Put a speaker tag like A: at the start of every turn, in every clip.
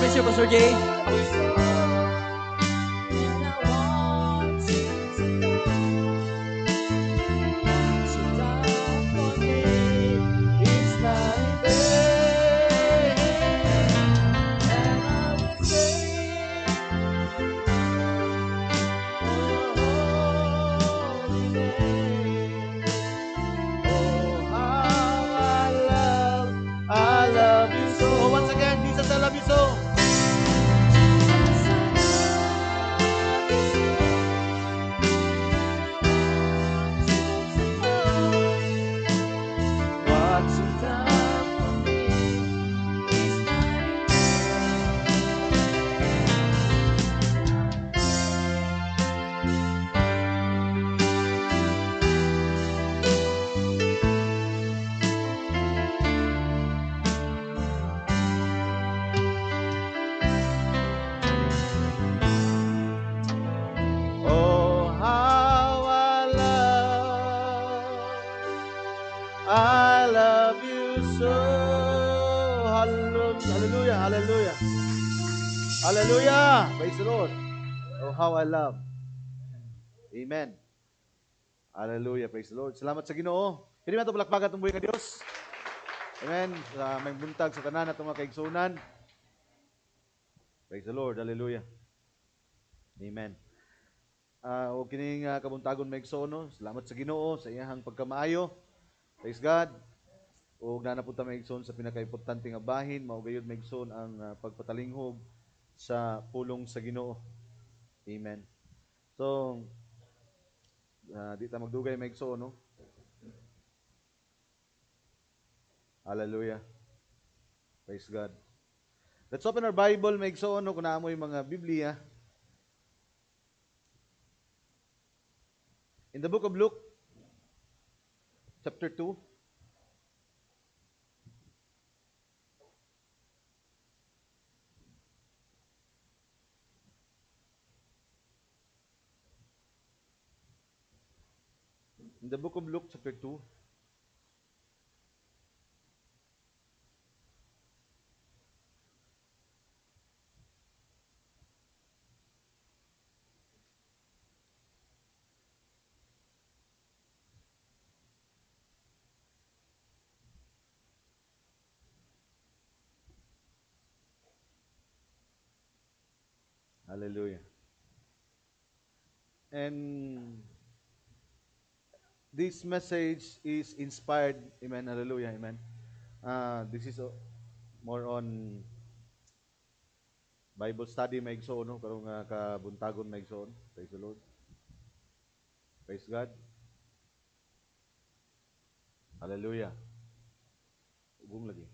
A: bless you, Pastor Jay.
B: I love you so. Once again, Jesus, I love you so. What you've done for me is oh, how I love you so. Hallelujah, hallelujah, hallelujah. Praise the Lord. Oh, how I love. Amen. Hallelujah, praise the Lord. Salamat sa Ginoo. Hindi man ito palakpagan itong buhay ka Diyos. Amen. Sa may buntag sa tanan at mga kaigsunan. Praise the Lord. Hallelujah. Amen. O kining kabuntagon may igsoon, salamat sa Ginoo sa iyang pagkamaayo. Praise God. O nanapunta may igsoon sa pinakaimportante nga bahin, mao gayud may igsoon ang pagpatalinghog sa pulong sa Ginoo. Amen. So di ta magdugay may igsoon, no? Hallelujah. Praise God. Let's open our Bible, may igsoon, no, kung naamoy mga Biblia. In the book of Luke, chapter 2. In the book of Luke, chapter 2. Hallelujah. And this message is inspired, amen, hallelujah, amen. This is more on Bible study maigsoon, no, karong kabuntagon maigsoon. Praise the Lord. Praise God. Hallelujah. Ugong lagi.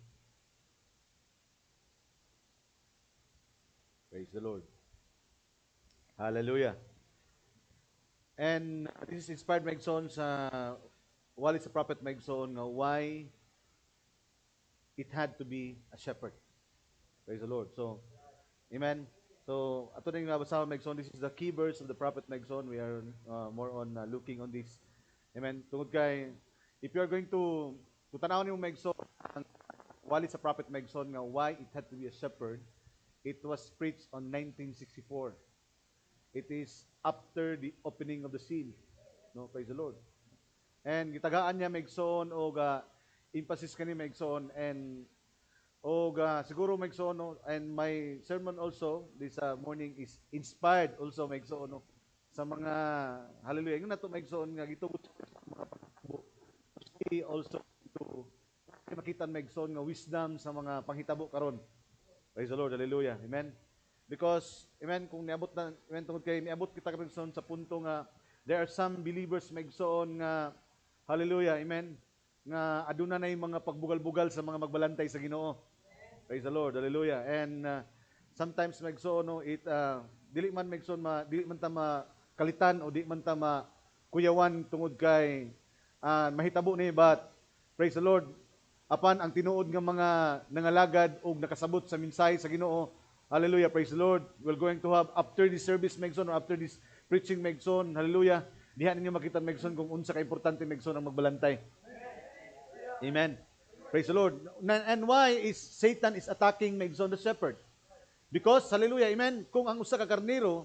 B: Praise the Lord. Hallelujah. And this is inspired maigsoon sa Wallace the Prophet maigsoon nga why it had to be a shepherd. Praise the Lord. So, amen. So, ato ning nabasa maigsoon, this is the key verse of the prophet maigsoon. We are more on looking on this. Amen. Tungod kay if you are going to tanawon nimo maigsoon ang Wallace the Prophet maigsoon nga why it had to be a shepherd, it was preached on 1964. It is after the opening of the seal. No, praise the Lord. And gitagaan niya maigsoon og emphasis kani maigsoon and siguro maigsoon, no, and my sermon also this morning is inspired also maigsoon, no, sa mga hallelujah ingon nato maigsoon nga gitugot sa mga pagtubo also to makita maigsoon nga wisdom sa mga panghitabo karon. Praise the Lord, hallelujah, amen. Because amen, kung niabot na amen tungod kay niabot kita karon sa punto nga there are some believers maigsoon nga hallelujah, amen, nga aduna nay mga pagbugal-bugal sa mga magbalantay sa Ginoo. Praise the Lord, hallelujah. And sometimes maigsoon, no, it dili man maigsoon dili man ta makalitan o di man ta makuyawan tungod kay mahitabo ni but praise the Lord, apan ang tinuod nga mga nangalagad og nakasabot sa mensahe sa Ginoo. Hallelujah, praise the Lord. We're going to have after this service maigsoon or after this preaching maigsoon, hallelujah, diha ninyo makita maigsoon kung unsa ka importante maigsoon ang magbalantay. Amen. Praise the Lord. And why is Satan is attacking maigsoon the shepherd? Because, hallelujah, amen, kung ang usa ka karnero,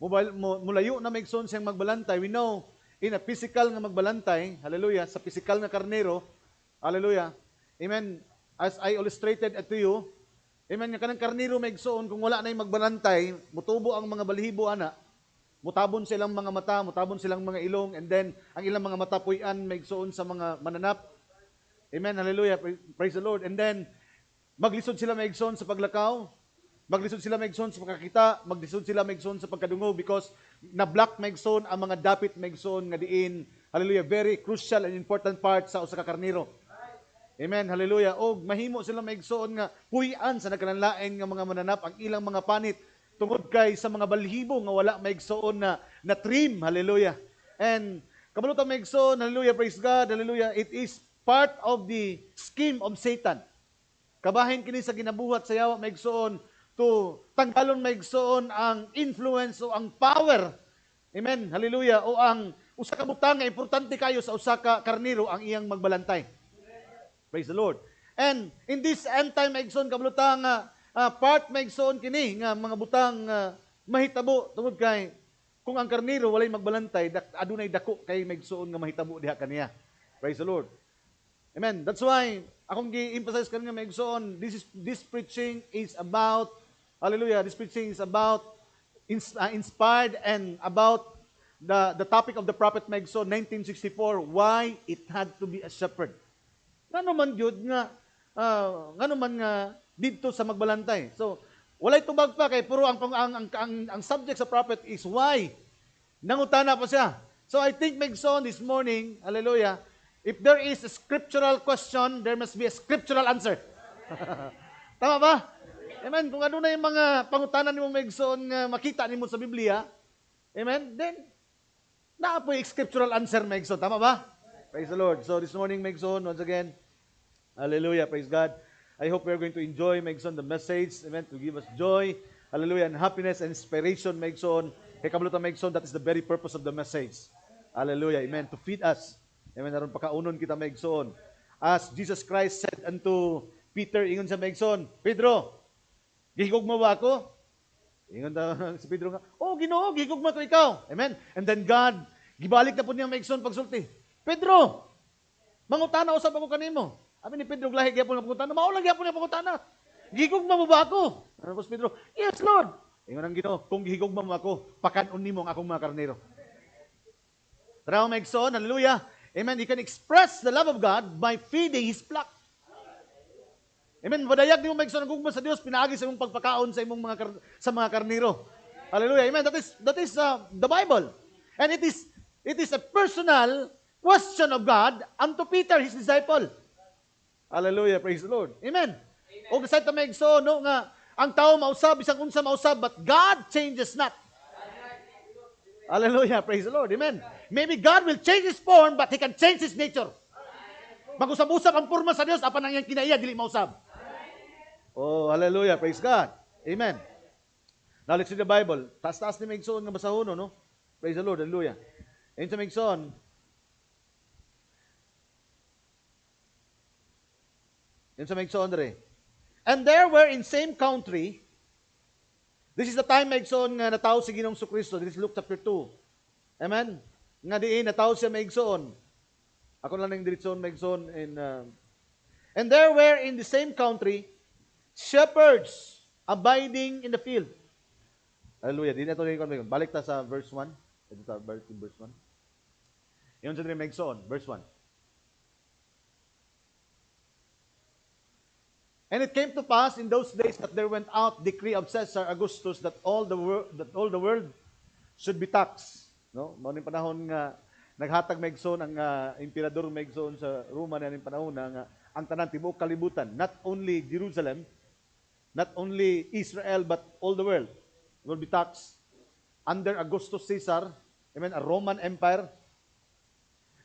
B: mulayo na maigsoon siyang magbalantay, we know, in a physical nga magbalantay, hallelujah, sa physical nga karnero, hallelujah, amen, as I illustrated to you, amen, nga kanang karnero maigsoon, kung wala na yung magbalantay, mutubo ang mga balihibo, ana, mutabon silang mga mata, mutabon silang mga ilong, and then, ang ilang mga mata puyan, maigsoon sa mga mananap, amen, hallelujah, praise the Lord, and then, maglisod sila maigsoon sa paglakaw, maglisod sila maigsoon sa pagkakita, maglisod sila maigsoon sa pagkadungog, because na-block maigsoon ang mga dapit maigsoon nga diin, hallelujah, very crucial and important part sa usa ka karnero. Amen, hallelujah. O mahimo sila maigsoon nga puy-an sa nagkananlaing nga mga mananap ang ilang mga panit tungod kay sa mga balhibo nga wala maigsoon na trim, hallelujah. And kabalutan maigsoon, hallelujah, praise God, hallelujah, it is part of the scheme of Satan. Kabahin kini sa ginabuhat sa yawa maigsoon to tanggalon maigsoon ang influence o ang power. Amen. Hallelujah. O ang usa ka butang nga importante kayo sa usa ka karnero ang iyang magbalantay. Praise the Lord. And in this end time maigsoon kabutang part maigsoon kini nga mga butang mahitabo tungod kay kung ang karnero walay magbalantay adunay dako kay maigsoon nga mahitabo diha kaniya. Praise the Lord. Amen. That's why akong gi-emphasize kanina maigsoon, this preaching is about, hallelujah, this preaching is about inspired and about the topic of the prophet maigsoon 1964, why it had to be a shepherd. Ngano man gyud nga ngano man nga didto sa magbalantay. So walay tubag pa kay puro ang subject sa prophet is why. Nangutana pa siya. So I think maigsoon this morning, hallelujah, if there is a scriptural question, there must be a scriptural answer. Tama ba? Amen. Kung ano na yung mga pangutanan ni mong maigsoon nga makita nimo sa Biblia, amen, then naapoy scriptural answer maigsoon. Tama ba? Praise the Lord. So this morning maigsoon, once again, hallelujah, praise God. I hope we are going to enjoy maigsoon the message, amen, to give us joy, hallelujah, and happiness and inspiration maigsoon. Kay kabulutan maigsoon, that is the very purpose of the message. Hallelujah, amen, to feed us. Amen, naron pakaunon kita maigsoon. As Jesus Christ said unto Peter, ingon sa maigsoon, Pedro, gihigugma ba ako? Ingon si Pedro nga, oh Ginoo, gihigugma ko ikaw. Amen. And then God, gibalik na po niya maigsoon pagsulti. Pedro, mangutana usab ako kanimo. Abi ni Pedro, lahi gyapon nga pangutana, mao lang gyapon nga pangutana. Gihigugma mo ba ako? Ano si Pedro? Yes, Lord. Ingon ang Ginoo, kung gihigugma mo ako, pakanon nimo ang akong mga karnero. Tara maigsoon, hallelujah. Amen. You can express the love of God by feeding His flock. Amen. Wadayag di mo maigsoon ang gugma sa Dios, pinaagi sa imong pagpakaon sa imong sa mga karnero. Hallelujah. Amen. That is the Bible. And it is a personal question of God unto Peter, his disciple. Hallelujah. Praise the Lord. Amen. O kasay ta maigsoon no nga ang tao mausab bisag unsa mausab, but God changes not. Hallelujah. Praise the Lord. Amen. Maybe God will change His form, but He can change His nature. Mag-usab-usab ang forma sa Dios, apan ang iyang kinaiya, dili mausab. Oh, hallelujah. Praise God. Amen. Now, let's read the Bible. Taas-taas ni maigsoon nga basahon, no? Praise the Lord. Hallelujah. Ayun sa maigsoon. Ayun sa maigsoon, dere. And there were in same country, this is the time maigsoon nga natawo si Ginoong Kristo. This is Luke chapter 2. Amen. Nga diin natawo siya maigsoon. Ako lang ning diretson maigsoon and there were in the same country shepherds abiding in the field. Hallelujah. Di na ito balik ta sa verse 1. Ito ta balik to verse 1. Yun sa diri maigsoon, verse 1. And it came to pass in those days that there went out decree of Caesar Augustus that all the world should be taxed. No? Mao ning panahon nga naghatag maigsoon ang emperador maigsoon sa Roma na ning panahon nga ang tanan tibuok kalibutan, not only Jerusalem, not only Israel, but all the world will be taxed under Augustus Caesar, amen, a Roman Empire,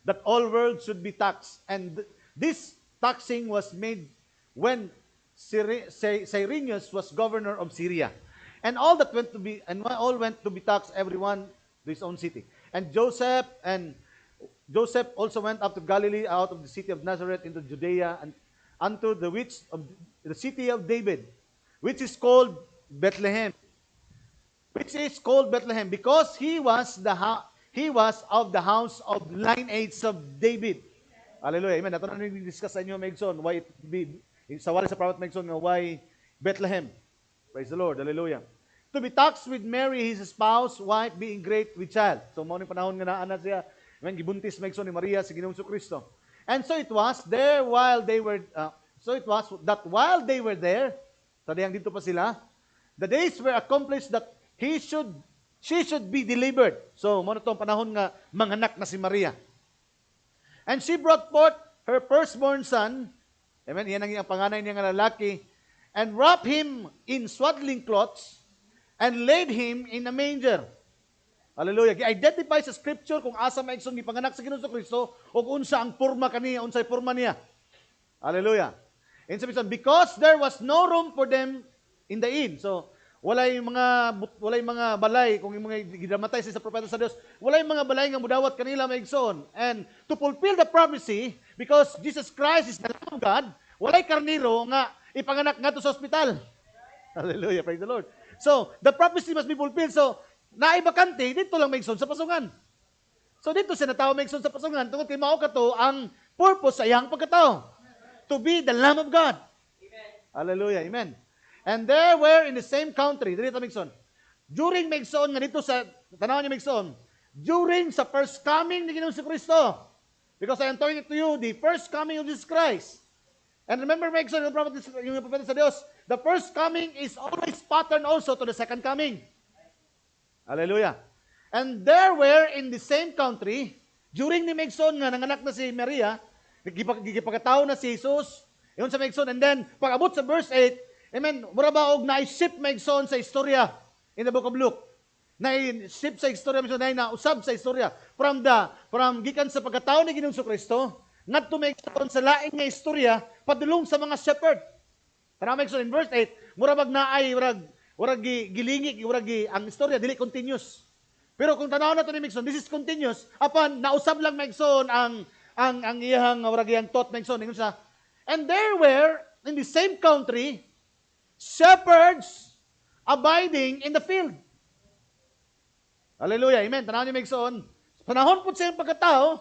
B: that all world should be taxed. And this taxing was made when Cyrenius was governor of Syria. And all went to be taxed, everyone to his own city. And Joseph also went up to Galilee out of the city of Nazareth into Judea and unto the city of David, which is called Bethlehem. Which is called Bethlehem because he was of the house of lineage of David. Hallelujah. Amen. Ito na discuss sa inyo, Megson, why it be, sa wali sa prophet Megson, why Bethlehem. Praise the Lord. Hallelujah. To be taxed with Mary, his spouse, wife, being great with child. So, maunang panahon nga na anak siya, amen, gibuntis Megson ni Maria si Ginoong Kristo. And so it was there while they were, that while they were there, tadayang dito pa sila, the days were accomplished that she should be delivered. So, mo na itong panahon nga manganak na si Maria. And she brought forth her firstborn son, amen, yan ang panganay niya nga lalaki, and wrapped him in swaddling cloths, and laid him in a manger. Hallelujah. I-identify sa scripture kung asa maigsoon ni panganak sa Ginoong Kristo, o unsa ang porma kaniya, unsay porma niya. Hallelujah. And sabi because there was no room for them in the inn. So, walay mga balay kung yung mga gidamatay sa propeta sa Dios, walay mga balay nga mudawat kanila maigsoon. And to fulfill the prophecy, because Jesus Christ is the Lamb of God, walay karniro nga ipanganak nga to sa ospital. Hallelujah, praise the Lord. So, the prophecy must be fulfilled. So, naibakante, dito lang maigsoon sa pasungan. So, dito siya natawa maigsoon sa pasungan, tungkol kay mao kato ang purpose sa iyang pagkatao. To be the Lamb of God. Amen. Hallelujah, amen. And there were in the same country, dito Megson, during Megson, nga dito sa, tanawan niyo Megson, during sa first coming ni Ginoong Kristo, because I am telling it to you, the first coming of Jesus Christ. And remember Megson, yung prophet sa Diyos, the first coming is always pattern also to the second coming. Hallelujah. And there were in the same country, during ni Megson, nga nanganak na si Maria, gigipagkatao na si Jesus, yun sa Megson, and then, pag abot sa verse 8, amen, mura ba og naisip Megson sa istorya in the book of Luke. Naisip sa istorya, nausab sa istorya from gikan sa pagkatao ni Ginoong Kristo, ngadto Megson sa laing nga istorya padulong sa mga shepherd. Tara Megson in verse 8, mura bag naay urag gilingi, ang istorya dili continuous. Pero kung tanaw na to ni Megson, this is continuous. Apan nausab lang Megson ang iyang iyang thought Megson ingon sa. And there were in the same country shepherds abiding in the field. Hallelujah. Amen. Tanaw niyo Megson. Panahon po sa iyong pagkatao,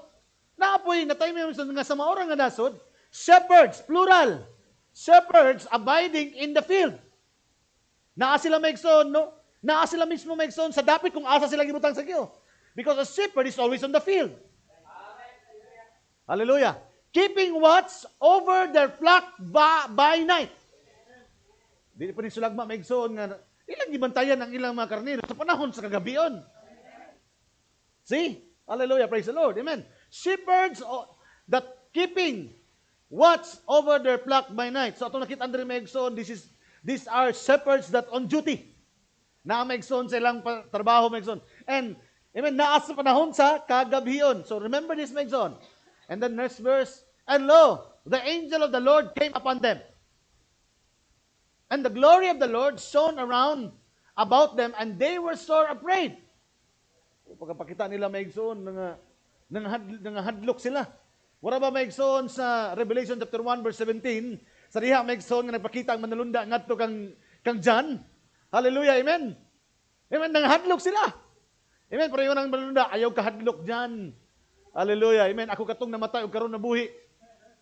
B: naapoy na tayo nga sa mga orang nga nasod, shepherds, plural. Shepherds abiding in the field. Naa sila Megson, no? Naa sila mismo Megson sa dapit kung asa sila gibutang sa kiyo. Because a shepherd is always on the field. Hallelujah. Keeping watch over their flock by night. Dili pa ni sulagma Megson nga ilang gibantayan ang ilang mga karnero sa panahon sa kagabion. See? Hallelujah, praise the Lord. Amen. Shepherds that keeping watch over their flock by night. So atong nakita Andre Megson, these are shepherds that on duty. Na Megson sa ilang trabaho Megson. And amen, naas sa panahon sa kagabion. So remember this Megson. And then next verse, and lo, the angel of the Lord came upon them. And the glory of the Lord shone around about them, and they were sore afraid. Pagkapakita nila Megson, hadlok sila. Wala ba Megson sa Revelation chapter 1 verse 17, sa diha Megson nga nagpakita ang manalunda ngadto kang John. Hallelujah, amen. Amen, hadlok sila. Amen, pero yun ang manalunda, ayaw kahadlok John. Hallelujah, amen. Ako katong namatay o karon nabuhi.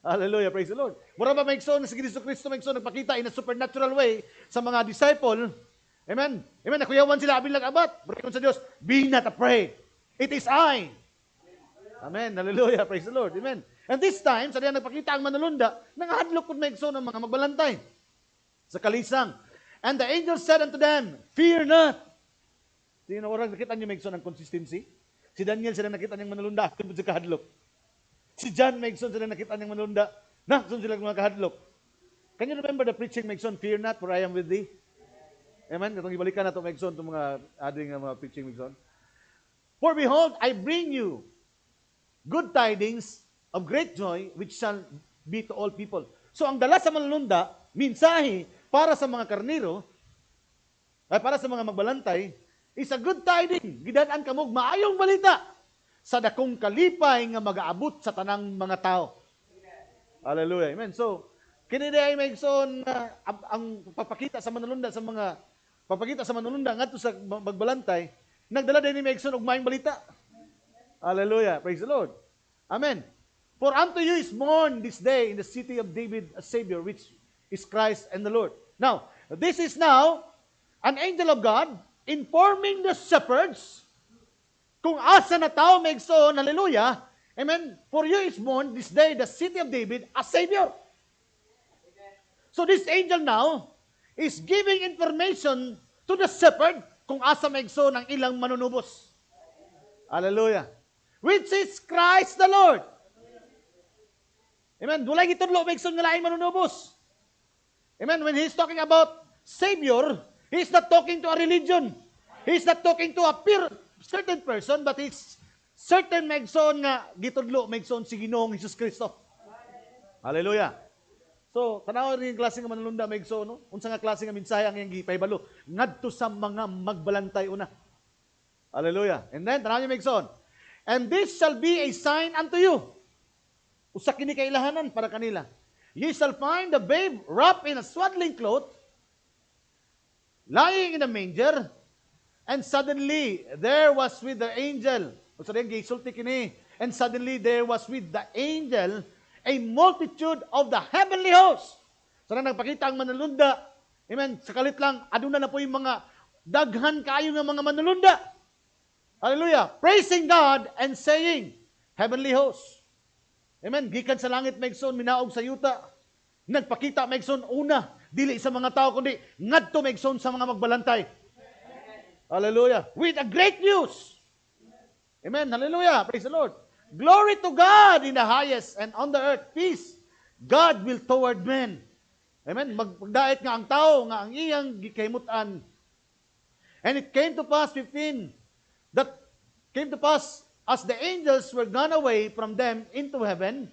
B: Hallelujah, praise the Lord. Mura ba Megson, si Kristo Megson nagpakita in a supernatural way sa mga disciple. Amen. Amen. Nakuyawan sila abil abat. Bro sa Dios, be not afraid. It is I. Amen. Hallelujah, praise the Lord. Amen. And this time, sa diyan nagpakita ang manalunda, nangahadlok kun Megson ng mga magbalantay sa kalisang. And the angel said unto them, fear not. Sino orang nakita niyo Megson ang consistency? Si Daniel sila nakita niyang manalunda tungkol sa kahadlok. Si John Megson sila nakita niyang manalunda, sunod sila mga kahadlok. Can you remember the preaching Megson, fear not for I am with thee? Amen. Itong ibalikan na ito Megson, itong mga ading mga preaching Megson. For behold, I bring you good tidings of great joy which shall be to all people. So ang dala sa manalunda, minsahe para sa mga karniro, ay para sa mga magbalantay, is a good tiding. Gidaan kamog maayong balita sa dakong kalipay nga mag-aabot sa tanang mga tao. Hallelujah. Amen. So, kiniday Megson ang papakita sa manalunda sa mga Papakita sa manununda ngadto sa magbalantay, nagdala din ni Megson og maayong balita. Hallelujah. Praise the Lord. Amen. For unto you is born this day in the city of David a Savior, which is Christ and the Lord. Now, this is now an angel of God informing the shepherds kung asa na tao Megson, hallelujah, amen, for you is born this day the city of David a Savior. So this angel now is giving information to the shepherd kung asa Megson ang ilang manunubos. Hallelujah. Which is Christ the Lord. Amen. Dulay gitudlo Megson nga laing manunubos. Amen. When he's talking about Savior, he's not talking to a religion. He's not talking to a certain person, but it's certain Megson nga gitudlo Megson si Ginoong Hesus Kristo. Hallelujah. So, tanaw rin yung klase nga manulunda Megson, no? Unsa nga klase nga mensahe ang iyang gipahibalo ngadto sa mga magbalantay una. Hallelujah. And then tanaw niyo Megson. And this shall be a sign unto you. Usa kini kailahanan para kanila. Ye shall find the babe wrapped in a swaddling cloth, lying in a manger, and suddenly there was with the angel, and suddenly there was with the angel a multitude of the heavenly host. So na nagpakita ang manulunda, amen, sakalit lang, aduna na po yung mga daghan kayo ng mga manulunda. Hallelujah. Praising God and saying, heavenly host. Amen. Gikan sa langit, Megson, minaog sa yuta. Nagpakita, Megson, una, dili sa mga tao, kundi ngadto, Megson, sa mga magbalantay. Hallelujah. With a great news. Amen. Hallelujah. Praise the Lord. Glory to God in the highest, and on the earth, peace. God will toward men. Amen. Magdait nga ang tao, nga ang iyang gikahimutan. And it came to pass, 15, that came to pass as the angels were gone away from them into heaven.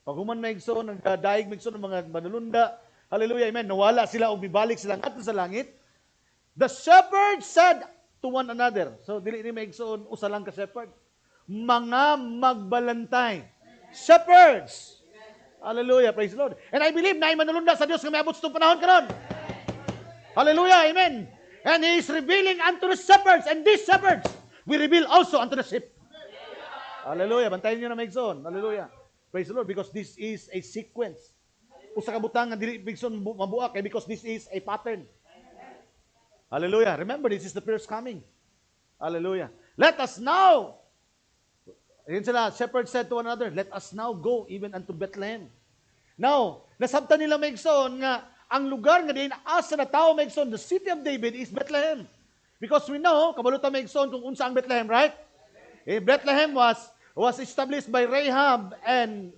B: Pag human Megson, nagdaig Megson ng mga manulunda. Hallelujah, amen. Nawala sila o bibalik sila ngadto sa langit. The shepherds said to one another. So, dili ni Megson, usa lang ka shepherd. Mga magbalantay. Shepherds. Hallelujah, praise the Lord. And I believe na ay manulunda sa Dios nga miabot sa panahon karon. Hallelujah, amen. And He is revealing unto the shepherds, and these shepherds will reveal also unto the sheep. Hallelujah. Bantayan niyo na Megson. Hallelujah. Praise the Lord, because this is a sequence. Usa ka butang nga dili Megson mabuak because this is a pattern. Hallelujah. Remember, this is the first coming. Hallelujah. Let us now, ayun sila, shepherds said to one another, let us now go even unto Bethlehem. Now, nasabtan nila Megson nga ang lugar nga diin asa na tao Megson, the city of David is Bethlehem. Because we know, kabalutan Megson kung unsa ang Bethlehem, right? Bethlehem was established by Rahab and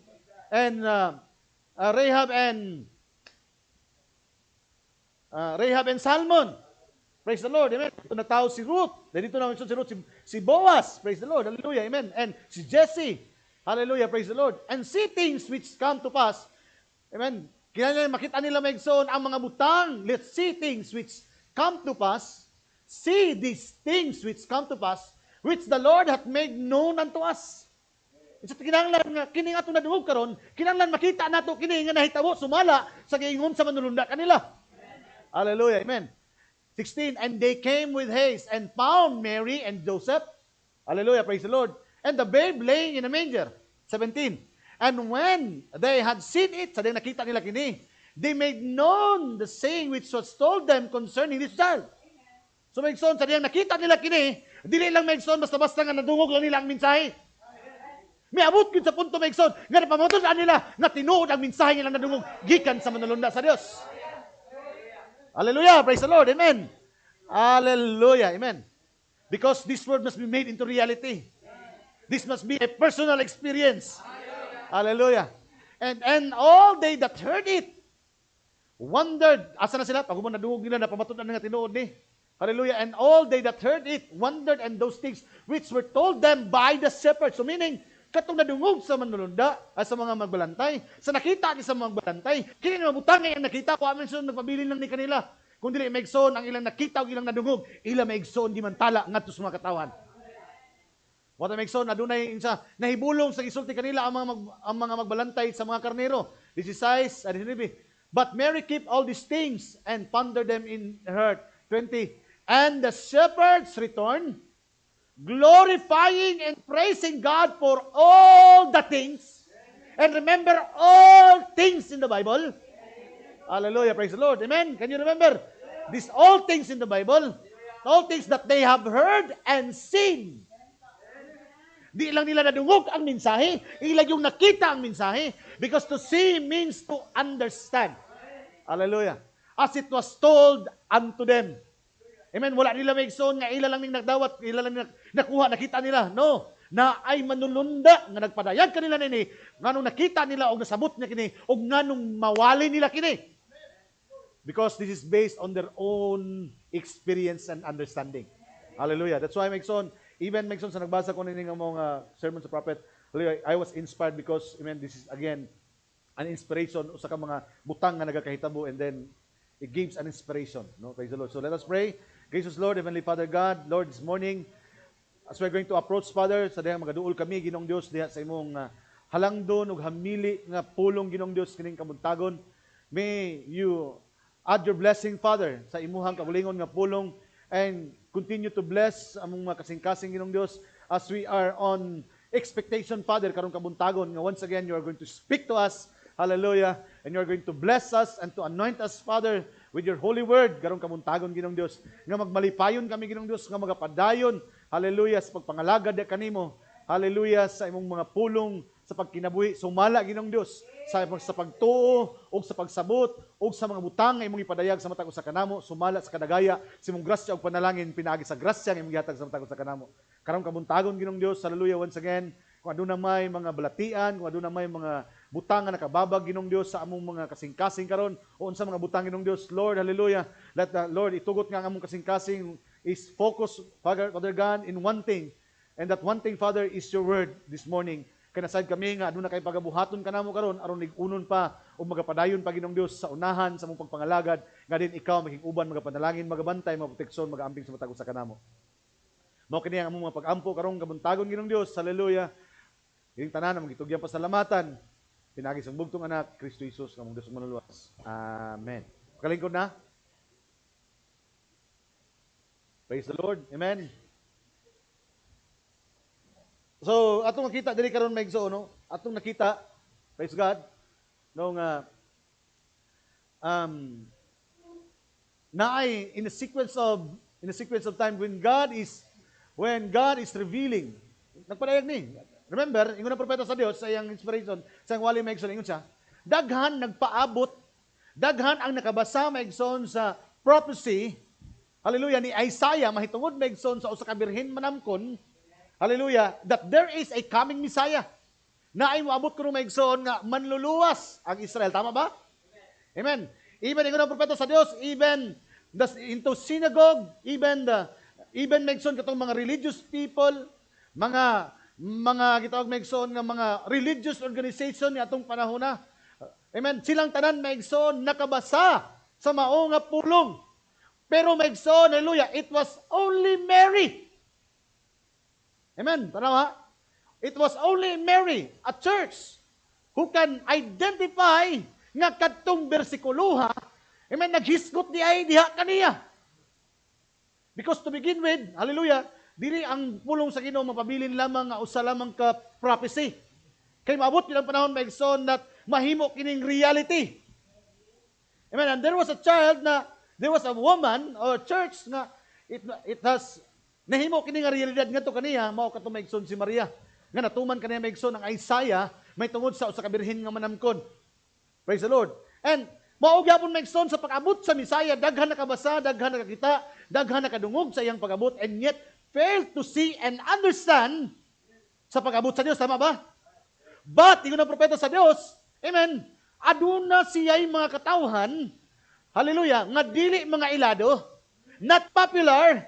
B: Salmon. Praise the Lord, amen. Ito na tao si Ruth. Dito na si Ruth, si Boaz. Praise the Lord, hallelujah, amen. And si Jesse, hallelujah, praise the Lord. And see things which come to pass, amen. Kaya makita nila Megson ang mga butang. Let's see things which come to pass. See these things which come to pass, which the Lord hath made known unto us. Isa kinahanglan nga kini nga atong nadungog karon, kinahanglan makita nato kini nga nahitabo sumala sa giingon sa manulunda kanila. Hallelujah, amen. 16, and they came with haste and found Mary and Joseph. Hallelujah, praise the Lord. And the babe laying in a manger. 17, and when they had seen it, sa nakita nila kini, they made known the saying which was told them concerning this child. So Megson, sa nakita nila kini, dili lang Megson, basta-basta nga nadungog lang nila ang mensahe. May abot yun sa punto Megson, nga napamatulaan nila, nga tinuod ang mensahe nila nadungog, gikan sa manulunda sa Dios. Hallelujah, praise the Lord, amen. Hallelujah, amen. Because this word must be made into reality. This must be a personal experience. Hallelujah. And all they that heard it wondered. Asa na sila? Pag nadungog nila, napamatulaan nga tinuod ni. Hallelujah. And all they that heard it wondered, and those things which were told them by the shepherds. So meaning, katong nadungog sa manulunda, sa mga magbalantay, sa nakita ni sa mga magbalantay, kini nga mabutang nga yung nakita ko, amin so nagpabilin lang ni kanila. Kung dili Megson, ang ilang nakita o ilang nadungog, ilang Megson, di man tala, ngadto sa mga katawan. What Megson, adunay sa nahibulong sa gisulti kanila ang mga magbalantay sa mga karnero. This is size, but Mary kept all these things and pondered them in her heart. 20, And the shepherds returned, glorifying and praising God for all the things. And remember all things in the Bible. Hallelujah, praise the Lord. Amen. Can you remember? These all things in the Bible, all things that they have heard and seen. Di lang nila nadungog ang mensahe, ilang yung nakita ang mensahe. Because to see means to understand. Hallelujah. As it was told unto them. Amen. Wala nila maigsoon nga ila lang ning nagdawat, ila lang nakuha, nakita nila. No. Na ay manulunda nga nagpadayag kanila nini, nganong nakita nila og nasabot niya kini, og nganong mawali nila kini. Because this is based on their own experience and understanding. Hallelujah. That's why maigsoon, even maigsoon sa nagbasa ko nini nga mga sermon sa prophet, I was inspired because, amen, this is again an inspiration usa ka mga butang nga nagakahitabo, and then it gives an inspiration. No? Praise the Lord. So let us pray. Gracious Lord, Heavenly Father God, Lord, this morning, as we're going to approach, Father, sa dihang magaduol kami, Ginong Dios, diha sa imong halangdon ug hamili nga pulong, Ginong Dios, kining kamuntagon. May you add your blessing, Father, sa imuhang kabulingon nga pulong, and continue to bless among mga kasing-kasing, Ginong Dios, as we are on expectation, Father, karong kabuntagon, nga once again, you are going to speak to us. Hallelujah. And you are going to bless us and to anoint us, Father, with your holy word, karong kamuntagon, Ginong Dios, nga magmalipayon kami, Ginong Dios, nga magapadayon, hallelujah, sa pagpangalagad kanimo, hallelujah, sa imong mga pulong, sa pagkinabuhi, sumala, Ginong Dios, sa pagtuo, o sa pagsabot, o sa mga butang nga imong ipadayag sa matag usa kanamo, sumala sa kadagaya, sa imong grasya o panalangin, pinaagi sa grasya nga imong gihatag sa matag usa kanamo. Karong kabuntagon, Ginong Dios, hallelujah, once again, kung aduna may mga balatian, kung aduna may mga butang nga nakababag, Ginong Dios, sa among mga kasing-kasing karon, o unsa mga butang, Ginong Dios, Lord, hallelujah, let the Lord itugot nga ang among kasing-kasing is focus, Father God, in one thing, and that one thing, Father, is your word this morning. Kanasad kami nga aduna kay pagabuhaton kanamo karon aron lig-unon pa o magapadayon pa, Ginong Dios, sa unahan sa among pagpangalagad, nga din ikaw maging uban, magapanalangin, magabantay, maproteksyon, magaamping sa matag usa kanamo. Mao kini ang among mga pag-ampo karong kabuntagon, Ginong Dios, hallelujah. Ining tanan ang gitugyang pasalamatan, pinagi sa bugtong anak Kristo Jesus nga among Dios manuluwas. Amen. Kalingkod na. Praise the Lord. Amen. So, atong nakita dili karon maigso, no? Atong nakita, praise God, no nga naay in a sequence of time when God is revealing. Nagpadayag ni. Remember, ingon ang propeta sa Dios sa iyang inspiration, sa iyang wali maigsoon, ingon siya, daghan nagpaabot, daghan ang nakabasa maigsoon sa prophecy, hallelujah, ni Isaiah, mahitungod maigsoon sa usa ka birhen manamkon, hallelujah, that there is a coming Messiah, na ay moabot kuno maigsoon nga manluluwas ang Israel. Tama ba? Amen. Even ingon ang propeta sa Dios, even into synagogue, even maigsoon katong mga religious people, mga gitawag maigsoon nga mga religious organization ni atong panahon na. Amen. Silang tanan maigsoon nakabasa sa mao nga pulong. Pero maigsoon, hallelujah, it was only Mary. Amen. Tanawa? It was only Mary, a church, who can identify nga kadtong bersikuluha, amen, naghisgot di ay diha kaniya. Because to begin with, hallelujah, dili ang pulong sa Ginoo mapabilin lamang nga usa lamang ka prophecy. Kay maabot yun ang panahon maigsoon that mahimo kining reality. Amen. And there was a woman or church nga it has nahimo kini nga realidad ngadto kaniya, mao kadto maigsoon si Maria. Nga natuman kaniya maigsoon ang Isaiah may tungod sa usa ka birhen nga manamkon. Praise the Lord. And mao gyapon maigsoon sa pag-abot sa Messiah, daghan nakabasa, daghan nakakita, daghan nakadungog sa iyang pag-abot, and yet failed to see and understand sa pag-abot sa Dios. Tama ba? But, ingon ang propeta sa Dios, amen, aduna siya'y mga katawhan, hallelujah, nga dili mga ilado, not popular,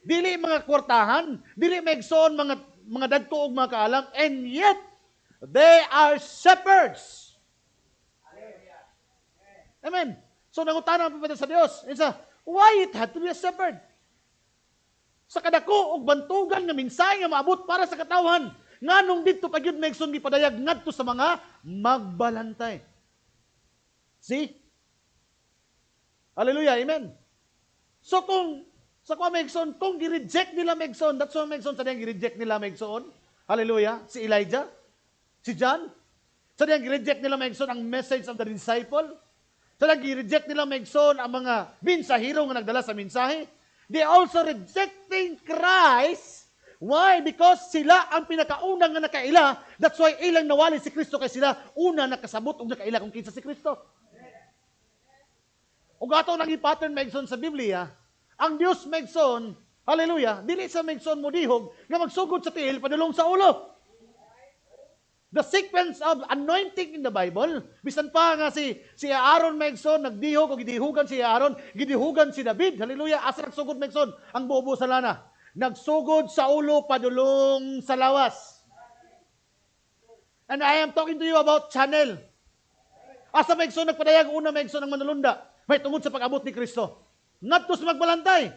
B: dili mga kwartahan, dili maigsoon mga dadto og mga kaalam, and yet, they are shepherds. Amen. So, nangutana ang propeta sa Dios, why it had to be a shepherd? Sa kadako og bantugan nga minsay nga maabot para sa katawhan, nganong didto pa gyud maigsoon gipadayag ngadto sa mga magbalantay. See? Hallelujah, amen. So kung Sa kwa Megson, kung gi-reject nila Megson, that's why Megson, sa diyang gi-reject nila Megson. Hallelujah. Si Elijah, si John. Sa diyang gi-reject nila Megson ang message of the disciple. Sa diyang gi-reject nila Megson ang mga mensahero nga nagdala sa mensahe. They also rejecting Christ. Why? Because sila ang pinakaunang nga nakaila. That's why ilang nawali si Kristo kay sila una nakasabot ug nakaila kung kinsa si Kristo. Ug ato nang i-pattern Megson sa Biblia, ang Dios Megson, hallelujah, dili sa Megson mo dihog nga magsugod sa tiil padulong sa ulo. The sequence of anointing in the Bible, bisan pa nga si Aaron Megson nagdihog o gidihugan si Aaron, gidihugan si David, hallelujah, asa nagsugod Megson ang bubo sa lana. Nagsugod sa ulo padulong sa lawas. And I am talking to you about channel. Asa Megson nagpadayag una Megson ang manulunda, may tungod sa pag-abot ni Kristo. Ngadto sa magbalantay.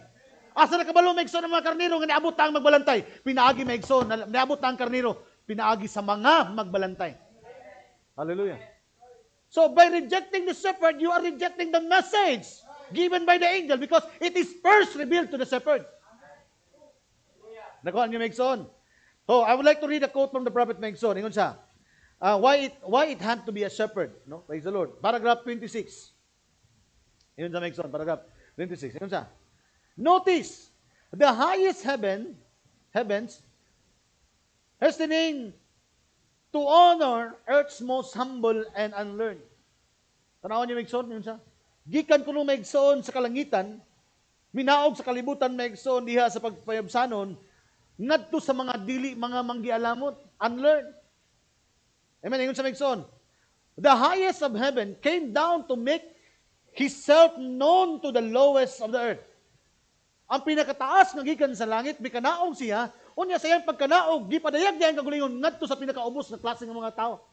B: Asa nakabalo Megson ang mga karniro nga niabot ang magbalantay. Pinaagi Megson, niabot ang karniro, pinaagi sa mga magbalantay. Hallelujah. So by rejecting the shepherd, you are rejecting the message given by the angel because it is first revealed to the shepherd. Nakuha niyo Megson? Oh, I would like to read a quote from the prophet Megson. Ingon siya. Why it had to be a shepherd, no? Praise the Lord. Paragraph 26. Ingon sa Megson, paragraph 26. Ingon siya. Notice, the highest heavens, hastening to honor earth's most humble and unlearned. Tanawan niyo Megson, ingon siya. Gikan kuno Megson sa kalangitan, minaog sa kalibutan Megson diha sa pagpayabsanon, ngadto sa mga dili mga manggialamot, unlearned. Amen. Ingon sa Megson, the highest of heaven came down to make Himself known to the lowest of the earth. Ang pinakataas nga gikan sa langit, mikanaog siya, unya sa iyang pagkanaog, gipadayag diyan kagulingon ngadto sa pinakaubos na klase ng mga tao.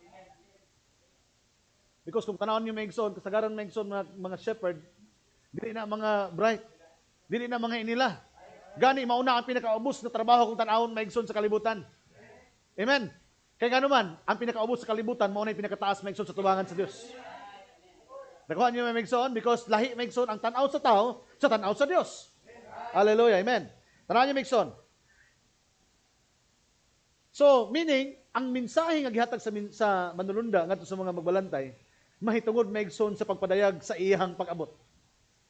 B: Because kung tanawon niyo Megson, kasagaran Megson mga shepherd, dili na mga bright, dili na mga inila. Gani mauna ang pinakaubos na trabaho kung tanawon Megson sa kalibutan. Amen. Kaya gano man, ang pinakaubos sa kalibutan, mauna yung pinakataas Megson sa tubangan sa Dios. Nakuha niyo Megson because lahi Megson ang tanaw sa tao, sa tanaw sa Dios. Hallelujah. Amen. Tanaw niyo Megson. So, meaning, ang mensahe nga gihatag sa manulunda ngadto sa mga magbalantay, mahitungod Megson sa pagpadayag sa iyang pag-abot.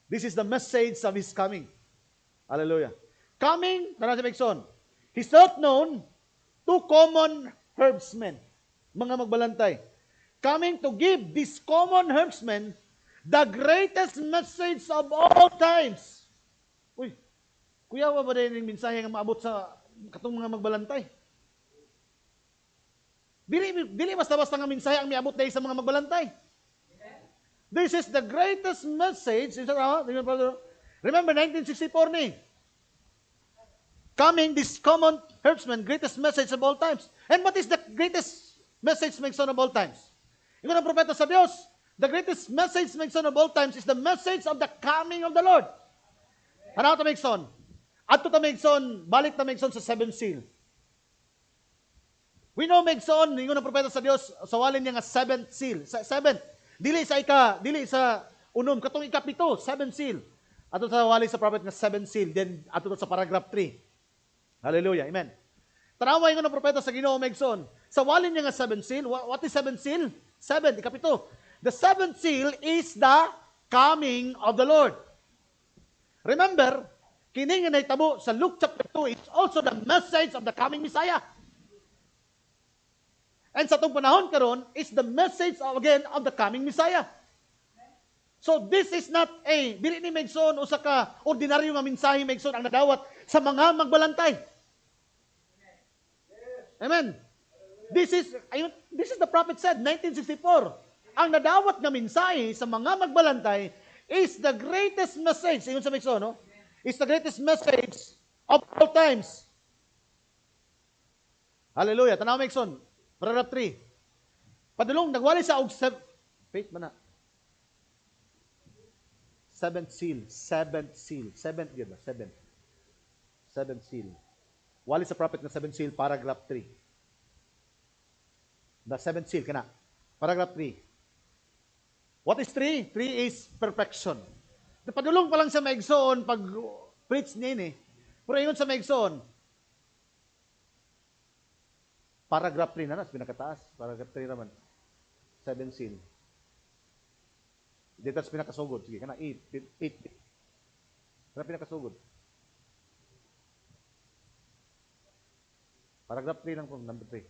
B: This is the message of His coming. Hallelujah. Coming, tanaw niyo Megson, He's not known to common herdsmen, mga magbalantay. Coming to give these common herdsmen the greatest message of all times. Uy, kuya, ba rin yung mensahe nga maabot sa katong mga magbalantay? Dili basta-basta nga mensahe ang miabot dahil sa mga magbalantay. This is the greatest message. Remember, 1964 ni. Coming, this common herdsman, greatest message of all times. And what is the greatest message Megson of all times? Yung ang propeta sa Diyos, the greatest message Megson of all times is the message of the coming of the Lord. Ano ito Megson? Ato ta Megson, balik ta Megson sa seventh seal. We know Megson, yung ang propeta sa Diyos, sa walin niya nga seventh seal. Seventh. Dili sa unom, katong ikapito, seventh seal. Ato sa wali sa prophet nga seventh seal, then ato sa paragraph 3. Hallelujah, amen. Tanawa yung propeta sa Ginoo Megson. Sa walin niya nga seventh seal, what is seventh seal? 7, ikapito. The seventh seal is the coming of the Lord. Remember, kini nga nahitabo sa Luke chapter 2 is also the message of the coming Messiah. And sa itong panahon karon is the message of the coming Messiah. So this is not dili ni Megson usa ka ordinaryo nga mensahe Megson ang nadawat sa mga magbalantay. Amen. This is the prophet said, 1964. Ang nadawat nga mensahe sa mga magbalantay is the greatest message. Ingon sa Megson, no? Is the greatest message of all times. Hallelujah. Tanaw Megson. Paragraph 3. Padulong, nagwali sa wait man na. Seventh seal. Seventh yun ba? Seventh seal. Wali sa prophet na seventh seal, paragraph 3. The seventh seal, kana. Paragraph 3. What is 3? 3 is perfection. Padulong pa lang sa Megson, pag Preach niya ini. Pero ingon sa Megson, paragraph 3 na, pinakataas. Paragraph 3 naman. 7 seal. Dito sa pinakasugod. Sige, kana 8. Kana pinakasugod. Paragraph 3 lang po, number 3.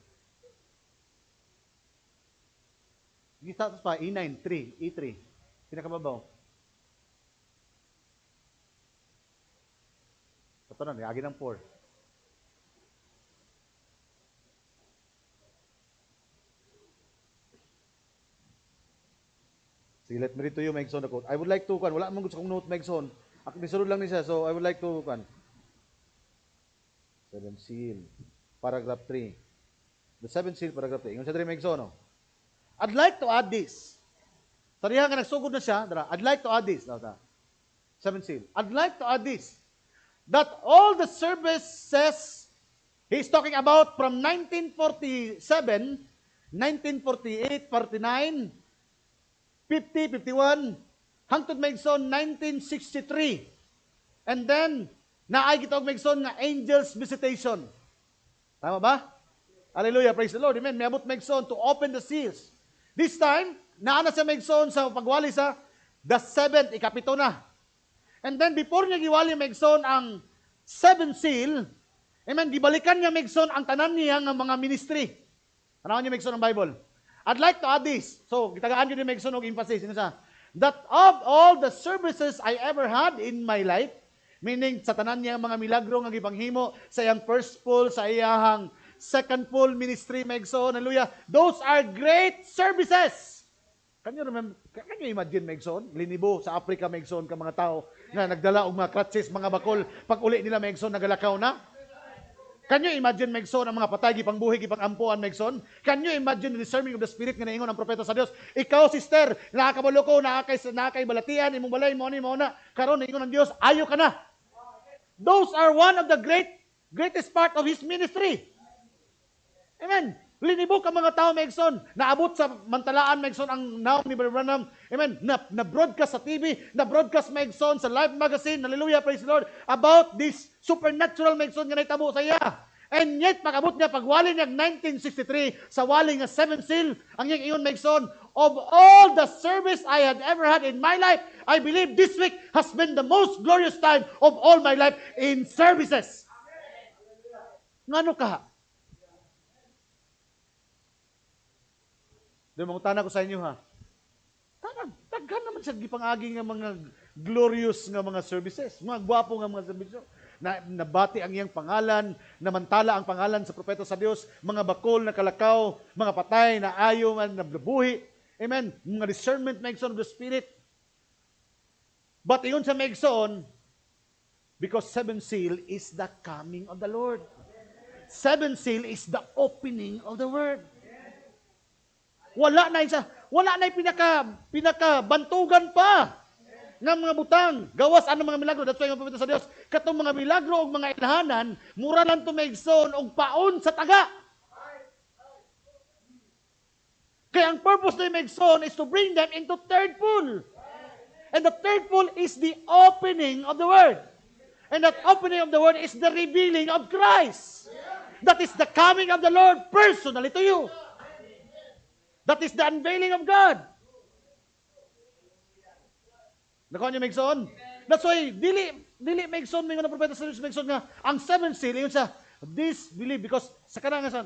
B: Sige, tapos pa, E9, 3, E3. Pinakababaw. Ito na, agi ng 4. Sige, let me read to you, Megson, the quote. I would like to, wala mong gusto kong note, Megson. Nisunod lang niya, so I would like to, 7 seal, paragraph 3. The 7 seal, paragraph 3. Ingon sa 3, Megson, no? I'd like to add this. Sarihan ka, nagsugod na siya. I'd like to add this. 7 seal. I'd like to add this. That all the services he's talking about from 1947, 1948, 49, 50, 51, hangtod Megson 1963. And then, naay gitawag Megson nga Angel's Visitation. Tama ba? Hallelujah, praise the Lord. Amen. May abot Megson to open the seals. This time, naana sa Megson sa pagwali sa the 7th, ikapito na. And then, before niya giwali Megson ang 7 seal, amen, gibalikan niya Megson ang tanan niya ng mga ministry. Tanawan niya Megson ang Bible. I'd like to add this. So, gitagaan ko ni Megson og emphasis. That of all the services I ever had in my life, meaning sa tanan niya mga milagro nga gipanghimo sa iyang first full, sa iyang second full ministry, Megson, hallelujah, those are great services. Can you remember, can you imagine, Megson, linibo sa Africa, Megson, ka mga tao na nagdala og mga crutches, mga bakol, pag uli nila, Megson, nagalakaw na? Can you imagine, Megson, ang mga patay, gipangbuhi, gipangampuan, Megson? Can you imagine the discerning of the Spirit nga naingon ang propeta sa Dios? Ikaw, sister, nakakabalo ko, nakakay balatian, imong balay, mo na, karon naingon ng Dios, ayo ka na. Those are one of the greatest part of His ministry. Amen. Linibo ka mga tao, Megson. Naabot sa mantalaan, Megson, ang naong ni Brother Branham. Amen. Na-broadcast sa TV, na-broadcast, Megson, sa live magazine. Hallelujah, praise the Lord. About this supernatural, Megson, nga naitabo sa iya. And yet, pag-abot niya, pagwali niya 1963, sa wali nga 7 seal, ang iyang iyon, Megson, of all the service I had ever had in my life, I believe this week has been the most glorious time of all my life in services. Ngano ka? Doon, mangutana ko sa inyo, ha? Taghan naman siya gipangagi nga mga glorious nga mga services, mga gwapo nga mga services. Nabati ang iyang pangalan, namantala ang pangalan sa propeta sa Dios, mga bakol na kalakaw, mga patay na ayaw nga nabuhi. Amen. Mga discernment, Megson, of the Spirit. But iyon sa Megson, because 7 seal is the coming of the Lord. 7 seal is the opening of the Word. Wala na pinakabantugan pa ng mga butang. Gawas ano mga milagro. That's why yung propeta sa Dios, katong mga milagro o mga ilhanan, mura lang to Megson og paon sa taga. Kaya ang purpose ng Megson is to bring them into third full. And the third full is the opening of the Word. And that opening of the Word is the revealing of Christ. That is the coming of the Lord personally to you. That is the unveiling of God. Nakuha niyo, Megson? That's why, dili Megson, may nga na propeta sa Megson nga, ang 7 seal, yun siya, this believe, because sa kanang sa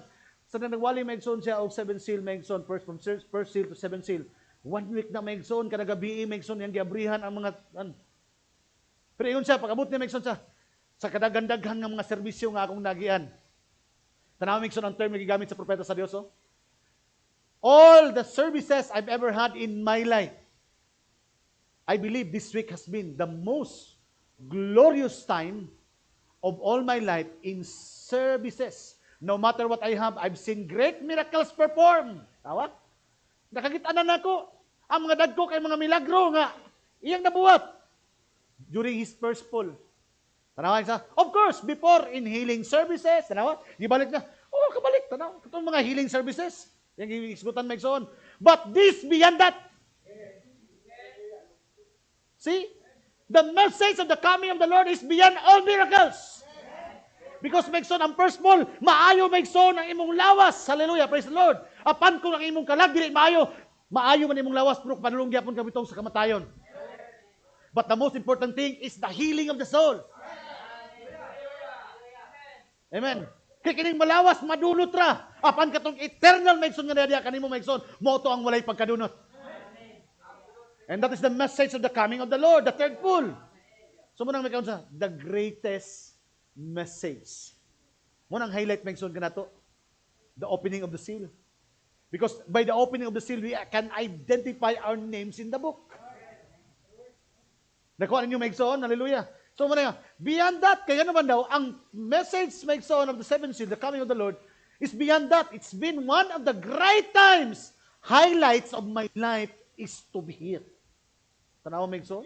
B: nagwali Megson siya, og 7 seal, Megson, from first seal to 7 seal, 1 week na Megson, kadagabi Megson, yung giabrihan ang mga, pero yun siya, pag-abot niya Megson sa kadagandaghan ng mga serbisyo nga akong nagian. Tanaw Megson ang term na gigamit sa propeta sa Dios, oh? All the services I've ever had in my life, I believe this week has been the most glorious time of all my life in services. No matter what I have, I've seen great miracles performed. Tawa? Nakakita na ako. Ang mga dagko kay mga milagro nga iyang nabuhat during his first full. Tanawa sa, of course, before in healing services, tanawa, gibalik na, kabalik, tanawa, itong mga healing services. Yung isgutan Megson. But this beyond that. See? The message of the coming of the Lord is beyond all miracles. Because Megson, ang first mall, maayo Megson ang imong lawas. Hallelujah, praise the Lord. Apan kung ang imong kalag, dili maayo man imong lawas, pero panulong gyapon kami itong sa kamatayon. But the most important thing is the healing of the soul. Amen. Kaya kining malawas, madunot ra. Apan katong eternal Megson nga nadiya kanimo Megson, mo to ang walay pagkadunot. And that is the message of the coming of the Lord, the third pull. So munang may kaunsa, the greatest message. Munang highlight Megson kanato, the opening of the seal. Because by the opening of the seal, we can identify our names in the book. Nakuha ninyo Megson, hallelujah. So munang beyond that, kaya naman daw, ang message Megson of the seventh seal, the coming of the Lord, is beyond that. It's been one of the great times, highlights of my life is to be here. Tanawa Megson?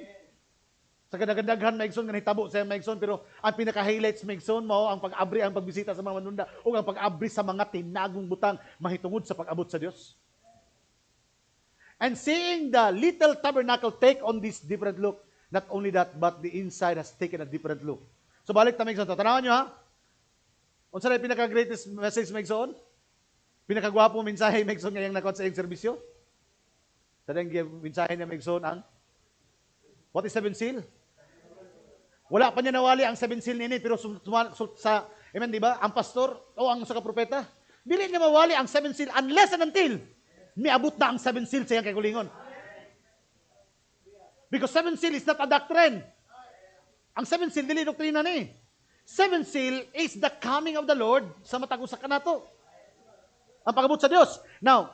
B: Sa kadaghan Megson, nga hitabo sa Megson, pero ang pinaka-highlights Megson, mao ang pag-abri, ang pagbisita sa mga manunda, o ang pag-abri sa mga tinagong butang, mahitungod sa pag-abot sa Diyos. And seeing the little tabernacle take on this different look, not only that, but the inside has taken a different look. So balik ta Megson, tanawan nyo ha? Unsa na yung pinaka-greatest message Megson? Pinaka-gwapo mensahe Megson ngayong nakot sa iyong serbisyo? Sa dahil mensahe niya Megson ang what is seven seal? Wala pa niya nawali ang seven seal nini, pero sa, amen, di ba? Ang pastor o ang sa propeta, dili niya mawali ang seven seal unless and until miabot na ang seven seal sa iyang kagulingon. Because seven seal is not a doctrine. Ang seven seal, dili doktrina ni. Seven seal is the coming of the Lord sa matag usa kanato. Ang pag-abot sa Dios. Now,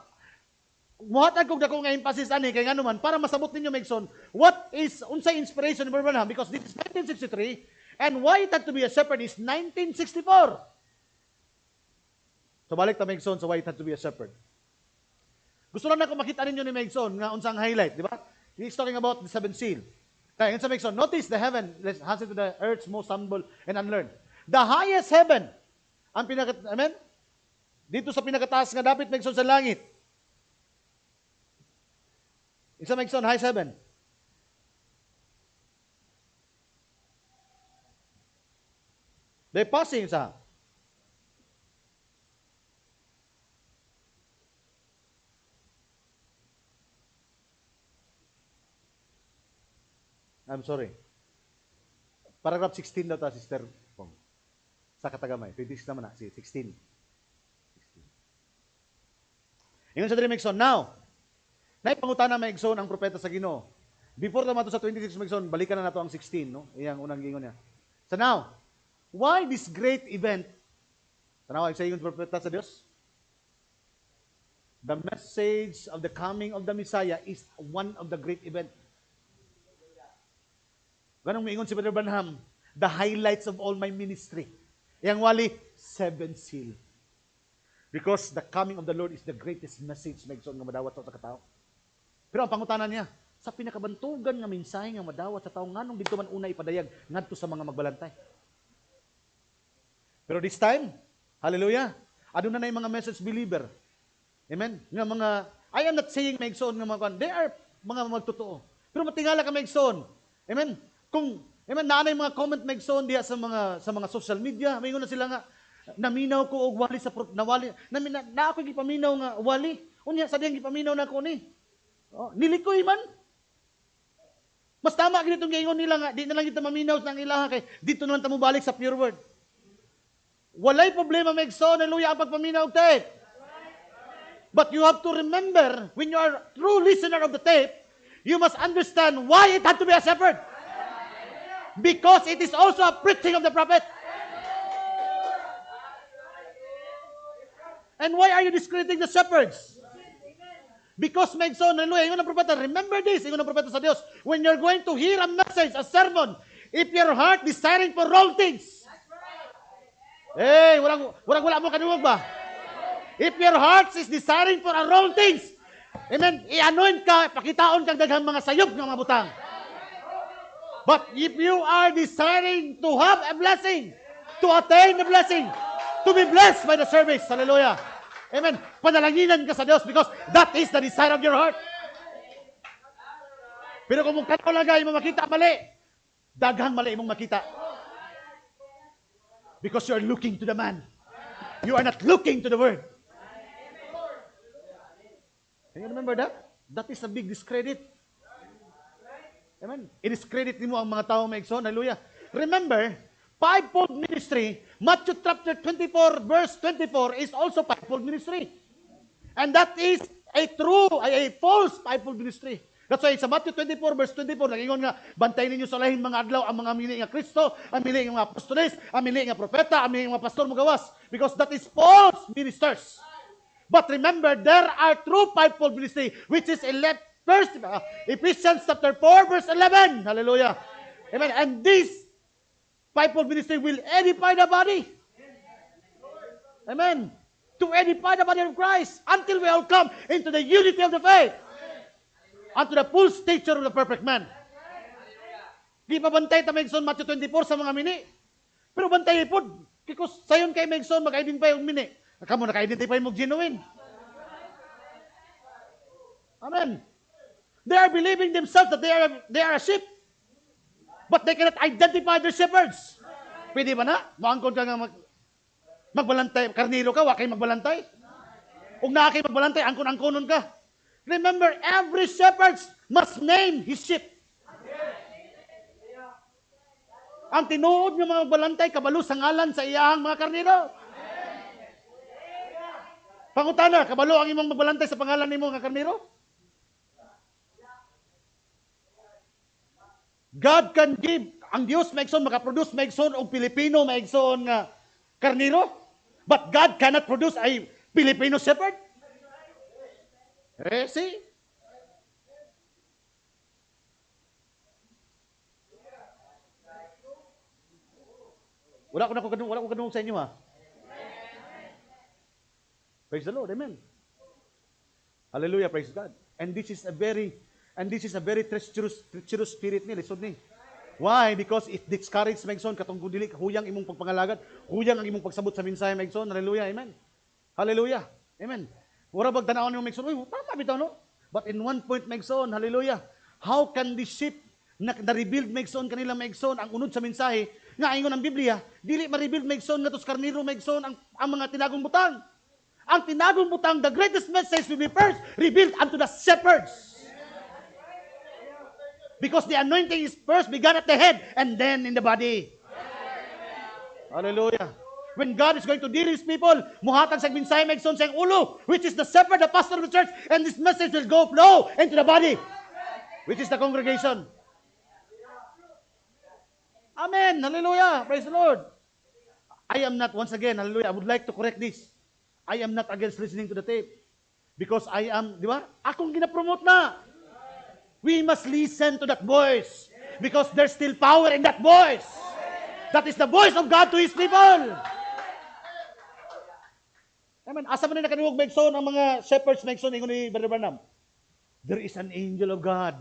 B: muhatag kog dako nga emphasis ani kay nganuman para masabot ninyo Megson what is unsay inspiration ni Brother Branham, because this is 1963 and why it had to be a shepherd is 1964. So balik ta Megson, so why it had to be a shepherd. Gusto lang nako makita ninyo ni Megson nga unsang highlight, di ba? He's talking about the seventh seal. Kaya sa Megson, notice the heaven has to the earth's most humble and unlearned. The highest heaven ang amen? Dito sa pinakataas nga dapit Megson sa langit. Isa Megson, high seven. They passing sa. I'm sorry. Paragraph 16 daw ta, Sister Pong. Sa Katagamay. 26 naman na, 16. Ingon sa diri Megson, now, naipangutana Megson ang propeta sa Ginoo. Before naman to sa 26 Megson, balikan na nato ang 16, no? Iyang unang gingon niya. So now, why this great event? Tanawa sa ingon propeta sa Dios? The message of the coming of the Messiah is one of the great event. Ganong miingon si Brother Branham, the highlights of all my ministry. Iyang wali, seven seal. Because the coming of the Lord is the greatest message Megson nga madawat sa katao. Pero ang pangutanan niya, sa pinakabantugan nga mensahe nga madawat sa tao, nganong dito man una ipadayag ngadto sa mga magbalantay. Pero this time, hallelujah, aduna na yung mga message believer. Amen? Nga mga, I am not saying Megson nga mga, they are mga magtotoo. Pero matingala ka Megson. Amen? Kung, amen, naanay mga comment Megson diya sa mga social media, may na sila nga, naminaw ko og wali sa nawali, na ako gipaminaw nga wali. Unya sa diyang gipaminaw na ko ni. Oh, nilikoy man. Mas tama gid itong gaingon nila nga di na lang kita maminaw sa ilaha kay dito na lang ta mo balik sa pure word. Walay problema Megson, hallelujah ang pagpaminaw og tape. But you have to remember when you are a true listener of the tape, you must understand why it had to be a shepherd. Because it is also a preaching of the prophet. And why are you discrediting the shepherds? Because Megson, hallelujah, ingon ang propeta, remember this, ingon ang propeta sa Dios, when you're going to hear a message, a sermon, if your heart desiring for wrong things, wala mo kanuwag ba? If your heart is desiring for a wrong things, amen, i-anoint ka, pakitaon kang daghang mga sayop ng mga butang. But if you are desiring to have a blessing, to attain the blessing, to be blessed by the service, hallelujah, amen, panalanginan ka sa Diyos because that is the desire of your heart. Pero kung mong kanaw lang kayo, makita mali,
A: Daghang mali imong makita. Because you are looking to the man. You are not looking to the word. Can you remember that? That is a big discredit. Amen. I-discredit mo ang mga tao maigsoon. Hallelujah. Remember, fivefold ministry, Matthew chapter 24, verse 24 is also fivefold ministry. And that is a false fivefold ministry. That's why sa Matthew 24, verse 24, nagingon nga, bantayin ninyo sa lahing mga adlaw ang mga mili nga Kristo, ang mili nga apostoles, ang mili nga propeta, ang mili nga pastor magawas. Because that is false ministers. But remember, there are true fivefold ministry, which is Ephesians chapter 4, verse 11. Hallelujah. Amen. And this fivefold ministry will edify the body. Amen. To edify the body of Christ until we all come into the unity of the faith. Unto the full stature of the perfect man. Di pa bantay ta Megson Matthew 24 sa mga mini. Pero bantay po, because sayon kay Megson mag-identify og mini. Kamo naka-identify mo genuine. Amen. They are believing themselves that they are a sheep. But they cannot identify their shepherds. Pwede ba na? Maangkon ka nga magbalantay, karniro ka, wa kay magbalantay. Ug naa kay magbalantay, angkon-angkonon ka. Remember, every shepherd must name his sheep. Ang tinuod ng mga magbalantay, kabalo sa ngalan sa iyahang mga karniro. Pangutana, kabalo ang imong magbalantay sa pangalan nimo nga karniro? God can give, ang Dios maigsoon makaproduce maigsoon og Pilipino maigsoon nga karniro, but God cannot produce a Filipino shepherd. See? Wala ko kadung sa inyo ha. Praise the Lord, amen. Hallelujah, praise God. And this is a very treacherous spirit ni, lisod ni. Why? Because it discourages Megson, katong dili huyang imong pagpangalagad, huyang ang imong pagsabot sa mensahe Megson. Hallelujah, amen. Hallelujah, amen. Wala bag tanawon yung Megson, tama bitaw no? But in one point Megson, hallelujah, how can the sheep na-rebuild Megson kanila Megson ang unod sa mensahe nga ingon ang Biblia, dili ma-rebuild Megson nga tos karniro Megson ang mga tinagong butang. Ang tinagong butang, the greatest message will be first revealed unto the shepherds. Because the anointing is first begun at the head and then in the body. Hallelujah. When God is going to deal with people, muhatag sa mensahe Megson sa ulo, which is the shepherd, the pastor of the church, and this message will go flow into the body, which is the congregation. Amen. Hallelujah. Praise the Lord. I am not, once again, hallelujah, I would like to correct this. I am not against listening to the tape. Because I am, di ba? Akong ginapromote na. We must listen to that voice. Because there's still power in that voice. That is the voice of God to His people. Amen. Asa man na nakaduwag Megson ang mga shepherds Megson ingon ni Brother Branham. There is an angel of God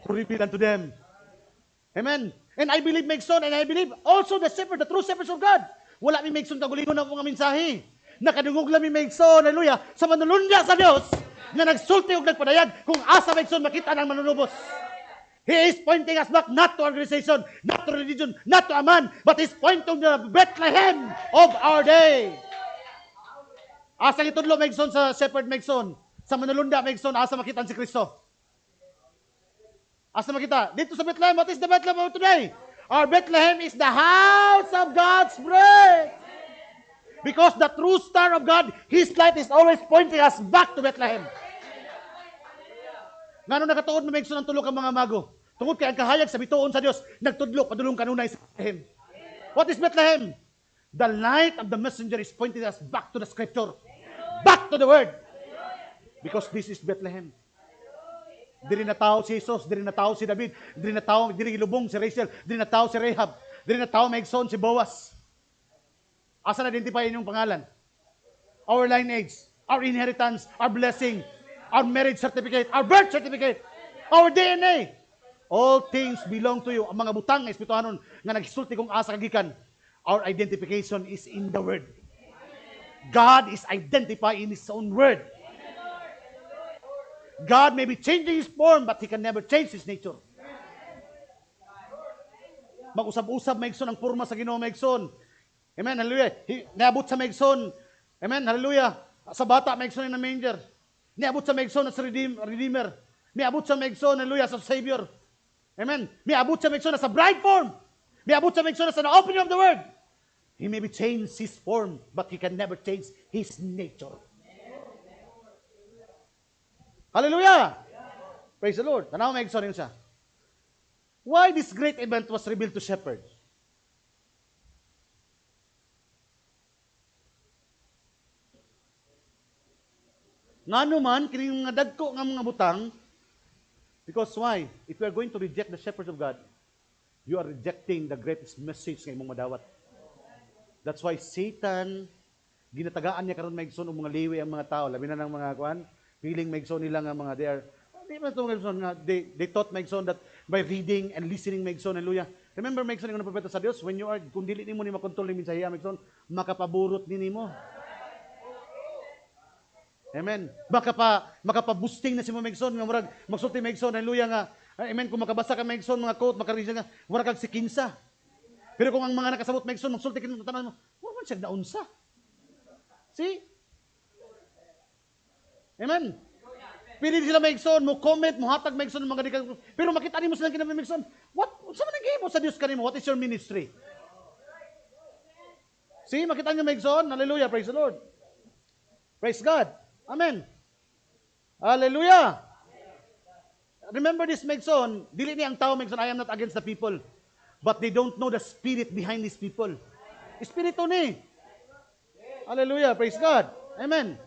A: who revealed unto them. Amen. And I believe Megson, and I believe also the shepherd, the true shepherds of God. Wala mi Megson kagulingon ang mga mensahe. Nakadungog lang mi Megson, hallelujah, sa manulundya sa Dios na nagsulti og nagpadayag kung asa Megson makita ng manunubos. He is pointing us back not to organization, not to religion, not to a man, but He's pointing to the Bethlehem of our day. Asa gitudlo Megson sa shepherd Megson, sa manulunda Megson, asa makita si Kristo? Asa makita? Dito sa Bethlehem, what is the Bethlehem of today? Our Bethlehem is the house of God's bread. Because the true star of God, His light is always pointing us back to Bethlehem. Ngano nakatuod mo Megson ang tulo ka mga mago? Tungod kay ang kahayag sa bituon sa Dios, nagtudlo padulong kanunay sa Bethlehem. What is Bethlehem? The light of the messenger is pointing us back to the scripture. Back to the word. Because this is Bethlehem. Diri na tao si Jesus, diri na tao si David, diri na tao, diri ilubong si Rachel, diri na tao si Rahab, diri na tao Megson si Boaz. Asa na-identify inyong pangalan? Our lineage, our inheritance, our blessing, our marriage certificate, our birth certificate, our DNA. All things belong to you. Ang mga butang nga espirituhanon nga nagsulti kung asa kagikan, our identification is in the Word. God is identified in His own Word. God may be changing His form, but He can never change His nature. mag-usab-usab maigsoon ang porma sa Ginoo maigsoon. Amen, hallelujah. Niabot sa maigsoon. Amen, hallelujah. Sa bata maigsoon na manger. Niabot sa maigsoon sa Redeemer. Niabot sa maigsoon, hallelujah, sa Savior. Amen. Niabot sa maigsoon sa bride form. Niabot sa maigsoon sa opening of the word. He may be changed his form, but he can never change his nature. Hallelujah! Praise the Lord. Tanaw maigsoon yun siya. Why this great event was revealed to shepherds? Ngano man kining mga dagko nga mga butang, because why? If you are going to reject the shepherds of God, you are rejecting the greatest message nga imong madawat. That's why Satan ginatagaan niya karon maigsoon og mga liwi ang mga tao, labi na ng mga kuan, feeling maigsoon nila nga mga they thought maigsoon that by reading and listening maigsoon, hallelujah. Remember maigsoon nga propeta sa Dios, when you are kung dili nimo ni makontrol ni minsahiya maigsoon, makapaburot ni nimo. Amen. Makapa-boosting na si mo maigsoon nga murag magsulti maigsoon, hallelujah nga. Amen, kung makabasa ka maigsoon mga quote, makaread nga murag kag si kinsa. Pero kung ang mga nakasabot maigsoon magsulti kini tanan mo, wa man siya naunsa. See? Amen. Pili sila maigsoon, mo comment, mo hatag maigsoon mga dikag. Pero makita nimo sila kinabang maigsoon. What? Unsa man nagihimo sa Dios kanimo? What is your ministry? See, makita niyo maigsoon? Hallelujah, praise the Lord. Praise God. Amen. Hallelujah. Remember this maigsoon, dili ni ang tao maigsoon, I am not against the people. But they don't know the spirit behind these people. Espiritu ni. Hallelujah, praise God. Amen.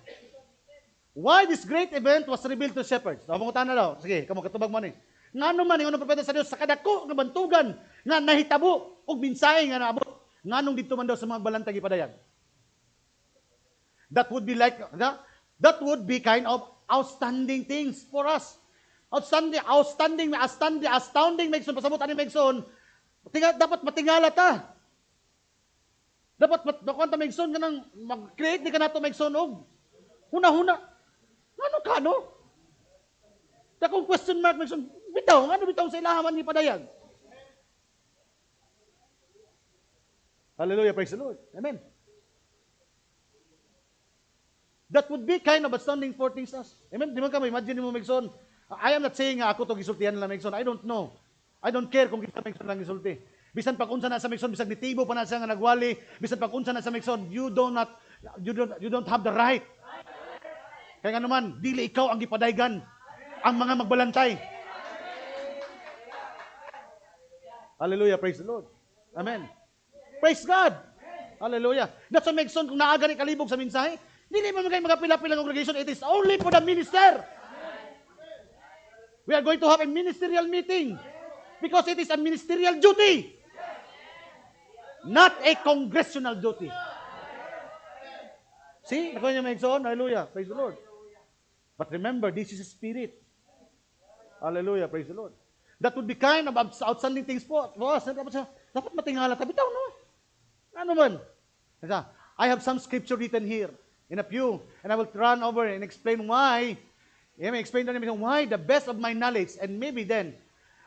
A: Why this great event was revealed to shepherds? Nabangutan na daw. Sige, kamo katubag mo ni. Ngano man ingon propeta sa Dios sa kadako nga bantugan nga nahitabo og mensahe nga naabot. Nganong didto man daw sa mga balantag ipadayag. That would be kind of outstanding things for us. Astounding maigsoon pasabot ani maigsoon. Dapat matingala ta. Dapat makuanta maigsoon kanang mag-create di kanato maigsoon og huna-huna. Ano ka, no? Dakong question mark, bitaw, ano bitaw sa ilahaman ni padayag? Hallelujah, praise the Lord. Amen. That would be kind of astounding for things us. Amen? Di man ka, imagine mo, Megson. I am not saying ako to gisultihan nila, Megson. I don't know. I don't care kung kita Megson lang gisulti. Bisan pag unsa na sa Megson, bisan nitibo pa na siya nga nagwali, bisan pag unsa na sa Megson, you don't have the right. Kaya nga naman, dili ikaw ang gipadaygan ang mga magbalantay. Hallelujah, praise the Lord. Amen. Praise God. Hallelujah. That's what makes sense kung naaga ni kalibog sa mensahe. Dili man magay magapila-pila ng congregation. It is only for the minister. We are going to have a ministerial meeting because it is a ministerial duty, not a congressional duty. See? Nakuha niyo Megson? Hallelujah. Praise the Lord. But remember, this is a spirit. Hallelujah. Praise the Lord. That would be kind of outstanding things for us. Dapat matingala. Bitaw, no? Ano man? I have some scripture written here in a pew, and I will run over and explain why. Explain to them why the best of my knowledge, and maybe then,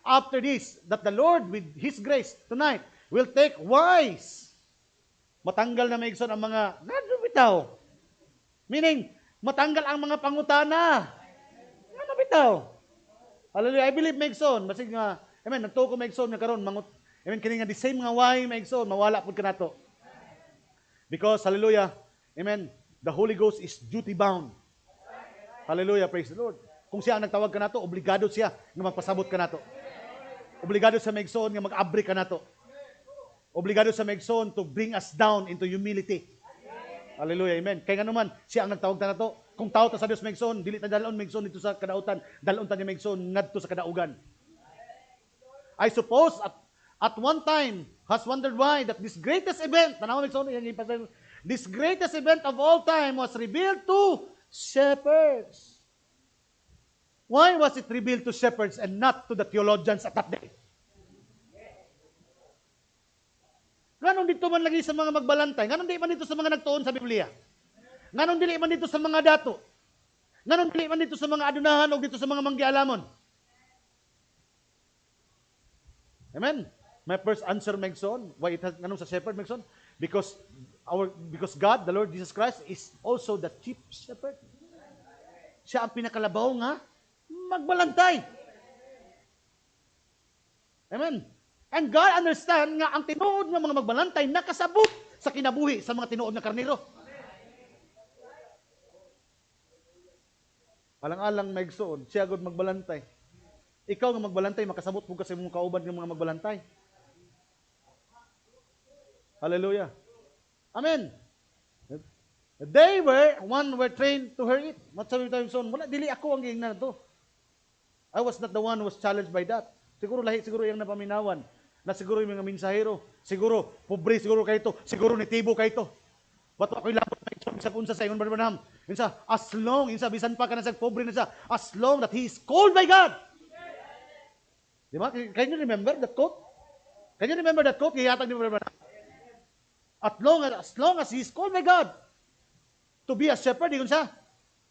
A: after this, that the Lord, with His grace, tonight, will take wise. Matanggal na Megson ang mga, bitaw. Meaning, matanggal ang mga pangutana. Ano bitaw? Hallelujah. I believe Megson. Basig nga, amen, nagtuko Megson nga karon mangut. Amen, kini nga the same nga why Megson, mawala pud kanato. Because, hallelujah, amen, the Holy Ghost is duty bound. Hallelujah, praise the Lord. Kung siya ang nagtawag kanato, obligado siya nga magpasabot kanato. Obligado sa Megson nga mag-abri kanato. Obligado sa Megson to bring us down into humility. Hallelujah, amen. Kaya nga naman, siya ang nagtawag na to. Kung tao ta sa Dios Megson, dili ta dalon Megson dito sa kadautan, dalon ta ni Megson ngadto sa kadaugan. I suppose at one time has wondered why that this greatest event, tanaw Megson, this greatest event of all time was revealed to shepherds. Why was it revealed to shepherds and not to the theologians at that day? Ganong dito man lagi sa mga magbalantay? Ganong di man dito sa mga nagtuon sa Biblia? Ganong dili man dito sa mga dato? Ganong dili man dito sa mga adunahan o dito sa mga manggialamon? Amen? My first answer, Megson, why it has ganun sa shepherd, Megson? Because God, the Lord Jesus Christ, is also the chief shepherd. Siya ang pinakalabaw nga magbalantay. Amen. And God understand nga ang tinuod nga mga magbalantay nakasabot sa kinabuhi sa mga tinuod nga karnero. Alang-alang Megson, siya gud magbalantay. Ikaw nga magbalantay, makasabot po kasi mong kauban ng mga magbalantay. Hallelujah. Amen. One were trained to hear it. What sabi tayo, son? Wala, dili ako ang giingnan to. I was not the one who was challenged by that. Siguro lahi, siguro yung napaminawan. Na siguro yung mga mensahero. Siguro, pobre, siguro kayo to. Siguro nitibo kayo to. Ba't ako'y labot na ito? Isa kung sa ingon ba naman? Insa, as long, insa, bisan pa ka na sa pobre na siya, as long that he is called by God. Di ba? Can you remember that quote? Can you remember that quote? Hiyatag ni Brother Branham. As long as he is called by God to be a shepherd, ingon siya.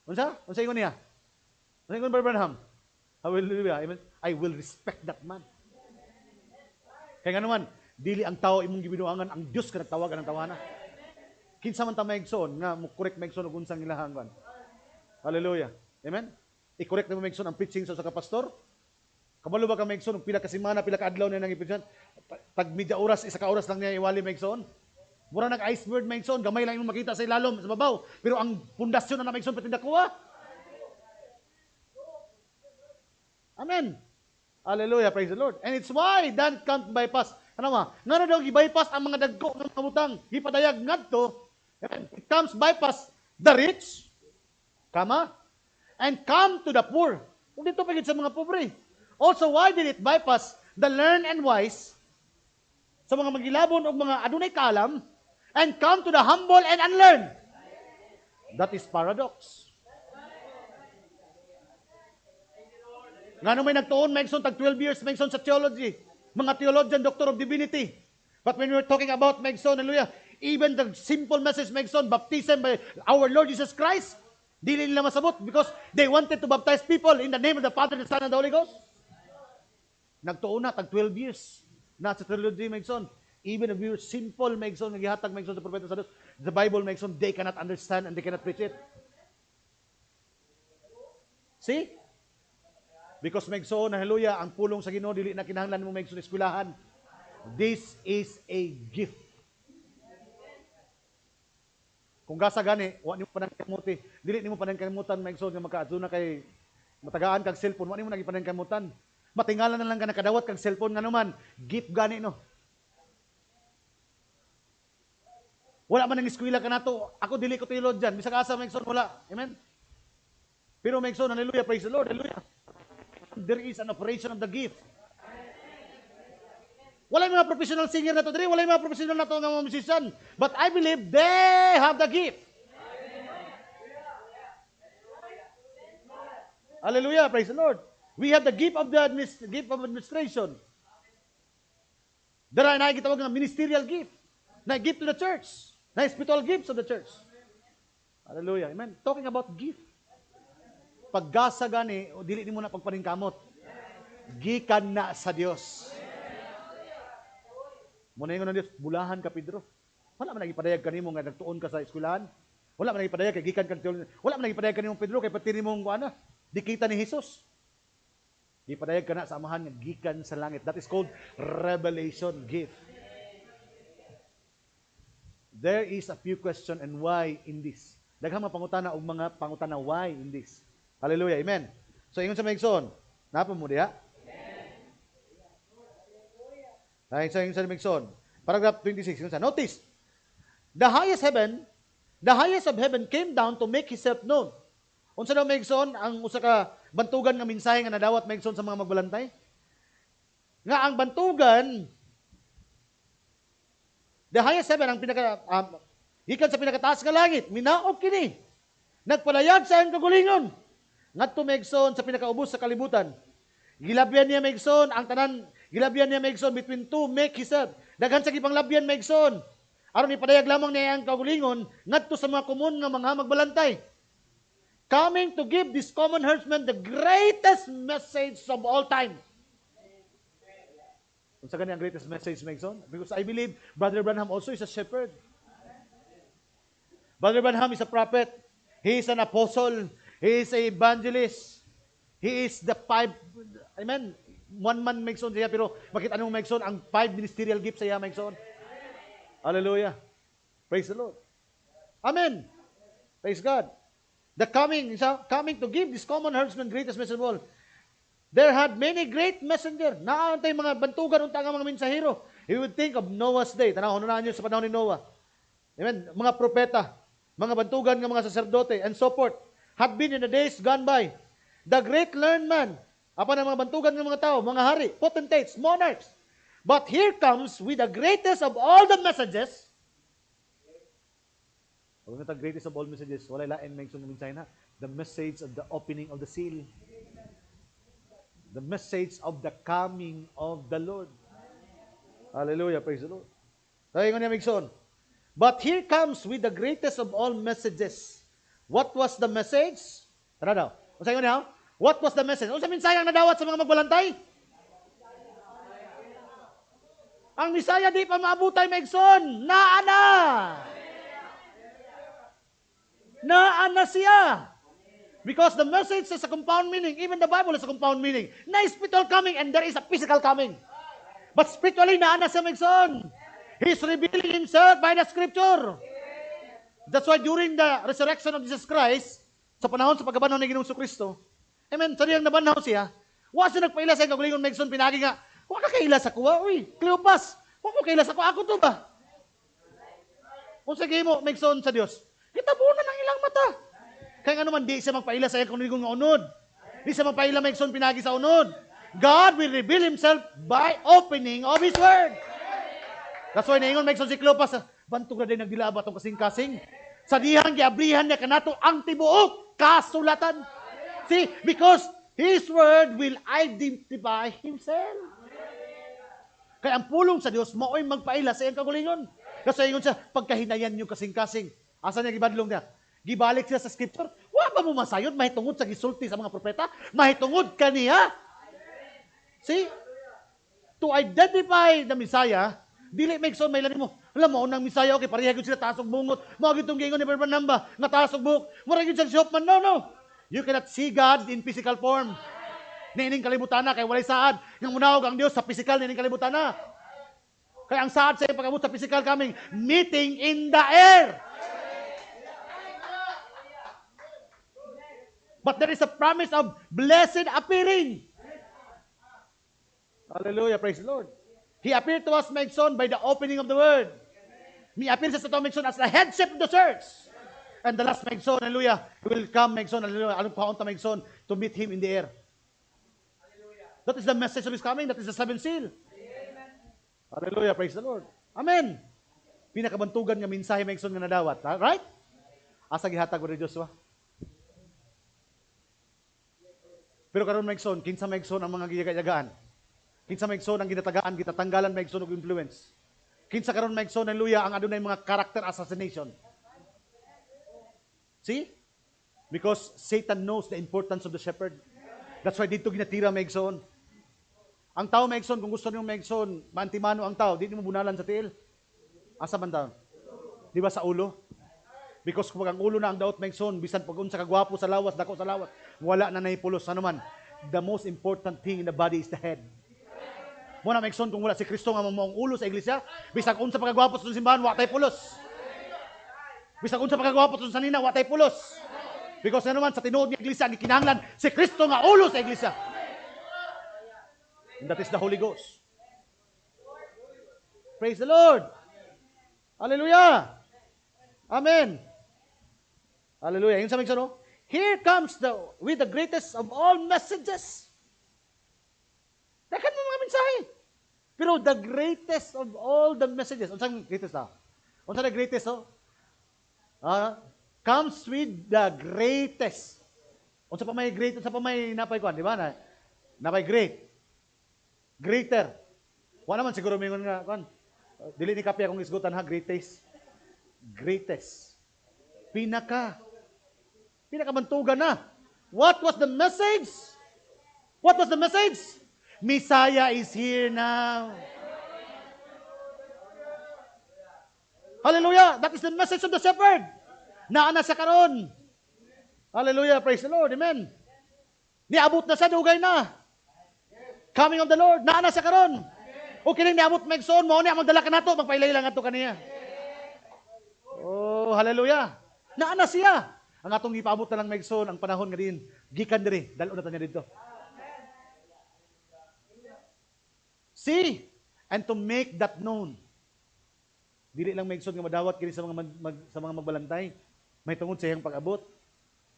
A: Unsa ingon niya? Unsa ingon Brother Branham? Hallelujah. I will respect that man. Kaya nga naman, dili ang tao imong gibinuangan, ang Dios ka nagtawagan ng tawana. Kinsa man ta maigsoon nga mo correct maigsoon og unsang ilahangan. Hallelujah. Amen. I-correct na mo maigsoon ang preaching sa kapastor. Kabalo ba ka maigsoon og pila ka semana, pila ka adlaw na nang i-preach? Tag media oras, isa ka oras lang niya iwali maigsoon. Mura nag iceberg maigsoon, gamay lang imong makita sa ilalom, sa babaw. Pero ang pundasyon na maigsoon pati dakuha. Amen. Hallelujah, praise the Lord. And it's why that can't bypass. Ano ma? Nga daw gi-bypass ang mga dagko ng mga butang. Gipadayag ngadto. It comes bypass the rich, and come to the poor. Kung dito pagit sa mga pobre. Also, why did it bypass the learned and wise sa mga magilabon o mga adunay kalam and come to the humble and unlearned? That is paradox. Nga may nagtuon, Megson, tag 12 years, Megson, sa theology. Mga theologian, doctor of divinity. But when we're talking about, Megson, hallelujah, even the simple message, Megson, baptism by our Lord Jesus Christ, dili nila masabot because they wanted to baptize people in the name of the Father, the Son, and the Holy Ghost. Nagtuon na, tag 12 years. Na sa theology, Megson, even if we were simple, Megson, nagihatag, Megson, sa propeta sa Diyos, the Bible, Megson, they cannot understand and they cannot preach it. See? Because Megson, hallelujah, ang pulong sa Ginoo dili na kinahanglan mo Megson eskwelahan. This is a gift. Kung gasa gani, wa nimo panang kamuti, dili nimo panang kamutan Megson nga makaaduna kay matagaan kag cellphone, wa nimo nagi panang kamutan. Matingalan na lang ka nakadawat kag cellphone nga naman, gift gani no. Wala man ang eskwela ka nato. Ako dili ko theologian, bisag asa Megson wala. Amen. Pero Megson, hallelujah, praise the Lord, hallelujah. There is an operation of the gift. Wala mga professional singer na to diri, wala mga professional na to nga mga musician, but I believe they have the gift. Hallelujah, praise the Lord. We have the gift of administration. There are na gitawag nga ministerial gift, na gift to the church, na spiritual gifts of the church. Hallelujah, amen. Talking about gift. Paggasa gani, o dili nimo na pagpaningkamot. Gikan na sa Dios. Muna ingon ng Dios, bulahan ka Pedro. Wala man nagipadayag kanimo nga nagtuon ka sa eskwelahan. Wala man nagipadayag kay gikan ka. Wala man nagipadayag kanimo Pedro kay pati nimong kuana, dikita ni Jesus. Gipadayag ka na sa amahan nga gikan sa langit. That is called revelation gift. There is a few question and why in this. Daghang mga pangutana og mga pangutana why in this. Hallelujah. Amen. So, ingon sa Megson. Napa mo diha? Amen. Ingon sa Megson. Paragraph 26. Ingon sa, notice, the highest of heaven came down to make himself known. Unsa daw Megson, ang usa ka bantugan nga mensahe nga nadawat Megson sa mga magbalantay? Nga ang bantugan, the highest heaven, ang gikan sa pinakataas nga langit, minaog kini. Nagpalayag sa iyang kagulingon. Ngadto Megson sa pinakaubos sa kalibutan. Gilabyan niya Megson ang tanan, gilabyan niya Megson between two make himself. Daghan sa gipang labyan Megson. Aron ipadayag lamang niya ang kagulingon ngadto sa mga komon nga mga magbalantay. Coming to give this common herdsman the greatest message of all time.
B: Unsa gani ang greatest message, Megson? Because I believe Brother Branham also is a shepherd. Brother Branham is a prophet. He is an apostle. He is a evangelist. He is the five, amen, one man Megson siya, pero bakit anong Megson? Ang five ministerial gifts siya, Megson. Hallelujah. Praise the Lord. Amen. Praise God. The coming to give this common herdsman greatest message of all. There had many great messenger. Naantay mga bantugan unta nga mga mensahero. You would think of Noah's day. Tanahon na niyo sa panahon ni Noah. Amen. Mga propeta, mga bantugan ng mga saserdote, and so forth, had been in the days gone by. The great learned man, apa ng mga bantugan ng mga tao, mga hari, potentates, monarchs. But here comes with the greatest of all the messages. Huwag na greatest of all messages. Wala lain mention ng mensahe na. The message of the opening of the seal. The message of the coming of the Lord. Hallelujah. Praise the Lord. Tayo nga niya, Migson. But here comes with the greatest of all messages. What was the message? Tara daw. Usahay nga niya, what was the message? Usahay minsayang nadawat sa mga magbalantay? Ang Misaya di pa maabutay, Migson. Naana. Naana siya. Because the message has a compound meaning. Even the Bible has a compound meaning. Na spiritual coming and there is a physical coming. But spiritually, naana siya, Megson. He's revealing himself by the scripture. That's why during the resurrection of Jesus Christ, sa panahon sa pagkabanhaw ni Ginoong Kristo, amen, sa diyang nabanhaw siya, wa siya nagpaila sa kagulingon, Megson, pinagi nga, wa ka kaila sa kuwa, uy, Cleopas, wa ko kaila sa kuwa, ako to ba? Kung sige mo, Megson, sa Diyos, kitabunan ang ilang mata. Kaya nga naman, di siya magpaila sa iyang kagulingon nga unod. Di siya magpaila, Megson, pinagi sa unod. God will reveal Himself by opening of His Word. That's why naingon, Megson, si Cleopas, bantog na din nagdilaba itong kasing-kasing. Sa dihang giablihan niya kanato ang tibuok kasulatan. See, because His Word will identify Himself. Kaya ang pulong sa Diyos, mao'y magpaila sa iyang kagulingon. Kasi ingon siya, pagkahinayan niyo kasing-kasing. Asa niya gibadlong niya? Gibalik siya sa scripture. Wa ba mo masayod? Mahitungod sa gisulti sa mga propeta? Mahitungod ka niya? See? To identify the Messiah, dili Megson, may lanin mo. Alam mo, unang Messiah, okay, parehagod sila tasog bungot. Mga gitong gingon ni Berban Namba, nga tasog buhok. Maragid siya Shopman. No, no. You cannot see God in physical form. Nining kalibutan na, kaya walay saad. Nga munawag ang Diyos sa physical, nining kalibutan na. Kaya ang saad sa pag-abot sa physical coming, meeting in the air. But there is a promise of blessed appearing. Hallelujah, praise the Lord. He appeared to us, Megson, by the opening of the Word. He appears to us, Megson, as the headship of the church. And the last, Megson, hallelujah, will come, Megson, hallelujah, anong paunta, Megson, to meet Him in the air. That is the message of His coming. That is the seventh seal. Hallelujah, praise the Lord. Amen. Pinakabantugan nga mensahe, Megson, nga nadawat. Right? Asa gihatag ko ni Joshua. Pero karon Megson, kinsa Megson ang mga giyagaan. Kinsa Megson ang ginatagaan, gitatanggalan Megson og influence. Kinsa karon Megson, hallelujah, ang adunay mga character assassination. See? Because Satan knows the importance of the shepherd. That's why dito ginatira Megson. Ang tao Megson, kung gusto niyo Megson, maantimano ang tao, di mo bunalan sa tiil. Asa man daw? Di ba sa ulo? Because kung ang ulo na ang daot Megson, bisan pag unsa kagwapo sa lawas, dako sa lawas, wala na naipulos. Ano man? The most important thing in the body is the head. Muna Megson, kung wala si Kristo nga mamuang ulo sa iglesia, bisag unsa pagkagwapo sa simbahan, wa tay pulos. Bisag unsa pagkagwapo sa sanina, wa tay pulos. Because ano man sa tinuod ng iglesia, ni kinahanglan si Kristo nga ulo sa iglesia. And that is the Holy Ghost. Praise the Lord. Hallelujah. Amen. Hallelujah. Yung sa Megson, no? Here comes with the greatest of all messages. Takan mo mga mensahe. Pero the greatest of all the messages. Unsang greatest na? Unsang the greatest, no? Comes with the greatest. Unsa pa may great, unsa pa may napay kuan, di ba? Napay great. Greater. Wa naman siguro mingon nga kuan. Dili ni kapya kung isgutan ha, greatest. Greatest. Pinakabantugan na. What was the message? What was the message? Messiah is here now.
A: Hallelujah! That is the message of the shepherd. Naana sa karon. Hallelujah! Praise the Lord. Amen. Niabot na sa dugay na. Coming of the Lord. Naana sa karon. O kining niabot megson mo ni amang dala kanato magpailay lang ato kaniya. Oh, hallelujah. Naana siya. Ang atong gipaabot na lang megson ang panahon nga din gikan diri dalo na ta niya didto. See and to make that known. Dili lang megson nga madawat kini sa mga magbalantay. May tungod sa iyang pag-abot.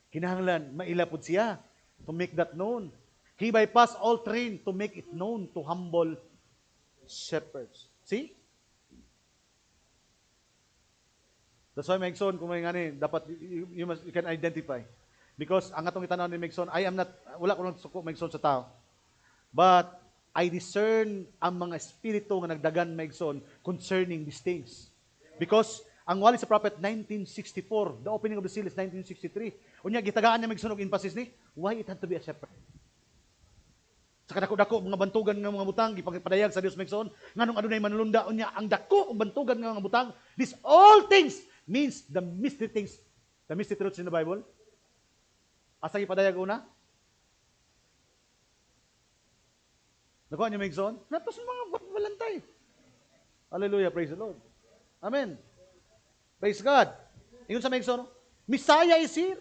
A: Kinahanglan mailapod siya to make that known. He bypassed all train to make it known to humble shepherds. See? That's why Megson, kung may ngani, dapat you can identify. Because ang atong itanaw ni Megson, wala ko nang suko Megson sa tao. But I discern ang mga espiritu nga nagdagan Megson concerning these things. Because ang wali sa prophet 1964, the opening of the seal is 1963. Unya gitagaan niya Megson og emphasis ni, why it had to be a shepherd? Sa kadako-dako mga bantugan ng mga butang gipadayag sa Dios Megson, nganong adunay manulunda unya ang dako og bantugan ng mga butang, these all things means the mystery things, the mystery truths in the Bible. Asa gipadayag una? Nakuha niyo Megson? Natos mga balantay. Hallelujah, praise the Lord. Amen. Praise God. Ingon sa Megson, Messiah is here.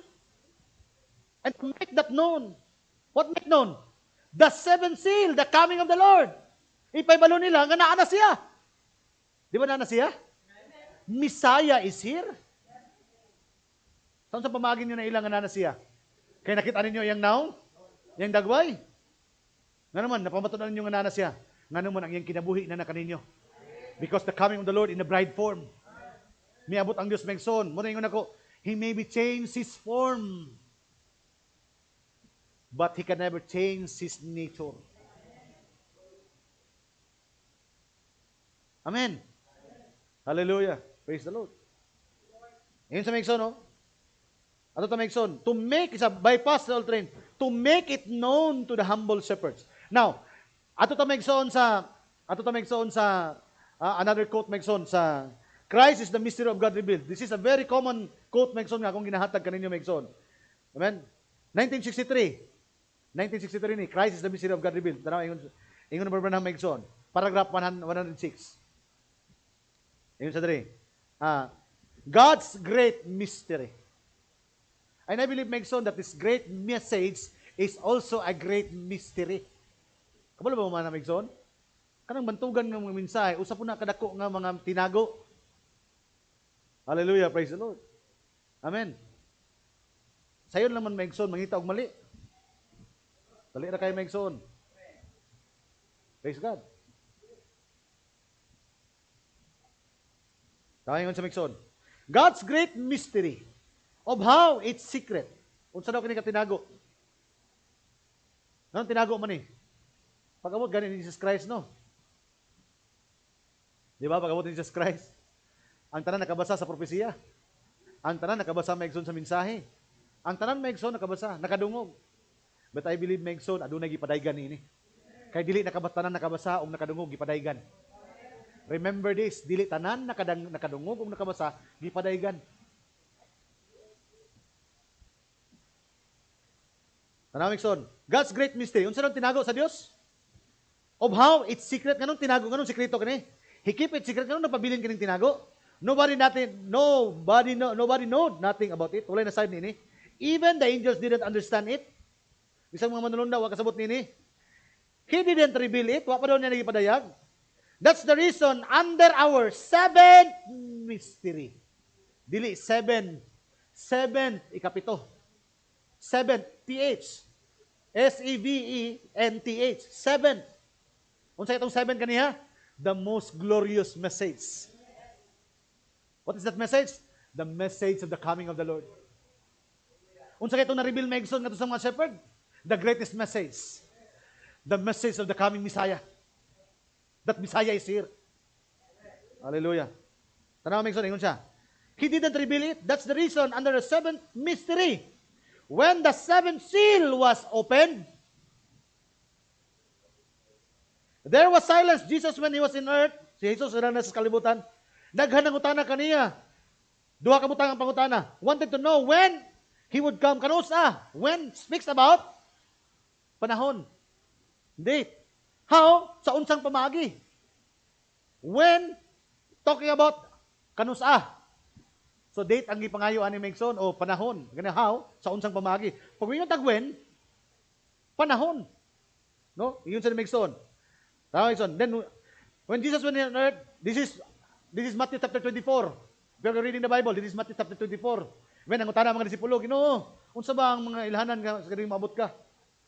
A: And to make that known. What make known? The seventh seal, the coming of the Lord. Ipaybalo nila nga naa na siya. Di ba naa na siya? Messiah is here. Saan sa pamagin nyo na ilang nga naa na siya? Kaya nakita ninyo yung now? Yung dagway? Nga naman, napamatunan ninyo nga naa na siya. Nga naman, ang yung kinabuhi na kaninyo. Because the coming of the Lord in the bride form. Miabot ang Diyos Megson. Muna ingon ako, He may be changed His form. But He can never change His nature. Amen. Hallelujah. Praise the Lord. Ngayon sa Megson, no? Ato ta Megson, to make, is a bypass the old train, to make it known to the humble shepherds. Now, ato ta Megson sa another quote Megson sa Christ is the mystery of God revealed. This is a very common quote Megson nga kung ginahatag kaninyo Megson. Amen. 1963 ni Christ is the mystery of God revealed. Tanaw ingon number 1 Megson. Paragraph 106. Ingon sa diri. God's great mystery. And I believe Megson that this great message is also a great mystery. Kabalo ba mo man Megson? Kanang bantugan ng mga mensahe, usa po na kadako nga mga tinago. Hallelujah, praise the Lord. Amen. Sayon naman Megson, mangita og mali. Dali na kayo Megson. Praise God. Tawagin sa Megson. God's great mystery of how it's secret. Unsa daw kini katinago? Nang tinago man ni? Pag-abot gani ni Jesus Christ no. Di ba pag-abot ni Jesus Christ? Ang tanan nakabasa sa propesiya. Ang tanan nakabasa Megson sa mensahe. Ang tanan Megson nakabasa, nakadungog. But I believe Megson adunay gipadaygan ini. Kay dili tanan nakabasa og nakadungog gipadaygan. Remember this, dili tanan nakadungog og nakabasa gipadaygan. Tanaw Megson, God's great mystery. Unsa daw tinago sa Dios? Of how it's secret, nganong tinago, nganong sekreto kani? He keep it secret, nganong napabilin kining tinago? Nobody know nothing about it. Walay na side nini. Even the angels didn't understand it. Isang mga manulunda wa kasabot nini. He didn't reveal it. Wa pa daw niya nagipadayag. That's the reason under our seventh mystery. Dili seventh ikapito. Seventh, TH. SEVENTH. Seventh. Unsa itong seven kaniya? The most glorious message. What is that message? The message of the coming of the Lord. Unsa kay itong na-reveal Megson ngadto sa mga shepherd? The greatest message. The message of the coming Messiah. That Messiah is here. Hallelujah. Tanaw Megson, ingon siya. He didn't reveal it. That's the reason under the seventh mystery. When the seventh seal was opened, there was silence. Jesus when He was in earth, si Jesus na sa kalibutan, Daghan ang utana kaniya. Duha ka butang ang pangutana. Wanted to know when he would come. Kanusa? When speaks about panahon. Date. How? Sa unsang pamagi. When talking about kanusa. So date ang gipangayo ani Megson o panahon. Ganyan how? Sa unsang pamagi. Pag yung tag when, panahon. No? Iyon sa Megson. Tama Megson. Then when Jesus went on earth, this is Matthew chapter 24. If you're reading the Bible, this is Matthew chapter 24. When ang utana mga disipulo, Ginoo, unsa ba ang mga ilhanan nga sa kading maabot ka?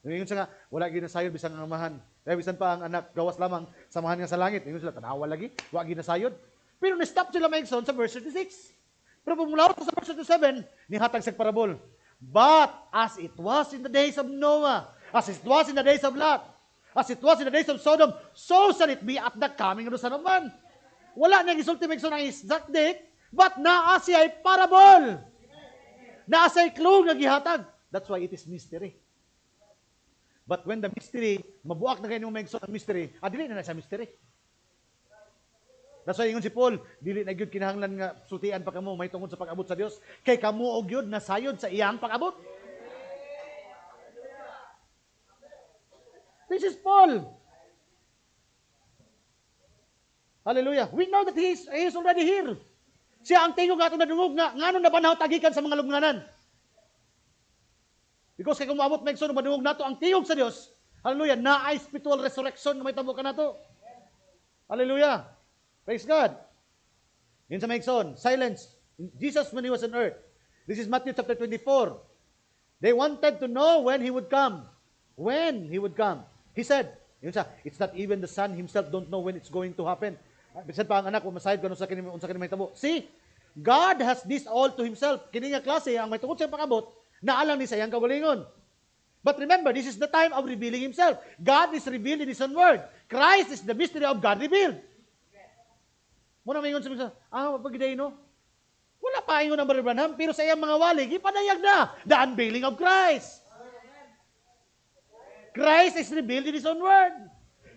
A: Ngayon sa nga, wala ginasayod bisang ang amahan. Kaya bisan pa ang anak, gawas lamang samahan nga sa langit. Ngayon sila, tanawa lagi, wala ginasayod. Pero na-stop sila Megson sa verse 36. Pero pumulaw sa verse 37, nihatag sa parabol. But as it was in the days of Noah, as it was in the days of Lot, as it was in the days of Sodom, so shall it be at the coming of the Son of Man. Wala niyang isulti Megson ang exact date, but naa siya ay parable. Naa siya ay clue nga gihatag. That's why it is mystery. But when the mystery, mabuak na kayo ni Megson ang mystery, dili na siya mystery. That's why ingon si Paul, dili na gyud kinahanglan nga sutian pa kamo may tungod sa pag-abot sa Dios, kay kamo og gyud nasayod sa iyang pag-abot. This is Paul. Hallelujah. We know that he is already here. Siya ang tingog nga itong nadungog nga, nga nung nabanhaw tagikan sa mga lubnganan. Because kay kung maabot Megson, madungog nato ang tingog sa Dios, hallelujah, na ay spiritual resurrection na may tabo ka nato. Hallelujah. Praise God. Yun sa Megson, silence. Jesus when he was on earth. This is Matthew chapter 24. They wanted to know when he would come. When he would come. He said, yun sa, it's not even the son himself don't know when it's going to happen. Bisan pa ang anak, masayad ko sa kini may tabo. See, God has this all to himself. Kini nga klase, ang may tungkol sa pag-abot, naalang ni sayang kagalingon. But remember, this is the time of revealing himself. God is revealed in his own word. Christ is the mystery of God revealed. Muna may ingon sa pagiday no? Wala pa ingon ang Brother Branham, pero sa iyang mga walig, ipanayag na, the unveiling of Christ. Christ is revealed in his own word.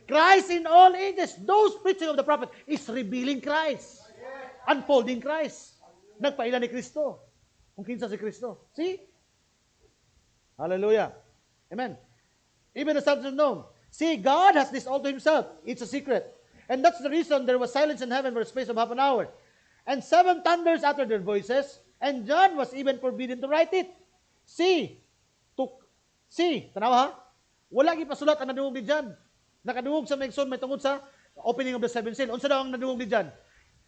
A: Christ in all ages, those preaching of the prophet is revealing Christ. Unfolding Christ. Nagpaila ni Kristo. Kung kinsa si Kristo. See? Hallelujah. Amen. Even the sons unknown. See, God has this all to himself. It's a secret. And that's the reason there was silence in heaven for a space of half an hour. And 7 thunders uttered their voices, and John was even forbidden to write it. See, tanawa ha? Wala gipasulat ang nadungog ni John. Nakadungog sa Megson may tungod sa opening of the 7 seal. Unsa daw ang nadungog ni John?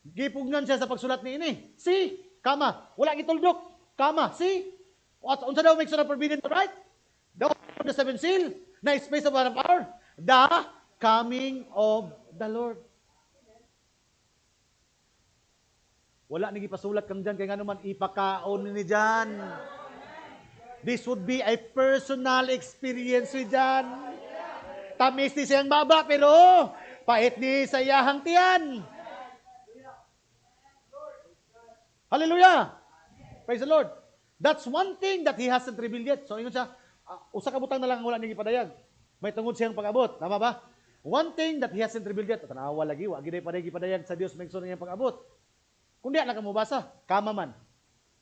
A: Gipugnan siya sa pagsulat ni ini. See, kama, wala gituldok. Kama, see? Unsa daw Megson na forbidden to write? The opening of the 7 seal, na space of 1 hour. The coming of the Lord. Wala nang ipasulat kang dyan, kaya nga naman ipakaon ni John. This would be a personal experience with John. Tamis ni siyang baba, pero pait ni sa iyahang tiyan. Hallelujah! Praise the Lord. That's one thing that he hasn't revealed yet. So, ingon siya, usa ka butang na lang ang wala nang ipadayag. May tungod siyang pag-abot. Tama ba? One thing that he hasn't revealed yet. Tanawa lagi, wag giday ipadayag sa Dios Megson niyang pag-abot. Kung di na ka mubasa, kama man.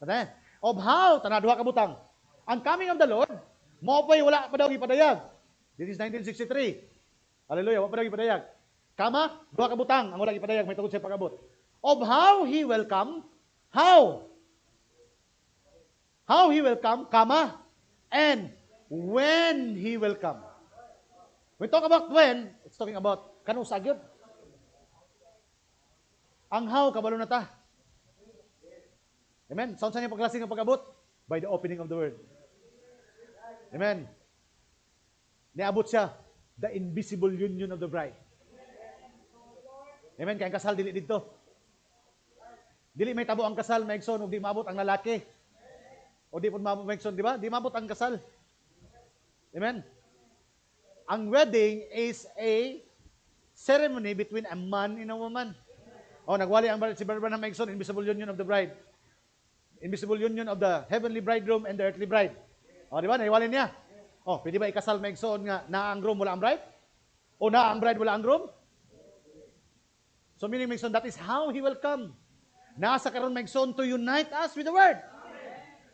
A: Tanayan. Of how, tanaduha ka butang. Ang coming of the Lord, mo pa'y wala pa daw ipadayag. This is 1963. Hallelujah, wala pa daw ipadayag. Kama, duha ka butang, ang wala ipadayag, may tungod siya pag-abot. Of how he will come, how? How he will come, kama, and when he will come. We talk about when, it's talking about kanong sagyod. Ang how, kabalo na ta. Amen? Saan niya paglasing ang pag-abot? By the opening of the word. Amen? Niabot siya, the invisible union of the bride. Amen? Kaya ang kasal, dili dito. Dili may tabo ang kasal, Megson, o di maabot ang lalaki. O di po maabot, Megson, di ba? Di maabot ang kasal. Amen? Ang wedding is a ceremony between a man and a woman. O, nagwali ang si Brother Branham Megson, invisible union of the bride. Invisible union of the heavenly bridegroom and the earthly bride. O, di ba? Naiwalin niya. O, pwede ba ikasal Megson nga na ang groom wala ang bride? O na ang bride wala ang groom? So meaning Megson, that is how he will come. Nasa karon maigsoon to unite us with the Word.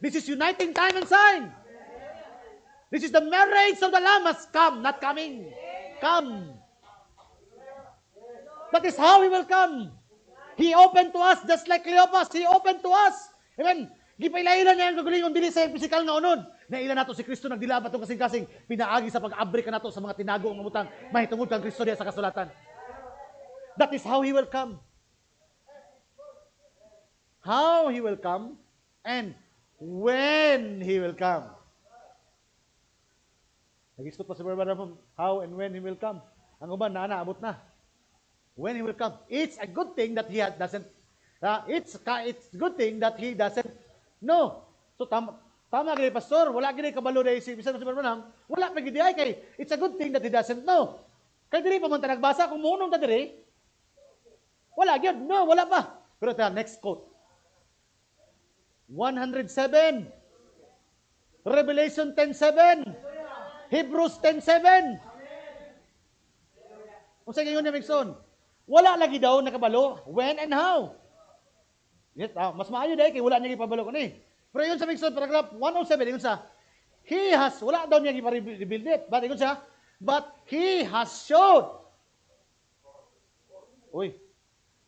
A: This is uniting time and sign. This is the marriage of the Lamb has come, not coming. Come. That is how He will come. He opened to us just like Cleopas. He opened to us. Amen. Gipailailan niya ang gagulingon dili sa physical nga unod. Nailan nato si Kristo nagdilabat tong kasing-kasing pinaagi sa pag-abri ka nato sa mga tinago nga butang mahitungod kang Kristo diya sa kasulatan. That is how He will come. How He will come and when He will come. Nag-istot pa sa Bible how and when He will come. Ang uban na abot na. When He will come. It's a good thing that He doesn't. It's good thing that He doesn't know. So tama gid pastor, wala gid kabalo dai si bisan sa Bible wala pa gid ay kay it's a good thing that He doesn't know. Kay diri pa man ta nagbasa kung muunong ta diri. Wala gyud, no, wala pa. Pero ta next quote. 107. Revelation 10:7. Hebrews 10:7. Unsa gayon ni Migson? Wala lagi daw nakabalo when and how. Yes, mas maayo dai kay wala niya gipabalo kani. Pero yun sa Migson paragraph 107 yun sa he has wala daw niya gipa-rebuild it. But yun sa but he has showed. Uy.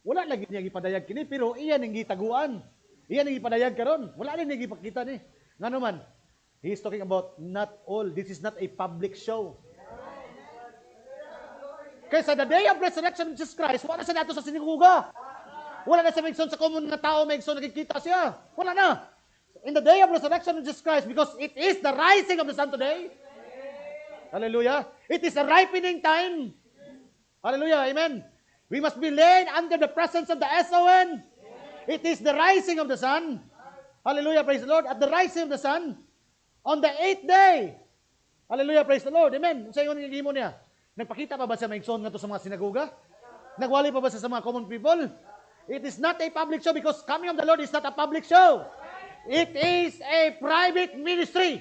A: Wala lagi niya gipadayag kini pero iyan ang gitaguan. Iyan ang gipadayag karon. Wala rin niya gipakita ni. Ngano man? He is talking about not all. This is not a public show. Kaya sa the day of resurrection of Jesus Christ, wala sa nato sa sinaguga. Wala na sa Migson sa common nga tao, Migson, nakikita siya. Wala na. In the day of resurrection of Jesus Christ, because it is the rising of the sun today. Hallelujah. It is a ripening time. Hallelujah. Amen. We must be laid under the presence of the S-O-N. It is the rising of the sun. Hallelujah. Praise the Lord. At the rising of the sun, on the 8th day. Hallelujah. Praise the Lord. Amen. Sa yung himo niya. Nagpakita pa ba sa Migson nga to sa mga sinagoga? Nagwali pa ba sa mga common people? It is not a public show because coming of the Lord is not a public show. It is a private ministry.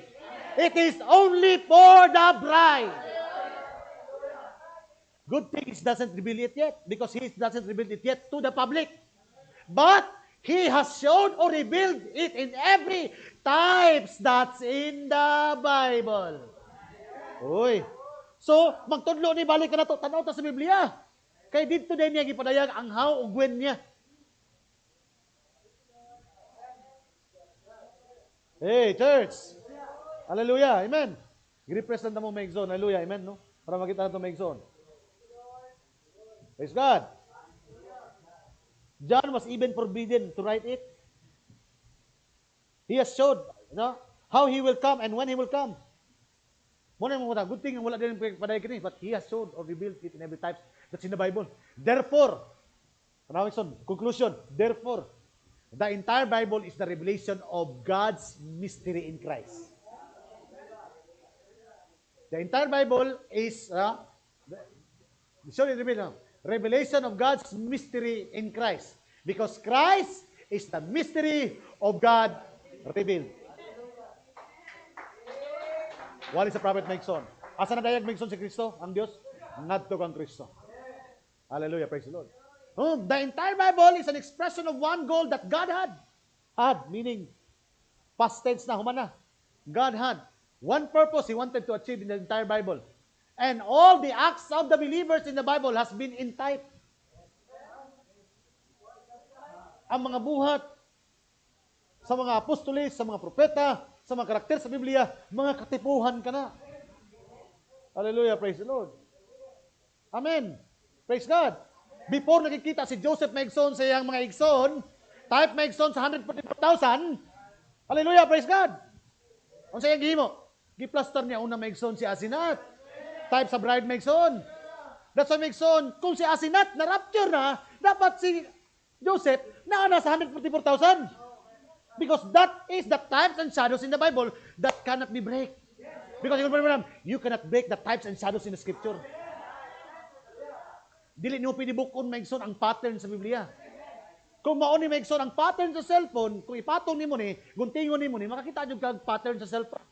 A: It is only for the bride. Good thing He doesn't reveal it yet because He doesn't reveal it yet to the public. But He has shown or revealed it in every types that's in the Bible. Uy. So, magtudlo ni balik ka na to, tanaw ta sa Biblia. Kay dito din niya gipadayag ang how o when niya. Hey, church. Hallelujah. Amen. I-represent na mo Migson. Hallelujah. Amen, no? Para makita na ito Migson. Praise God. John was even forbidden to write it. He has showed, how He will come and when He will come. Muna mo good thing wala din paday kini, but He has showed or revealed it in every type that's in the Bible. Therefore, conclusion, therefore, the entire Bible is the revelation of God's mystery in Christ. The entire Bible is revelation of God's mystery in Christ. Because Christ is the mystery of God revealed. Wali sa prophet Migson. Asa na dayag Migson si Kristo? Ang Diyos? Ngadto kang Kristo. Hallelujah, praise the Lord. The entire Bible is an expression of one goal that God had. Had, meaning past tense na, humana. God had one purpose He wanted to achieve in the entire Bible. And all the acts of the believers in the Bible has been in type. Ang mga buhat sa mga apostoles, sa mga propeta, sa mga karakter sa Biblia, mga katipuhan ka na. Hallelujah, praise the Lord. Amen. Praise God. Before nakikita si Joseph Migson sa iyang mga igsoon, type Migson sa 144,000, hallelujah, praise God. Kung sa iyang gihimo, giplaster niya una Migson si Asinat. Type sa bride Migson. That's why Migson, kung si Asinat na-rapture na, dapat si Joseph na nasa 144,000. Because that is the types and shadows in the Bible that cannot be break. Because you cannot break the types and shadows in the Scripture. Dili niyo pinibukon Migson ang pattern sa Biblia. Kung mauni Migson ang pattern sa cellphone, kung ipatong nimo ni, guntingon nimo ni, makakita jud kag pattern sa cellphone.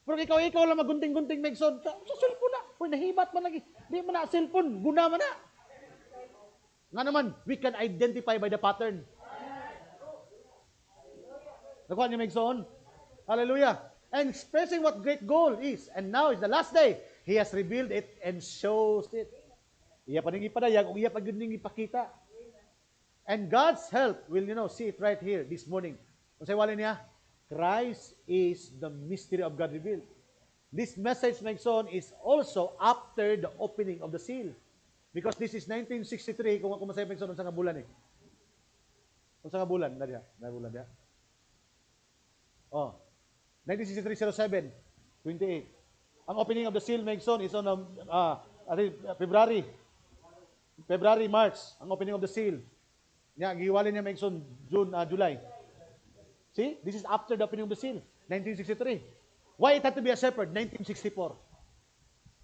A: Pero ikaw lang magunting-gunting Migson sa cellphone na. Uy, nahibat man lagi. Di man na cellphone, guna man na. Nga naman, we can identify by the pattern. Nakuha niyo, Megson? Hallelujah. And expressing what great goal is. And now is the last day. He has revealed it and shows it. Iya pa ning ipadayag, o iya pa gyud ning ipakita. And God's help will, see it right here this morning. Kung sa'yo wala niya, Christ is the mystery of God revealed. This message, Megson, is also after the opening of the seal. Because this is 1963, kung ako masaya, Megson, unsa nga bulan eh. Unsa nga bulan? Na bulan diha. Oh. 1963-07, 28. Ang opening of the seal, Megson, is on February, March, ang opening of the seal. Giwalin niya, Megson, July. See? This is after the opening of the seal, 1963. Why it had to be a shepherd? 1964.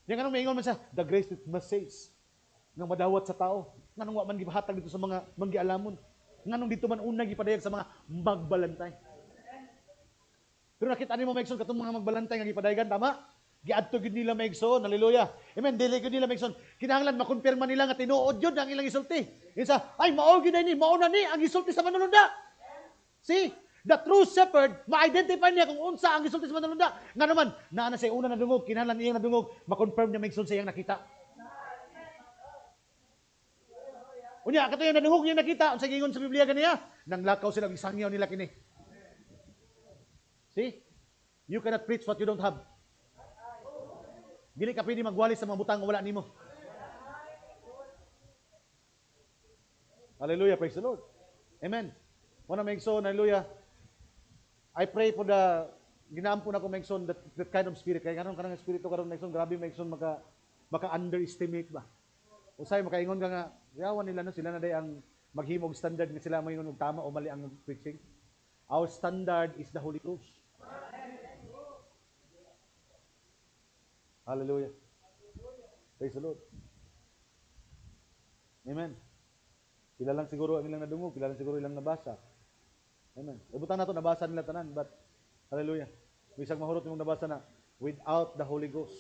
A: Yan nga nung maingon man siya, the grace that message, nang madawat sa tao, nga nung man gibahatag dito sa mga manggialamon, nga nung dito man unang gipadayag sa mga magbalantay. Pero nakita ni mo, Megson, katong mga magbalantay nga gipadayagan, tama? Giadto gid nila, Megson, hallelujah. Amen, dili gid nila, Megson. Kinahanglan makonfirma nila nga tinuod yun ang ilang isulti. Isa, ay mao gid ni, mao na ni ang isulti sa manulunda. See? The true shepherd, ma-identify niya kung unsa ang gisulti sa manulunda. Nga naman, naa na siya una na dungog, kinahanglan iyang nadungog, ma-confirm niya, Megson, sa iyang nakita. Unya, kato yung nadungog niya nakita, unsa gingon sa Biblia ganiya, nang lakaw sila, isangyaw nila kini. See? You cannot preach what you don't have. Dili ka pwede magwali sa mga butang nga wala nimo. Hallelujah, praise the Lord. Amen. Wanna Megson, hallelujah. I pray for ginaampo na ko, Megson, that kind of spirit. Kaya kanang espiritu karon, Megson, grabe, Megson, maka-underestimate ba? Usay, makaingon ka nga, yawan nila na sila na day ang maghimog standard nga sila maingon og tama o mali ang preaching. Our standard is the Holy Ghost. Hallelujah. Praise the Lord. Amen. Pila lang siguro ang ilang nadungog, pila lang siguro ilang nabasa. Amen. Ibutan nato nabasa nila tanan, but hallelujah. Bisag mahurot nimong nabasa na without the Holy Ghost.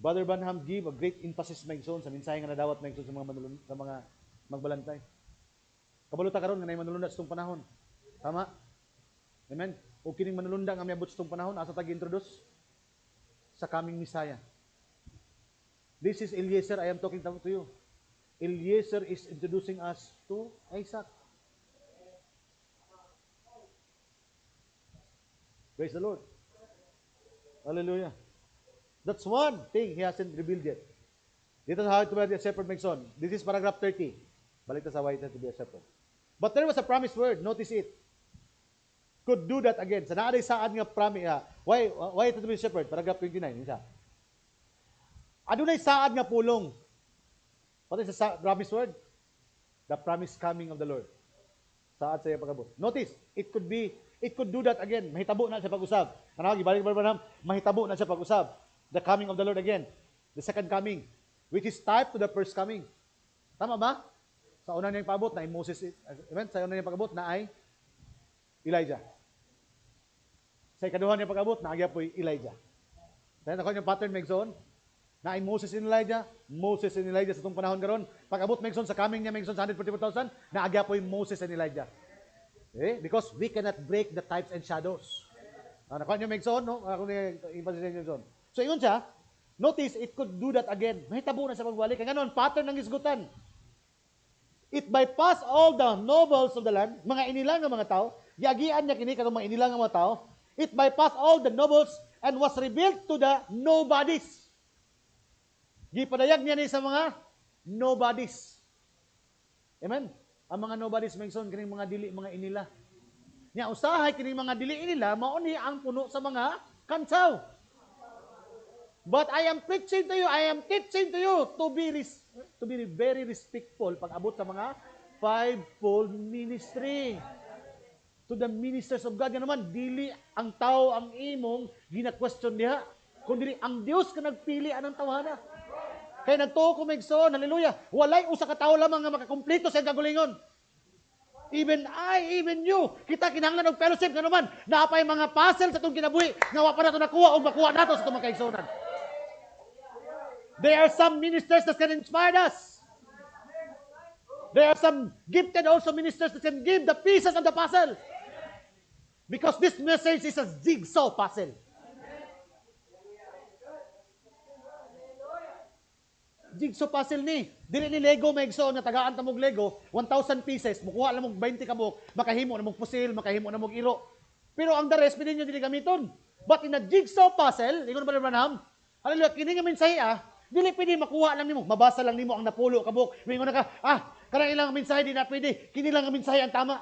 A: Brother Branham give a great emphasis, Megson, sa mensahe nga nadawat, Megson, sa mga magbalantay. Kabaluta karon nga nay manulunda sa itong panahon. Tama? Amen. O kining manulunda nga miabot sa itong panahon, asa tag-introduce? Sa coming Messiah. This is Eliezer, I am talking to you. Eliezer is introducing us to Isaac. Praise the Lord. Hallelujah. That's one thing he hasn't revealed yet. Dito sa how to be a shepherd, Megson. This is paragraph 30. Balik na sa why it has to be a shepherd. But there was a promised word. Notice it. Could do that again. Sa naaday saad nga promise. Why it has to be a shepherd? Paragraph 29. Isa. Adunay saad nga pulong. What is the promised word? The promised coming of the Lord. Saad sa iya pagabot. Notice, it could do that again. Mahitabo na siya pag-usab. Kanang gibalik ba mahitabo na siya pag-usab. The coming of the Lord again. The second coming, which is type to the first coming. Tama ba? Sa una niyang pagabot na ay Moses. Amen? Sa una niyang pagabot na ay Elijah. Sa ikaduhan niyang pagabot na agya po Elijah. Dahil ako yung pattern, Megson, na ay Moses and Elijah sa itong panahon karon. Pag-abot, Megson, sa coming niya, Megson, sa 144,000, na agya po yung Moses and Elijah. Okay? Because we cannot break the types and shadows. Nakuha niyo, Megson, no? Ako i-emphasize niyo, Megson. So, yun siya, notice, it could do that again. Mahitabo na sa pagbalik. Kaya ganon, pattern ng isgutan. It bypass all the nobles of the land, mga inilang ng mga tao, yagian niya kini katong mga inilang ng mga tao. It bypass all the nobles and was revealed to the nobodies. Gipadayag niya ni sa mga nobodies. Amen? Ang mga nobodies, Megson, kining mga dili, mga inila. Nya usahay kining mga dili inila, mao ni ang puno sa mga kansaw. But I am preaching to you, I am teaching to you to be very respectful pag abot sa mga fivefold ministry. To the ministers of God, nga naman, dili ang tao ang imong gina-question diha, kundi ang Dios ka nagpili anang tawhana. Kaya nagtuo ko, Megson, hallelujah, walay usa ka tawo lamang nga makakumpleto sa kagulingon. Even I, even you, kita kinahanglan og fellowship nga naman, naapay mga puzzle sa itong kinabuhi, nga wa pa nato nakuha o makuha nato sa itong mga kaigsunan. There are some ministers that can inspire us. There are some gifted also ministers that can give the pieces of the puzzle. Because this message is a jigsaw puzzle. Jigsaw puzzle ni. Dili ni Lego maigsoon nga tagaan ta mog Lego, 1,000 pieces, mukuha lang mog 20 kabuk, makahimo na mog pusil, makahimo na mog iro. Pero ang the rest pwede nyo dili gamiton. But in a jigsaw puzzle, ingon ba Branham? Hallelujah, kini nga mensahe dili pwede makuha lang nimo, mabasa lang nimo ang napulo kabuk. Mingon na ka, kanang ilang mensahe di na pwede, kini lang ang mensahe ang tama.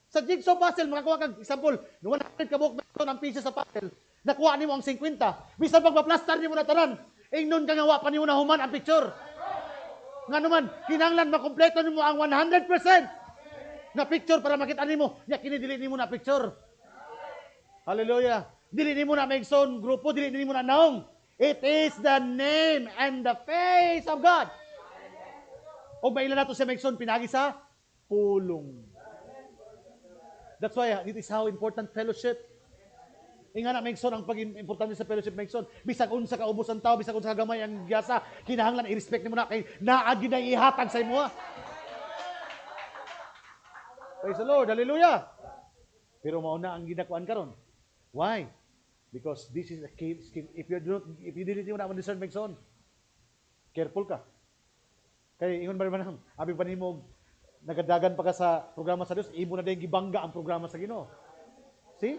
A: Sa jigsaw puzzle, makakuha kag example, 100 kabuk ang pieces sa puzzle. Nakuha nimo ang 50. Bisan pag maplastar nimo na tanan, ingnon ka nga wa pa nimo nahuman ang picture. Nga naman, kinahanglan makompleto nimo ang 100% na picture para makita nimo, nya kini dili nimo na picture. Hallelujah. Dili nimo na maigsoon grupo, dili nimo na naong. It is the name and the face of God. O mailan nato sa maigsoon pinagi sa pulong. That's why it is how important fellowship. Inga na maigsoon ang pag-importante sa fellowship maigsoon. Bisag unsa ka ubos ang tao, bisag unsa ka gamay ang gyasa, kinahanglan i-respect nimo na kay naa gyud ay ihatag sa imo. Praise the Lord. Hallelujah. Pero mao na ang ginakuan karon. Why? Because this is a scheme. If you didn't even understand maigsoon, careful ka. Kay ingon ba man abi pa nimo nagadagan pa ka sa programa sa Dios, imo na din gibangga ang programa sa Ginoo. See?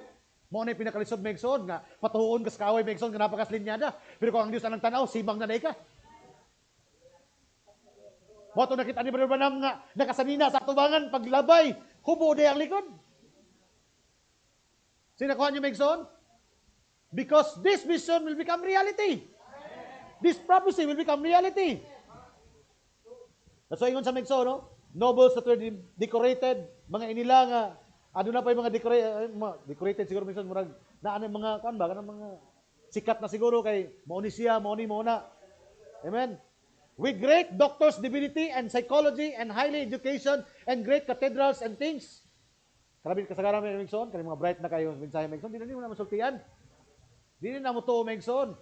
A: Mo na pinakalisod maigsoon nga patuon ka sa kaway maigsoon nga napakaslinyada. Pero kung ang Dios ang tanaw, simang na ka. Mo to nakita ni Brother Branham nga nakasanina sa tubangan paglabay, hubo day ang likod. Sinakuha niyo maigsoon? Because this vision will become reality. This prophecy will become reality. That's why ingon sa maigsoon, no? Nobles that were decorated, mga inila nga ano na pa yung mga decorated siguro minsan murag na ano mga kan ba kanang mga sikat na siguro kay mao ni siya, mao na. Amen. With great doctors, divinity and psychology and highly education and great cathedrals and things. Karabit kasagaran may Megson, kani mga bright na kayo mensahe Megson, di na nimo na masultian. Di na mo to Megson.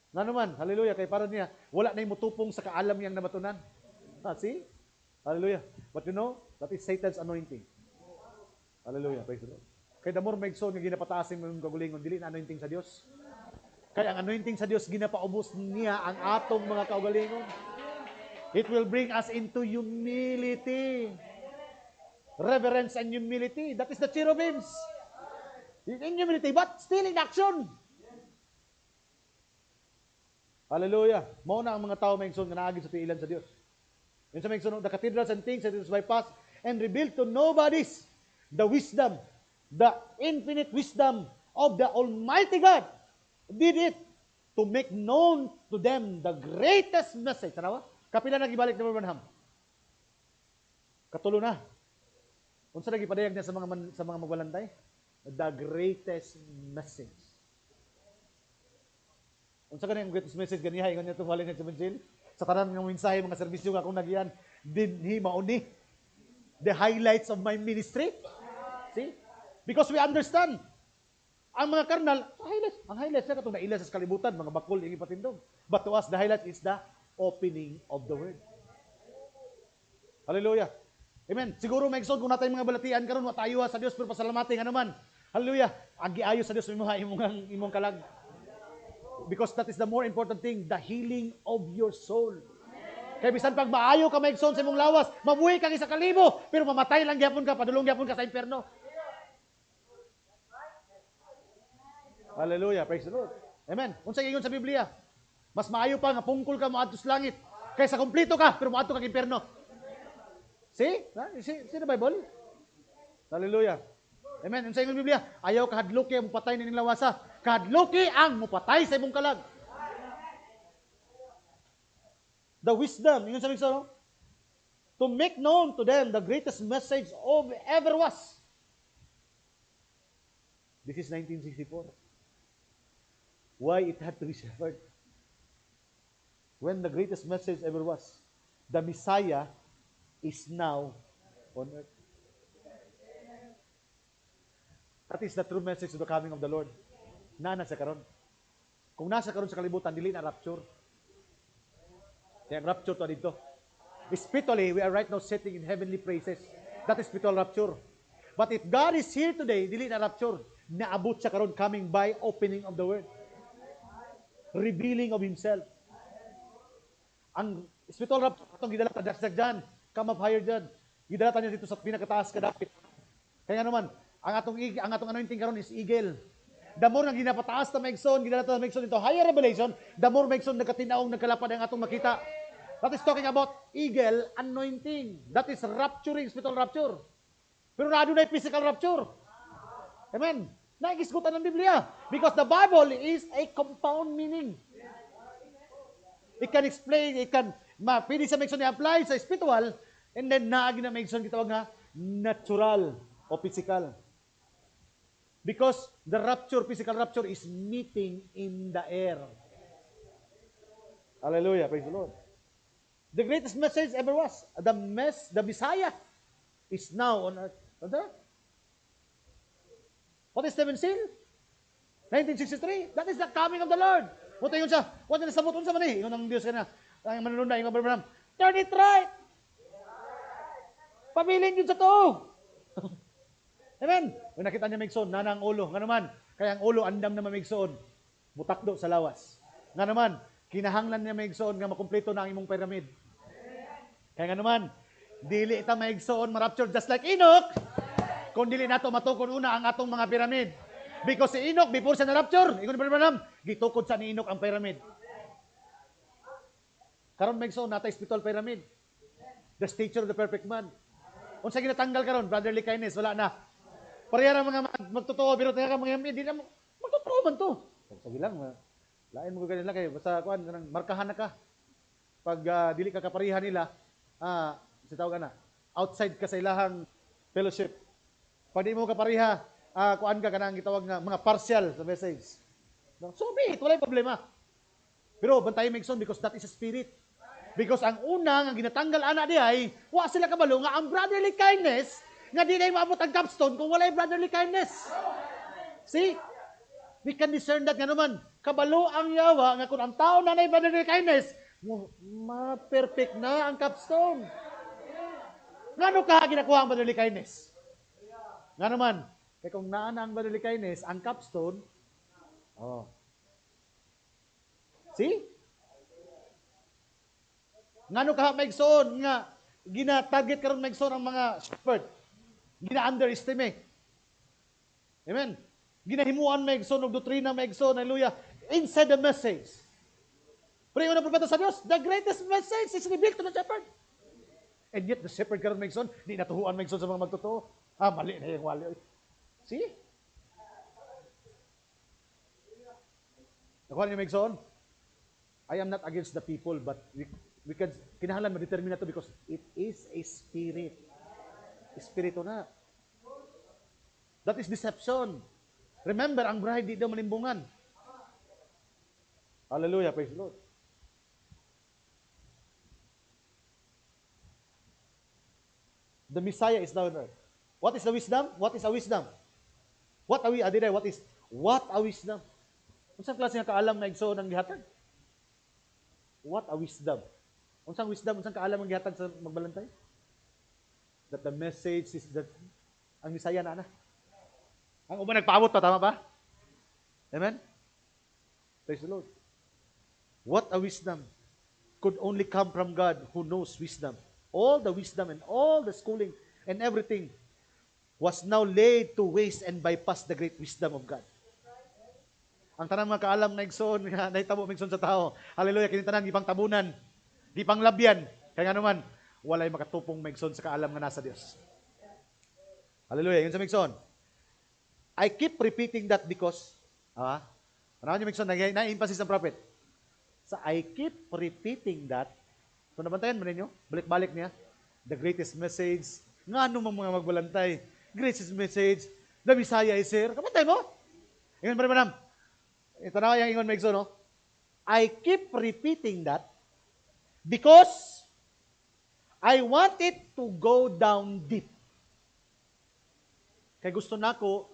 A: Na naman, hallelujah, kay para niya wala na imutupong sa kaalam yang namatunan. See? Hallelujah. But you know, that is Satan's anointing. Hallelujah, praise the Lord. Kay the more Megson nga ginapataas imong kagulingon, dili na anointing sa Dios. Kaya ang anointing sa Dios ginapaubos niya ang atong mga kaugalingon. It will bring us into humility. Reverence and humility. That is the cherubims. In humility, but still in action. Hallelujah. Mao na ang mga tao Megson nga naagi sa tiilan sa Dios. Yun sa Megson, the cathedrals and things that is bypassed and revealed to nobodies the wisdom, the infinite wisdom of the Almighty God did it to make known to them the greatest message. Tanawa? Kapila na gibalik ni Branham. Katulo na. Unsa na gipadayag niya sa mga magwalantay? The greatest message. Unsa kanang greatest message ganiha ingon niya tunghalin niya sa Evangelyo? Sa tanan ng mensahe mga serbisyo nga akong nagiyan, dinhi mauni the highlights of my ministry. See? Because we understand. Ang mga karnal, ang highlights na katong naila sa kalibutan, mga bakol yung ipatindog. But to us, the highlight is the opening of the word. Hallelujah. Amen. Siguro may kung natay mga balatian karon wa tayo sa Dios pero pasalamati nga naman. Hallelujah. Agi ayo sa Dios imuha imong kalag. Because that is the more important thing, the healing of your soul. Kaya bisan pag maayo ka maigsoon sa imong lawas, mabuhi ka isa kalibo, pero mamatay lang gyapon ka, padulong gyapon ka sa impierno. Hallelujah, praise the Lord. Amen. Unsa ingon sa Biblia? Mas maayo pa nga pungkol ka moadto sa langit kaysa kumpleto ka pero moadto ka sa impierno. See? See the Bible? Hallelujah. Amen. Unsa ingon sa Biblia? Ayaw kahadloki ang mupatay ning lawasa. Kahadloki ang mupatay sa imong kalag. The wisdom, ingon sa Biblia, no? To make known to them the greatest message of ever was. This is 1964. Why it had to be suffered? When the greatest message ever was, the Messiah is now on earth. That is the true message of the coming of the Lord. Nana sa karon. Kung nasa karon sa kalibutan, dili na rapture. Kaya ang rapture to dito. Spiritually, we are right now sitting in heavenly places. That is spiritual rapture. But if God is here today, dili na rapture. Naabot siya karon coming by opening of the word. Revealing of Himself. Ang spiritual rapture, itong gidala ta dyan. Come up higher dyan. Gidala ta niya dito sa pinakataas kadapit. Kaya naman, ang atong anointing karon is eagle. The more nga ginapataas ta maigsoon, gidala ta maigsoon into higher revelation, the more maigsoon nagkatinaong nagkalapad ang atong makita. That is talking about eagle anointing. That is rapturing, spiritual rapture. Pero naado na physical rapture. Amen. Naigisgutan ng Biblia. Because the Bible is a compound meaning. It can explain, pwede sa maigsoon i-apply sa spiritual, and then naagi na maigsoon gitawag nga natural o physical. Because the rapture, physical rapture is meeting in the air. Hallelujah, praise the Lord. The greatest message ever was, the Messiah is now on earth. What is seven seal? 1963. That is the coming of the Lord. What yun siya? What na sabot unsa man eh? Ingon ang Dios kana. Ang manununda ingon Abraham. Turn it right. Pabilin yun sa to. Amen. Kung nakita niya maigsoon, nana ang ulo. Nga naman, kaya ang ulo andam na mamigsoon. Butakdo sa lawas. Nga naman, kinahanglan niya maigsoon nga makumpleto na ang imong pyramid. Kaya nga naman, dili ita maigsoon, marapture just like Enoch. Kung dili nato matukod una ang atong mga pyramid. Because si Enoch, before siya na-rapture, ikon ni Abraham, gitukod sa ni Enoch ang pyramid. Karon maigsoon, natay spiritual pyramid. The stature of the perfect man. Unsa ginatanggal karon, brotherly kindness, wala na. Pareha mga magtotoo, pero taga mga hindi na magtotoo man to. Sige lang, lain mo ganyan lang kayo. Basta kuan, markahan na ka. Pag dili ka kapareha nila, sitaw ka na, outside ka sa ilahang fellowship. Pag di mo kapareha, kuan ka kanang gitawag nga mga partial sa message. So be it, walay problema. Pero bantayan Megson because that is a spirit. Because ang una nga ginatanggal ana di ay wa sila kabalo nga ang brotherly kindness nga di na maabot ang capstone kung walay brotherly kindness. See? We can discern that nga naman. Kabalo ang yawa nga kung ang tao na nay brotherly kindness, ma-perfect na ang capstone. Ngano ka ginakuha ang brotherly kindness? Nga naman, kaya kung naana ang brotherly kindness, ang capstone, see? Ngano ka maigsoon nga gina-target karon maigsoon ang mga shepherd. Gina-underestimate. Amen. Ginahimuan maigsoon og doktrina maigsoon, hallelujah, inside the message. Pero yung propeta sa Dios, the greatest message is revealed to the shepherd. And yet the shepherd karon maigsoon, di natuhuan maigsoon sa mga magtotoo. Mali na yung wali. See? Nakuha niyo maigsoon? I am not against the people, but we can, kinahanglan ma-determine na to because it is a spirit. Espiritu na. That is deception. Remember, ang bride di daw malimbungan. Hallelujah, praise the Lord. The Messiah is now on earth. What is the wisdom? What is a wisdom? What a wisdom? Unsang klase nga kaalam na igsoon ang gihatag? What a wisdom. Unsang wisdom, unsang kaalam ang gihatag sa magbalantay? That the message is that ang Messiah na. Ang uban nagpaabot pa, tama ba? Amen? Praise the Lord. What a wisdom could only come from God who knows wisdom. All the wisdom and all the schooling and everything was now laid to waste and bypass the great wisdom of God. Ang tanang mga kaalam na igsoon, nahitabo igsoon sa tao. Hallelujah, kinintanan, gipang tabunan, gipang labyan. Kaya nga naman, walay makatupong maigsoon sa kaalam nga nasa Dios. Hallelujah, yun sa maigsoon. I keep repeating that because, ano yung maigsoon, na-emphasis ng prophet. So I keep repeating that. So nabantayan mo ninyo, balik-balik niya, the greatest message, nga ano mga magbalantay, greatest message, the Messiah is here. Kapantay mo? Ingon pa rin, ito na yung ingon maigsoon, no? I keep repeating that because I want it to go down deep. Kaya gusto na ko,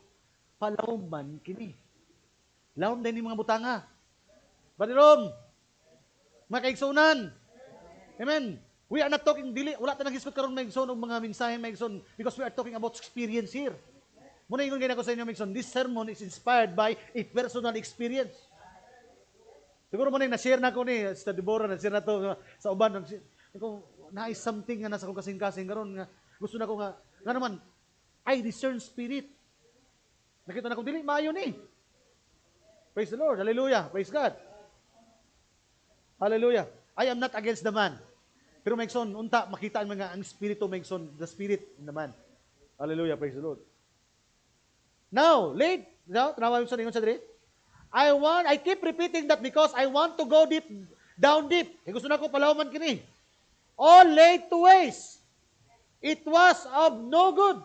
A: palawman kini. Lawom din yung mga butanga. Brother Rom, mga kaigsunan. Amen. We are not talking dili, wala ta naghisgot karon maigsoon og mga mensahe maigsoon because we are talking about experience here. Muna ingon gina ko sa inyo maigsoon, this sermon is inspired by a personal experience. Siguro mo na-share na ko ni sa Deborah, na-share na to sa uban. Ako, na-is something nga nasa kong kasing-kasing karon nga gusto na ko nga naman, I discern spirit. Nakita na ko, dili, maayo ni. Praise the Lord. Hallelujah. Praise God. Hallelujah. I am not against the man. Pero maigsoon, unta, makita ang mga ang spirito, maigsoon, the spirit in the man. Hallelujah. Praise the Lord. Now, late, tanawa yung ingon sa diri. I keep repeating that because I want to go deep, down deep. Kaya gusto na ko palawaman kini. All led to waste. It was of no good.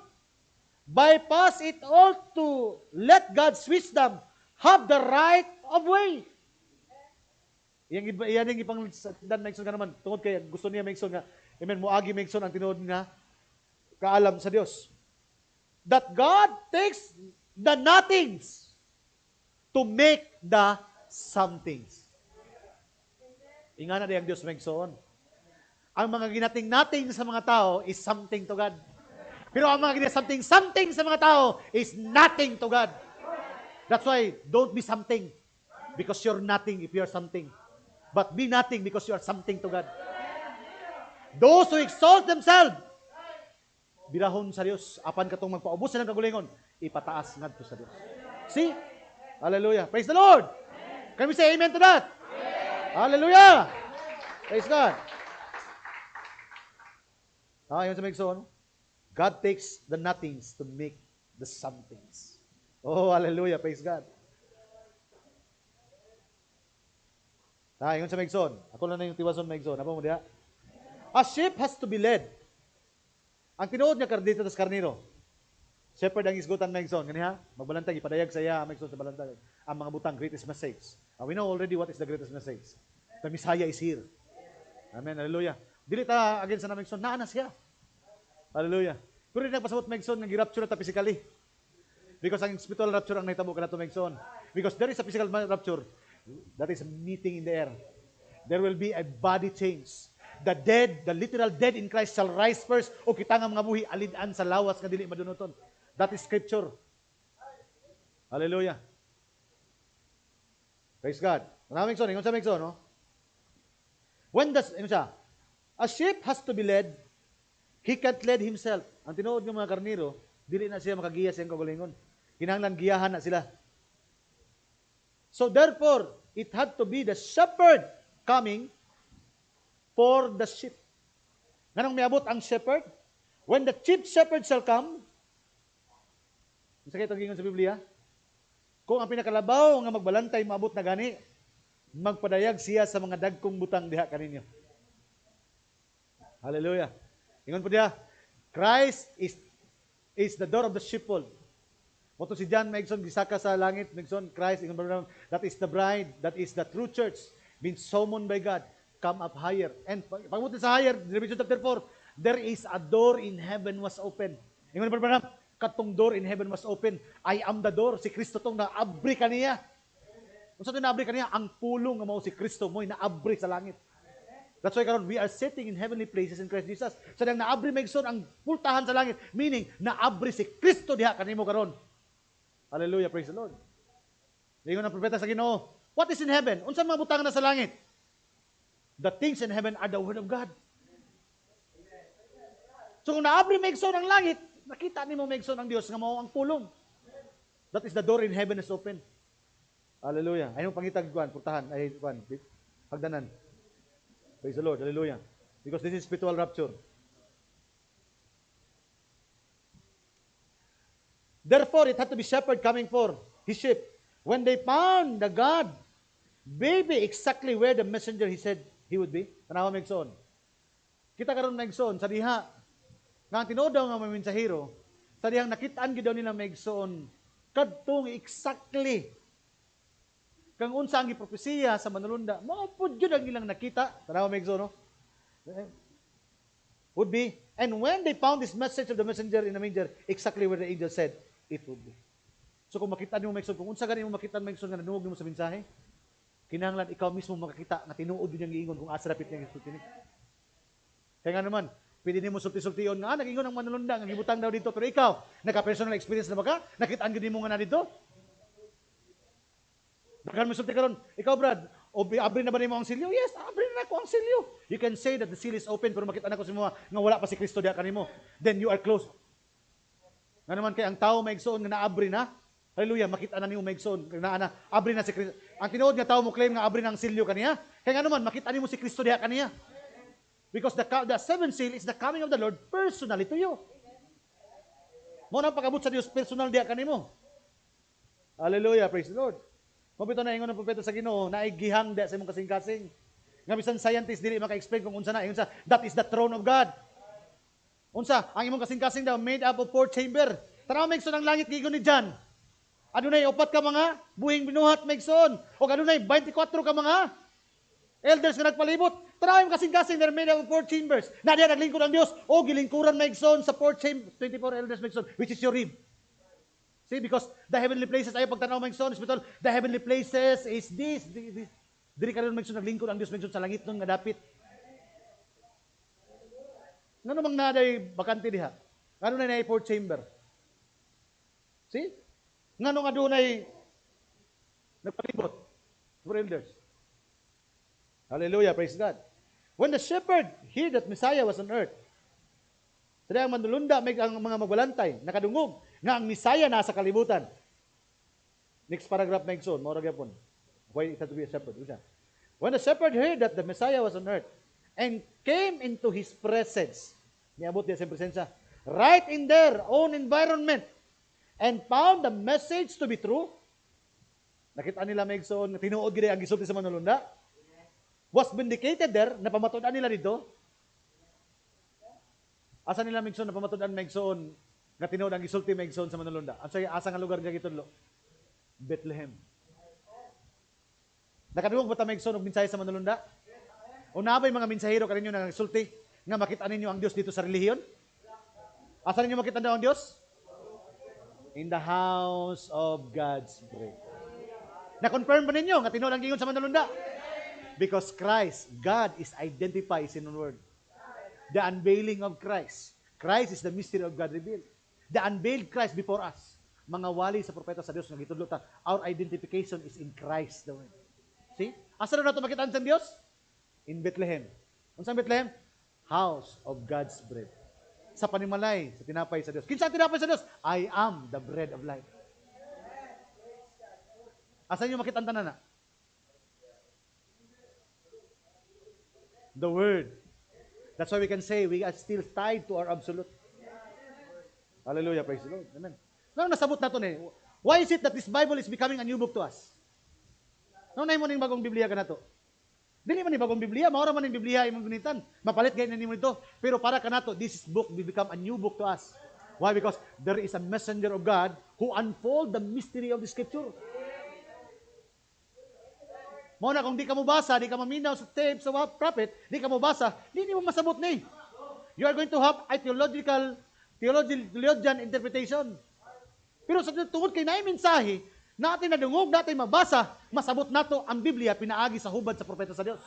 A: Bypass it all to let God's wisdom have the right of way. Iyan yung ipang dan Megson ka naman. Tungod kaya gusto niya Megson nga, amen, muagi Megson ang tinuod nga kaalam sa Dios. That God takes the nothings to make the somethings. Ingana di ang Dios Megson. Ang mga ginating-nating sa mga tao is something to God. Pero ang mga ginating something sa mga tao is nothing to God. That's why, don't be something because you're nothing if you're something. But be nothing because you are something to God. Those who exalt themselves, birahon sa Dios. Apan katong magpaubos sa ng kagulingon, ipataas ngadto sa Dios. See? Hallelujah. Praise the Lord. Can we say amen to that? Hallelujah. Praise God. Yun sa Megson. God takes the nothings to make the somethings. Oh, hallelujah. Praise God. Yun sa Megson. Ako na yung tiwason Megson. Apa mo diha? A sheep has to be led. Ang tinuod niya dito sa karniro. Shepherd ang isgutan Megson. Ganiha? Magbalantag, ipadayag sa iya Megson sa balantag. Ang mga butang, greatest message. We know already what is the greatest message. The Messiah is here. Amen. Hallelujah. Dili ta again sa Megson. Naana siya. Hallelujah. Pero rin nagpasabot Megson nga girapture ta physically. Because ang spiritual rapture ang nahitabo ka na to Megson. Because there is a physical rapture. That is a meeting in the air. There will be a body change. The dead, the literal dead in Christ shall rise first o kita nga mga buhi alidan sa lawas nga dili madunoton. That is scripture. Hallelujah. Praise God. Maraming son, ingon sa Megson, no? When does, a sheep has to be led, he can't lead himself. Ang tinuod ng mga karniro, dili na siya makagiya sa iyang kagalingon. Kinahanglan giyahan na sila. So therefore, it had to be the shepherd coming for the sheep. Nganong miabot ang shepherd? When the chief shepherd shall come, sa kayo tagingon sa Biblia, kung ang pinakalabaw nga magbalantay maabot na gani, magpadayag siya sa mga dagkong butang diha kaninyo. Hallelujah. Ingon po diha, Christ is the door of the sheepfold. Moto si John Megson, gisaka sa langit, Megson, Christ, that is the bride, that is the true church, been summoned by God, come up higher. And pagmutin sa higher, Revelation chapter 4, there is a door in heaven was open. Ingon ba katong door in heaven was open. I am the door. Si Kristo tong naabri kaniya. Kung sa ito naabri kaniya, ang pulong nga mao si Kristo mo'y naabri sa langit. That's why karon we are sitting in heavenly places in Christ Jesus. So nang naabri Megson ang pultahan sa langit, meaning naabri si Kristo diha kanimo karon. Hallelujah, praise the Lord. Ingon ang propeta sa Ginoo, what is in heaven? Unsa mga butang na sa langit? The things in heaven are the word of God. So kung naabri Megson ang langit, nakita nimo Megson ang Dios nga mao ang pulong. That is the door in heaven is open. Hallelujah. Ayong pangitag kuan, purtahan ay kuan, hagdanan. Praise the Lord. Hallelujah. Because this is spiritual rapture. Therefore, it had to be shepherd coming for his sheep. When they found the God, baby exactly where the messenger he said he would be. Tanawa Megson. Kita karon Megson sa diha nga tinuod daw nga mga mensahero, sa dihang nakitaan gid daw nila Megson kadtong exactly kang unsa ang gipropesiya sa manulunda, mao pud gyud ang ilang nakita. Tanawa Megson, no? Would be. And when they found this message of the messenger in the manger, exactly where the angel said it would be. So kung makita niyo Megson, kung unsa gani mo makita Megson nga nanuog nimo sa mensahe, Kinahanglan ikaw mismo makakita nga tinuod yun yung giingon kung asa dapit niya gisulti ni. Kaya nga naman, pwede nimo sulti-sultion nga nagingon ang manulunda nga gibutang daw dito, pero ikaw naka-personal experience na ba ka? Nakitaan gid nimo nga na dito? Daghan mo sulti karon, ikaw Brad, abri na ba nimo ang silyo? Yes, abri na ko ang silyo. You can say that the seal is open pero makita na ko sa mga nga wala pa si Kristo diha kanimo. Then you are close. Nga naman kay ang tao maigsoon nga naabri na, hallelujah, makita na niyo maigsoon na abri na si Kristo. Ang tinuod nga tao mo claim nga abri ng silyo kaniya, kaya nga naman makita nimo si Kristo diha kaniya. Because the seventh seal is the coming of the Lord personally to you. Mo nang pagabot sa Dios personal diha kanimo. Hallelujah, praise the Lord. Mabito na ingon ng propeta sa Ginoo, naay gihang diha sa imong kasing-kasing. Nga bisan scientist dili maka-explain kung unsa na, unsa that is the throne of God. Unsa ang imong kasing-kasing daw made up of 4 chamber. Tanaw maigsoon ang langit gigon ni John. Adunay 4 ka mga buhing binuhat maigsoon, o adunay 24 ka mga elders nga nagpalibot. Tanaw imong kasing-kasing they're made up of 4 chambers. Na diha naglingkod ang Dios o gilingkuran maigsoon sa 4 chamber, 24 elders maigsoon, which is your rib. See, because the heavenly places, ayaw pagtanaw maigsoon, hospital, the heavenly places is this. Diri ka rin maigsoon, naglingkod ang Diyos maigsoon sa langit nun nga dapit. Nga namang naday bakante diha? Nga na 4 chamber? See? Nga nung adunay nagpalibot, 4 elders. Hallelujah, praise God. When the shepherd heard that Messiah was on earth, sadayang manulunda may ang mga magbalantay, nakadungog, nga ang Messiah nasa kalibutan. Next paragraph na igsoon, maura gyapon. Why it had to be a shepherd? When the shepherd heard that the Messiah was on earth and came into his presence, niabot niya sa presensya, right in their own environment, and found the message to be true, nakita nila may igsoon, tinuod gid ang gisulti sa manulunda, was vindicated there, napamatudan nila dito. Asa nila may igsoon, napamatudan may igsoon, nga tinuod ang gisulti maigsoon sa manulunda. Asa nga lugar nga gitudlo? Bethlehem. Nakadungog ba ta maigsoon og mensahe sa manulunda? O nabay mga mensahero kaninyo nga gisulti nga makita ninyo ang Dios dito sa relihiyon? Asa ninyo makita daw ang Dios? In the house of God's bread. Na-confirm ba ninyo nga tinuod ang giingon sa manulunda? Because Christ, God is identified in one word. The unveiling of Christ. Christ is the mystery of God revealed. The unveiled Christ before us. Mga wali sa propeta sa Dios nga gitudlo ta, our identification is in Christ the word. See? Asa na nato makitaan sa Dios? In Bethlehem. Unsa Bethlehem? House of God's bread. Sa panimalay, sa tinapay sa Dios. Kinsa ang tinapay sa Dios? I am the bread of life. Asa niyo makitaan tanan na? The word. That's why we can say we are still tied to our absolute. Hallelujah, praise the Lord. Amen. Nang nasabot nato ni, why is it that this Bible is becoming a new book to us? Nang nay mo ning bagong Biblia ka nato. Dili man ni bagong Biblia, maora man ning Biblia imong gunitan. Mapalit gayud nimo ito. Pero para kanato, this book will become a new book to us. Why? Because there is a messenger of God who unfold the mystery of the Scripture. Mao na kung di ka mo basa, di ka maminaw sa tape sa prophet, di ka mo basa, di mo masabot ni. You are going to have a theologian interpretation. Pero sa tungod kay naay mensahe, natin nadungog, natin mabasa, masabot nato ang Biblia pinaagi sa hubad sa propeta sa Dios.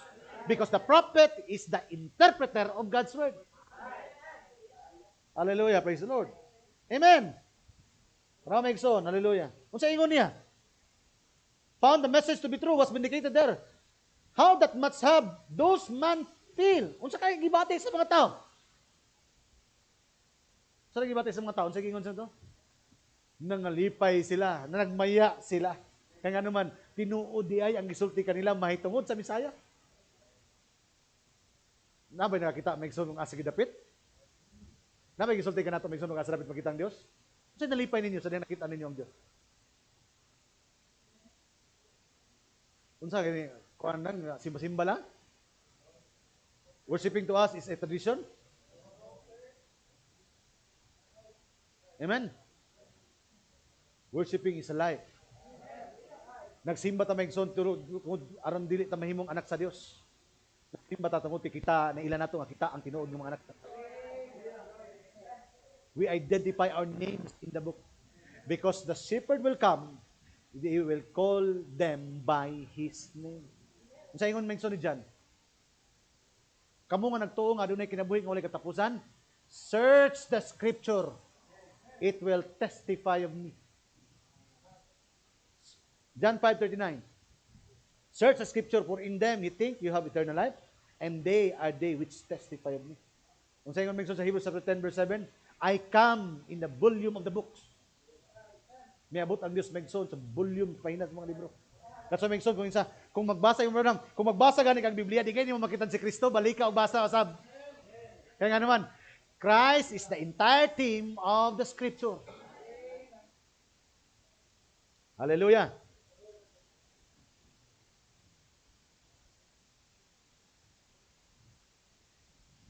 A: Because the prophet is the interpreter of God's word. Hallelujah, praise the Lord. Amen. Ramegson, hallelujah. Unsa ingon niya? Found the message to be true, was vindicated there. How that must have those man feel? Unsa kay gibati sa mga tao? Sa gibati sa mga tao, unsa gingon sa to? Nangalipay sila, nagmaya sila. Kaya nga naman, tinuod di ay ang gisulti kanila mahitungod sa Misaya. Nabay nakakita may gisulti ng asa gidapit? Nabay gisulti ka nato may gisulti ng asa dapit makita ang Dios? Unsa nalipay ninyo sa nakita ninyo ang Dios? Unsa kini kuan nang simba-simba lang? Worshiping to us is a tradition. Amen. Worshiping is a life. Nagsimba ta maigsoon aron dili ta mahimong anak sa Dios. Nagsimba ta tungod kita na ilan nato nga kita ang tinuod ng mga anak. We identify our names in the book because the shepherd will come
B: He will call them by His name. Sa ingon mention ni John, kamo nga nagtuo nga adunay kinabuhi nga walay katapusan, search the scripture. It will testify of me. John 5:39. Search the scripture, for in them you think you have eternal life, and they are they which testify of me. Kung sa ingon mention sa Hebrews chapter 10 verse 7, I come in the volume of the books. Miabot ang Dios mention sa volume pahinas mga libro. That's why mention kung magbasa yung brother, kung magbasa gani kang Biblia, di kayo mo makita si Kristo, balik ka o basa usab. Kaya nga naman, Christ is the entire theme of the scripture. Hallelujah.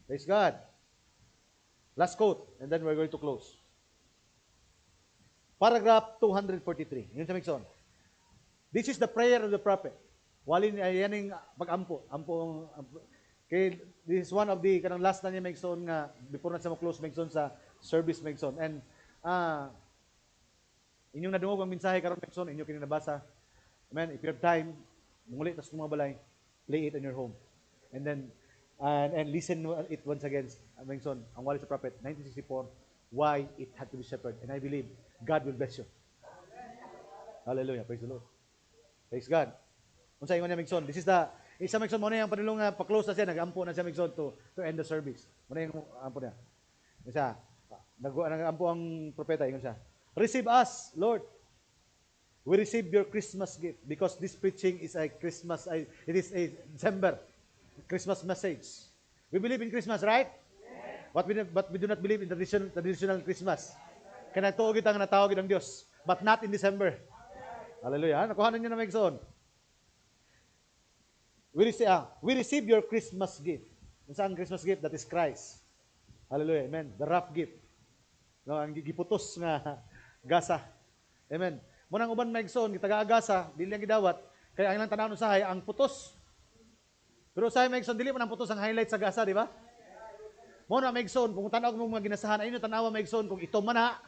B: Praise God. Last quote, and then we're going to close. Paragraph 243. Yun sa Mixon. This is the prayer of the prophet. Walin yaning pag-ampo. Okay, this is one of the kanang last na niya Mixon nga before na sa close Mixon sa service Mixon. And inyong nadungog ang mensahe karon Mixon, inyo kini nabasa. Amen. If you have time, muli tas mga balay, play it in your home. And then and listen it once again, Mengson, ang wali sa prophet, 1964, why it had to be shepherd. And I believe God will bless you. Hallelujah. Praise the Lord. Praise God. Kung sa ingon niya, Mengson, this is the, isa Mengson, muna yung panulong pa-close na siya, nag-ampo na siya, Mengson, to end the service. Muna yung ampo niya. Isa, nag-ampo ang propeta, yun siya. Receive us, Lord. We receive your Christmas gift because this preaching is a Christmas, it is a December Christmas message. We believe in Christmas, right? Yes. But we do not believe in traditional Christmas. Kaya tuog itang natawag ng Diyos, but not in December. Hallelujah. Nakuha niyo na Megson. We receive your Christmas gift. Saan Christmas gift? That is Christ. Hallelujah. Amen. The rough gift. No, ang giputos nga gasa. Amen. Munang uban Megson, gitaga-agasa, dili ang gidawat, kaya ang ilang tanawon usahay ang putos. Pero sa Megson, dili man ang putos ang highlight sa gasa, di ba? Muna Megson, kung tanaw mo mga ginasahan, ayun yung tanawa Megson, kung ito man na,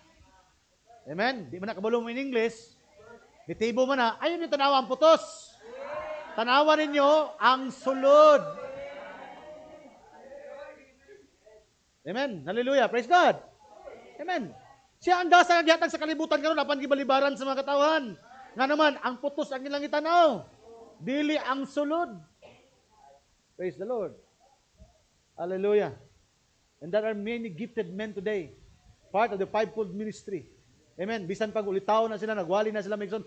B: amen, di man na kabalo mo in English, ditibo man na, ayun yung tanawa ang putos. Tanawa ninyo ang sulod. Amen. Hallelujah. Praise God. Amen. Siya ang gasa nga gihatag sa kalibutan karon apan gibalibaran sa mga katawan. Nga naman, ang putos ang ilang itanaw. Dili ang sulod. Praise the Lord. Hallelujah. And there are many gifted men today, part of the fivefold ministry. Amen. Bisan pag ulitaw na sila, nagwali na sila Megson,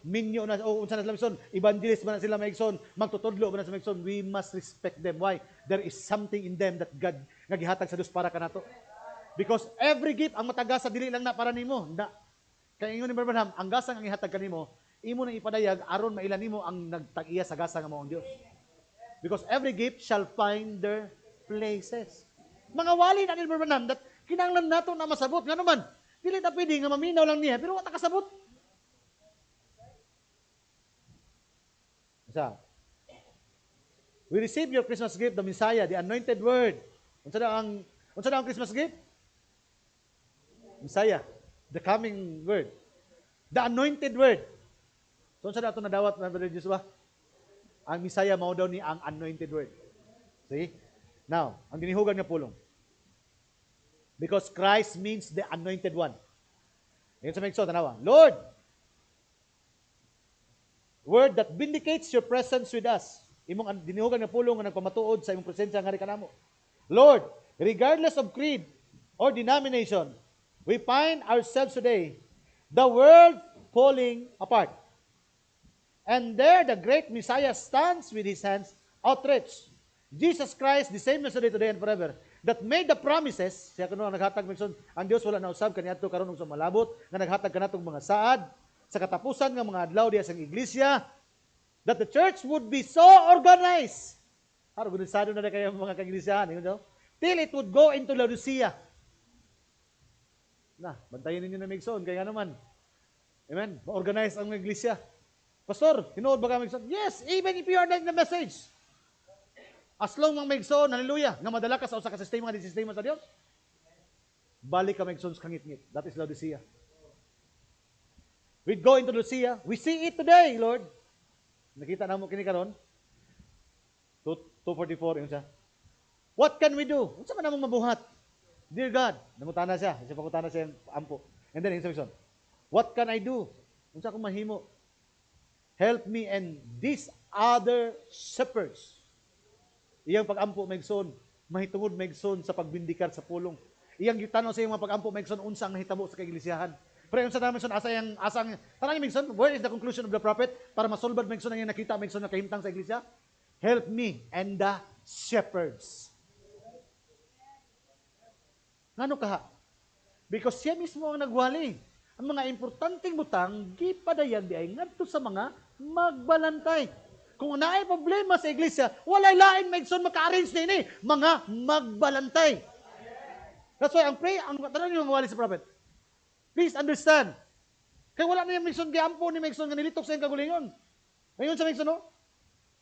B: minyo na, unsa na sila Megson, evangelist ba na sila Megson, magtutudlo ba na sila Megson, we must respect them. Why? There is something in them that God nagihatag sa Dios para kanato. Because every gift ang matagasa dili lang na para nimo. Kaya ingon ni Abraham, ang gasa nga ihatag kanimo, imo na ipadayag aron mailan nimo ang nagtag-iya sa gasa nga mao ang Dios. Because every gift shall find their places. Mga wali na ni Abraham that kinahanglan nato na masabot nga naman. Dili ta pwede nga maminaw lang niya pero wa ta kasabot. Isa. We receive your Christmas gift, the Messiah, the anointed word. Unsa daw ang Christmas gift? Messiah, the coming word. The anointed word. So, unsa daw ito nadawat, Brother Joshua? Ang Messiah mao daw ni ang anointed word. See? Now, ang dinihugan nga pulong. Because Christ means the anointed one. Ngayon sa Megso, tanawa. Lord, word that vindicates your presence with us. Imong dinihugan nga pulong nga nagpamatuod sa imong presensya nga kanamo. Lord, regardless of creed or denomination, we find ourselves today, the world falling apart. And there the great Messiah stands with his hands outstretched. Jesus Christ, the same yesterday, today, and forever, that made the promises, siya kuno ang naghatag Megson, ang Dios wala na usab kaniadto karon sa malabot, nga naghatag kanatong mga saad, sa katapusan nga mga adlaw diya sa iglesia, that the church would be so organized. Organisado na kayo mga kaglisyahan, till it would go into Laodicea. Na, bantayan ninyo na Megson, kaya naman. Amen? Ma-organize ang iglesia. Pastor, tinuod ba ka Megson? Yes, even if you are not in the message. As long mang Megson, hallelujah, nga madala ka sa usa ka sistema nga di sistema sa Dios. Balik ka Megson sa kangit-ngit. That is Laodicea. We go into Lucia. We see it today, Lord. Nakita na mo kini karon. 2:44 yun siya. What can we do? Unsa man namong mabuhat? Dear God, nangutana siya. Isa pangutana siya ang ampo. And then, what can I do? Unsa akong mahimo? Help me and these other shepherds. Iyang pag-ampo maigsoon, mahitungod maigsoon sa pagbindikar sa pulong. Iyang gitanaw sa iyang mga pag-ampo maigsoon unsa ang nahitabo sa kaiglesiyahan. Pero unsa naman son asang tanang maigsoon, where is the conclusion of the prophet para masolbad maigsoon ang iyang nakita maigsoon na kahimtang sa iglesia? Help me and the shepherds. Ngano kaha? Because siya mismo ang nagwali. Ang mga importanteng butang, gipadayag di ay ngadto sa mga magbalantay. Kung naay problema sa iglesia, walay lain maigsoon maka-arrange nini, mga magbalantay. That's why ang tanong yung wali sa prophet. Please understand. Kaya wala na yung maigsoon giampo ni maigsoon nga nilitok sa iyang kagulingon. Ngayon sa maigsoon, no?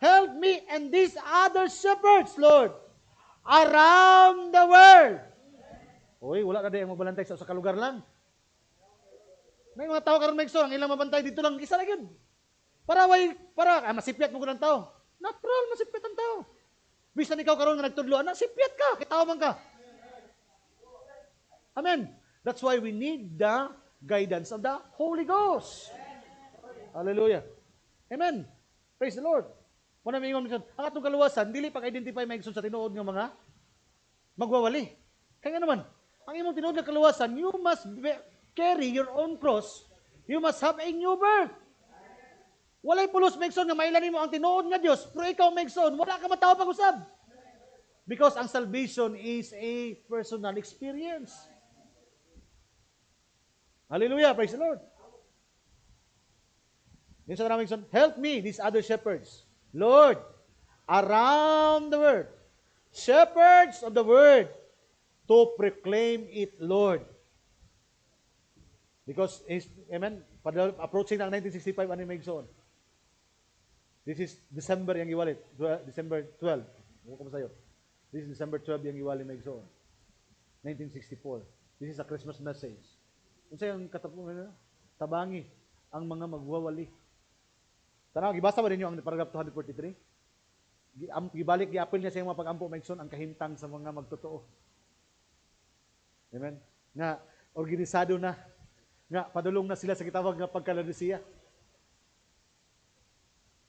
B: Help me and these other shepherds, Lord, around the world. Uy, wala na din ang magbalantay sa lugar lang. May mga tao karon maigsoon, ang ilang mabantay dito lang, isa lang yun. Para masipyat mo ko ng tao. Natural, masipyat ang tao. Bisan ikaw karon nga nagtudloan, sipyat ka, kitaw man ka. Amen. That's why we need the guidance of the Holy Ghost. Hallelujah. Amen. Praise the Lord. Muna may ingon minsan, ang atong kaluwasan, dili pag-identify maigsoon sa tinuod ng mga magwawali. Kaya naman, ang imong tinuod nga kaluwasan, you must carry your own cross. You must have a new birth. Walay pulos maigsoon nga mailanin mo ang tinuod nga Dios, pero ikaw maigsoon, wala ka mataw pag-usab. Because ang salvation is a personal experience. Hallelujah, praise the Lord. Yun sa namin son, help me, these other shepherds. Lord, around the world, shepherds of the word, to proclaim it, Lord. Because, amen, approaching ng 1965, ano yung maigsoon? This is December yung iwalit. December 12. Ano ko sa'yo? This is December 12 yung iwalit maigsoon. 1964. This is a Christmas message. Kung sa'yo ang katapunan, tabangi ang mga magwawali. Tanaw, gibasa ba ninyo ang paragraph 243? Gibalik, giapil niya sa mga pag-ampo maigsoon ang kahimtang sa mga magtotoo. Amen? Nga, organisado na. Nga, padulong na sila sa kitawag nga pagka-Laodicea.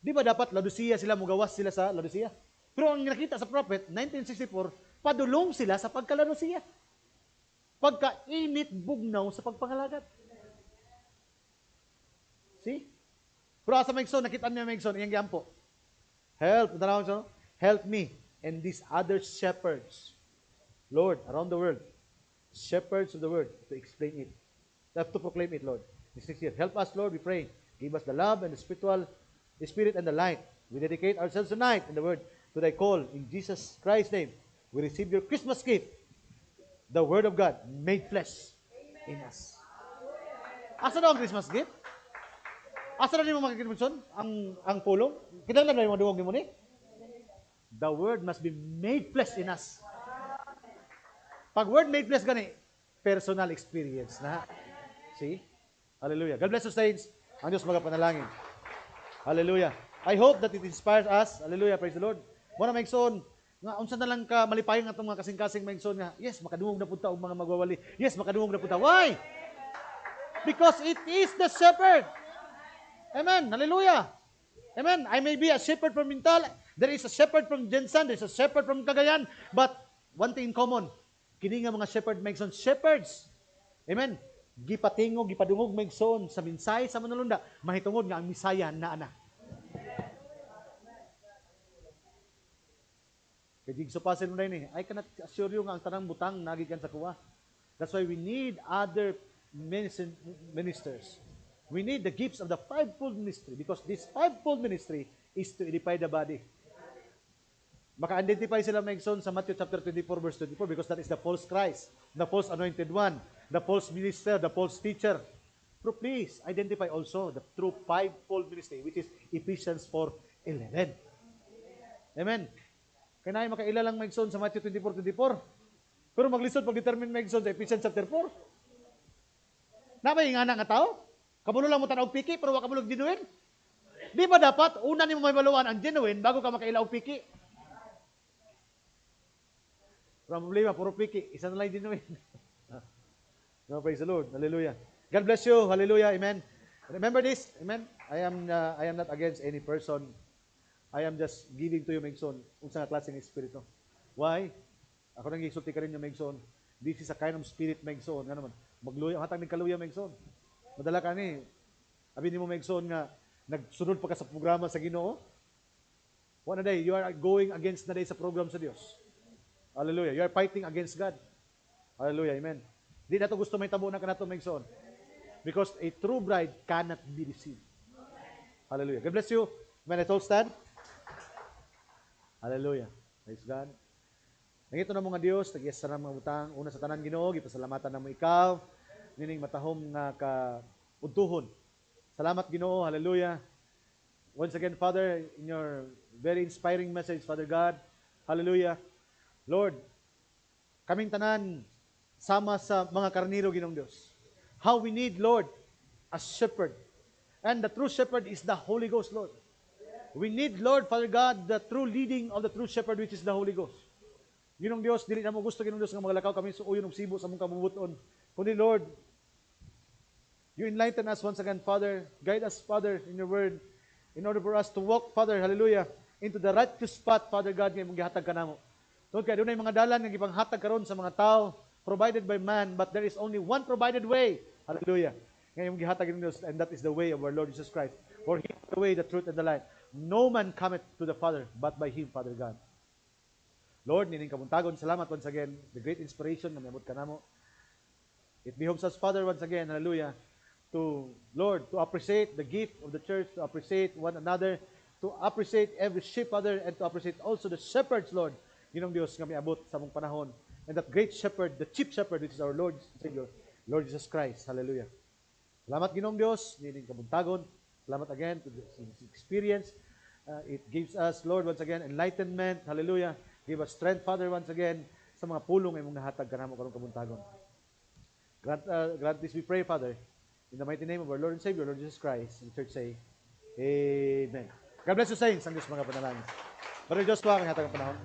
B: Di ba dapat Laodicea sila, mugawas sila sa Laodicea? Pero ang nakita sa prophet, 1964, padulong sila sa pagka-Laodicea. Pagka-init bugnaw sa pagpangalagat. See? Pero asa maigsoon, nakita niya maigsoon, iyang giampo. Help me and these other shepherds, Lord, around the world, shepherds of the word, to explain it. To proclaim it, Lord. This next year. Help us, Lord, we pray. Give us the love and the spirit and the light. We dedicate ourselves tonight in the word to thy call. In Jesus Christ's name, we receive your Christmas gift, the word of God made flesh in us. Asa daw ang Christmas gift? Asa na mo makikita ang pulong? Kinahanglan na yung madungog ni mo ni? The word must be made flesh in us. Pag word made flesh gani, personal experience na. See? Hallelujah. God bless you, saints. Ang Diyos magapanalangin. Hallelujah. I hope that it inspires us. Hallelujah. Praise the Lord. Muna maigsoon, nga unsa na lang ka malipayon atong mga kasing-kasing maigsoon nga, yes, makadungog na punta og mga magwawali. Yes, makadungog na punta. Why? Because it is the shepherd. Amen. Hallelujah. Amen. I may be a shepherd from Mintal. There is a shepherd from Jensen. There is a shepherd from Cagayan. But one thing in common, kini nga mga shepherd maigsoon, shepherds. Amen. Gipatingog, gipadungog maigsoon sa minsay sa manulunda, mahitungod nga ang Misaya na ana. Kaya jigso puzzle mo na yun I cannot assure you nga ang tanang butang nagikan sa kuwa. That's why we need other ministers. We need the gifts of the fivefold ministry because this fivefold ministry is to edify the body. Maka-identify sila maigsoon sa Matthew chapter 24 verse 24 because that is the false Christ, the false anointed one, the false minister, the false teacher. Pero please, identify also the true fivefold ministry which is Ephesians 4:11. Amen. Kaya na makailalang maigsoon sa Matthew 24:24. Pero maglisod pag-determine maigsoon sa Ephesians chapter 4. Na ba yung anak nga tao?
A: Kamulo lang mo tanaw piki, pero wa kamulog genuine. Di ba dapat, una ni mo may maluan ang genuine bago ka makailaw piki? Pero ang problema, puro piki, isa na lang genuine. No, praise the Lord. Hallelujah. God bless you. Hallelujah. Amen. Remember this. Amen. I am not against any person. I am just giving to you, Megson, unsa nga klase ng espiritu. Why? Ako nang gisulti ka rin yung Megson. This is a kind of spirit, Megson. Nga naman, magluya, hatag ng kaluya, Megson. Madala ka ni. Abi ni mo, Megson, nga nagsunod pa ka sa programa sa Ginoo. One day, you are going against na day sa program sa Dios. Hallelujah. You are fighting against God. Hallelujah. Amen. Di na to gusto may tabo na ka na to, Megson. Because a true bride cannot be deceived. Hallelujah. God bless you. May I all stand? Hallelujah. Praise God. Nangito na mga Dios, tagyas sa mga utang, una sa tanan Ginoo, gipasalamatan namo ikaw, nining matahom nga ka udtuhon. Salamat Ginoo. Hallelujah. Once again, Father, in your very inspiring message, Father God, hallelujah. Lord, kaming tanan sama sa mga karniro Ginoong Dios. How we need, Lord, a shepherd. And the true shepherd is the Holy Ghost, Lord. We need, Lord, Father God, the true leading of the true shepherd, which is the Holy Ghost. Ginong Dios, dili na mo gusto Ginong Dios nga magalakaw kami sa uyon og sibo sa mong kabubuton. Kundi, Lord, you enlighten us once again, Father. Guide us, Father, in your word, in order for us to walk, Father, hallelujah, into the righteous spot, Father God, nga mong gihatag ka namo. Tungod kay dunay mga dalan nga gipanghatag karon sa mga tao, provided by man, but there is only one provided way. Hallelujah. Ngayon gihatag ng Dios, and that is the way of our Lord Jesus Christ. For He is the way, the truth, and the life. No man cometh to the Father, but by Him, Father God. Lord, nining kabuntagon, salamat once again, the great inspiration na mayamot ka namo. It behoves us, Father, once again, hallelujah, to, Lord, to appreciate the gift of the church, to appreciate one another, to appreciate every sheep, Father, and to appreciate also the shepherds, Lord, Ginong Dios nga miabot sa mong panahon. And that great shepherd, the chief shepherd, which is our Lord Savior, Lord Jesus Christ. Hallelujah. Salamat Ginoong Dios, nining kabuntagon. Salamat again to this experience. It gives us, Lord, once again, enlightenment. Hallelujah. Give us strength, Father, once again, sa mga pulong ay mong nahatag ka namo karong kabuntagon. Grant this we pray, Father, in the mighty name of our Lord and Savior, Lord Jesus Christ. And the church say, Amen. God bless you, saints, ang Diyos mga panalangin. Brother Joshua, ang hatag ang panahon.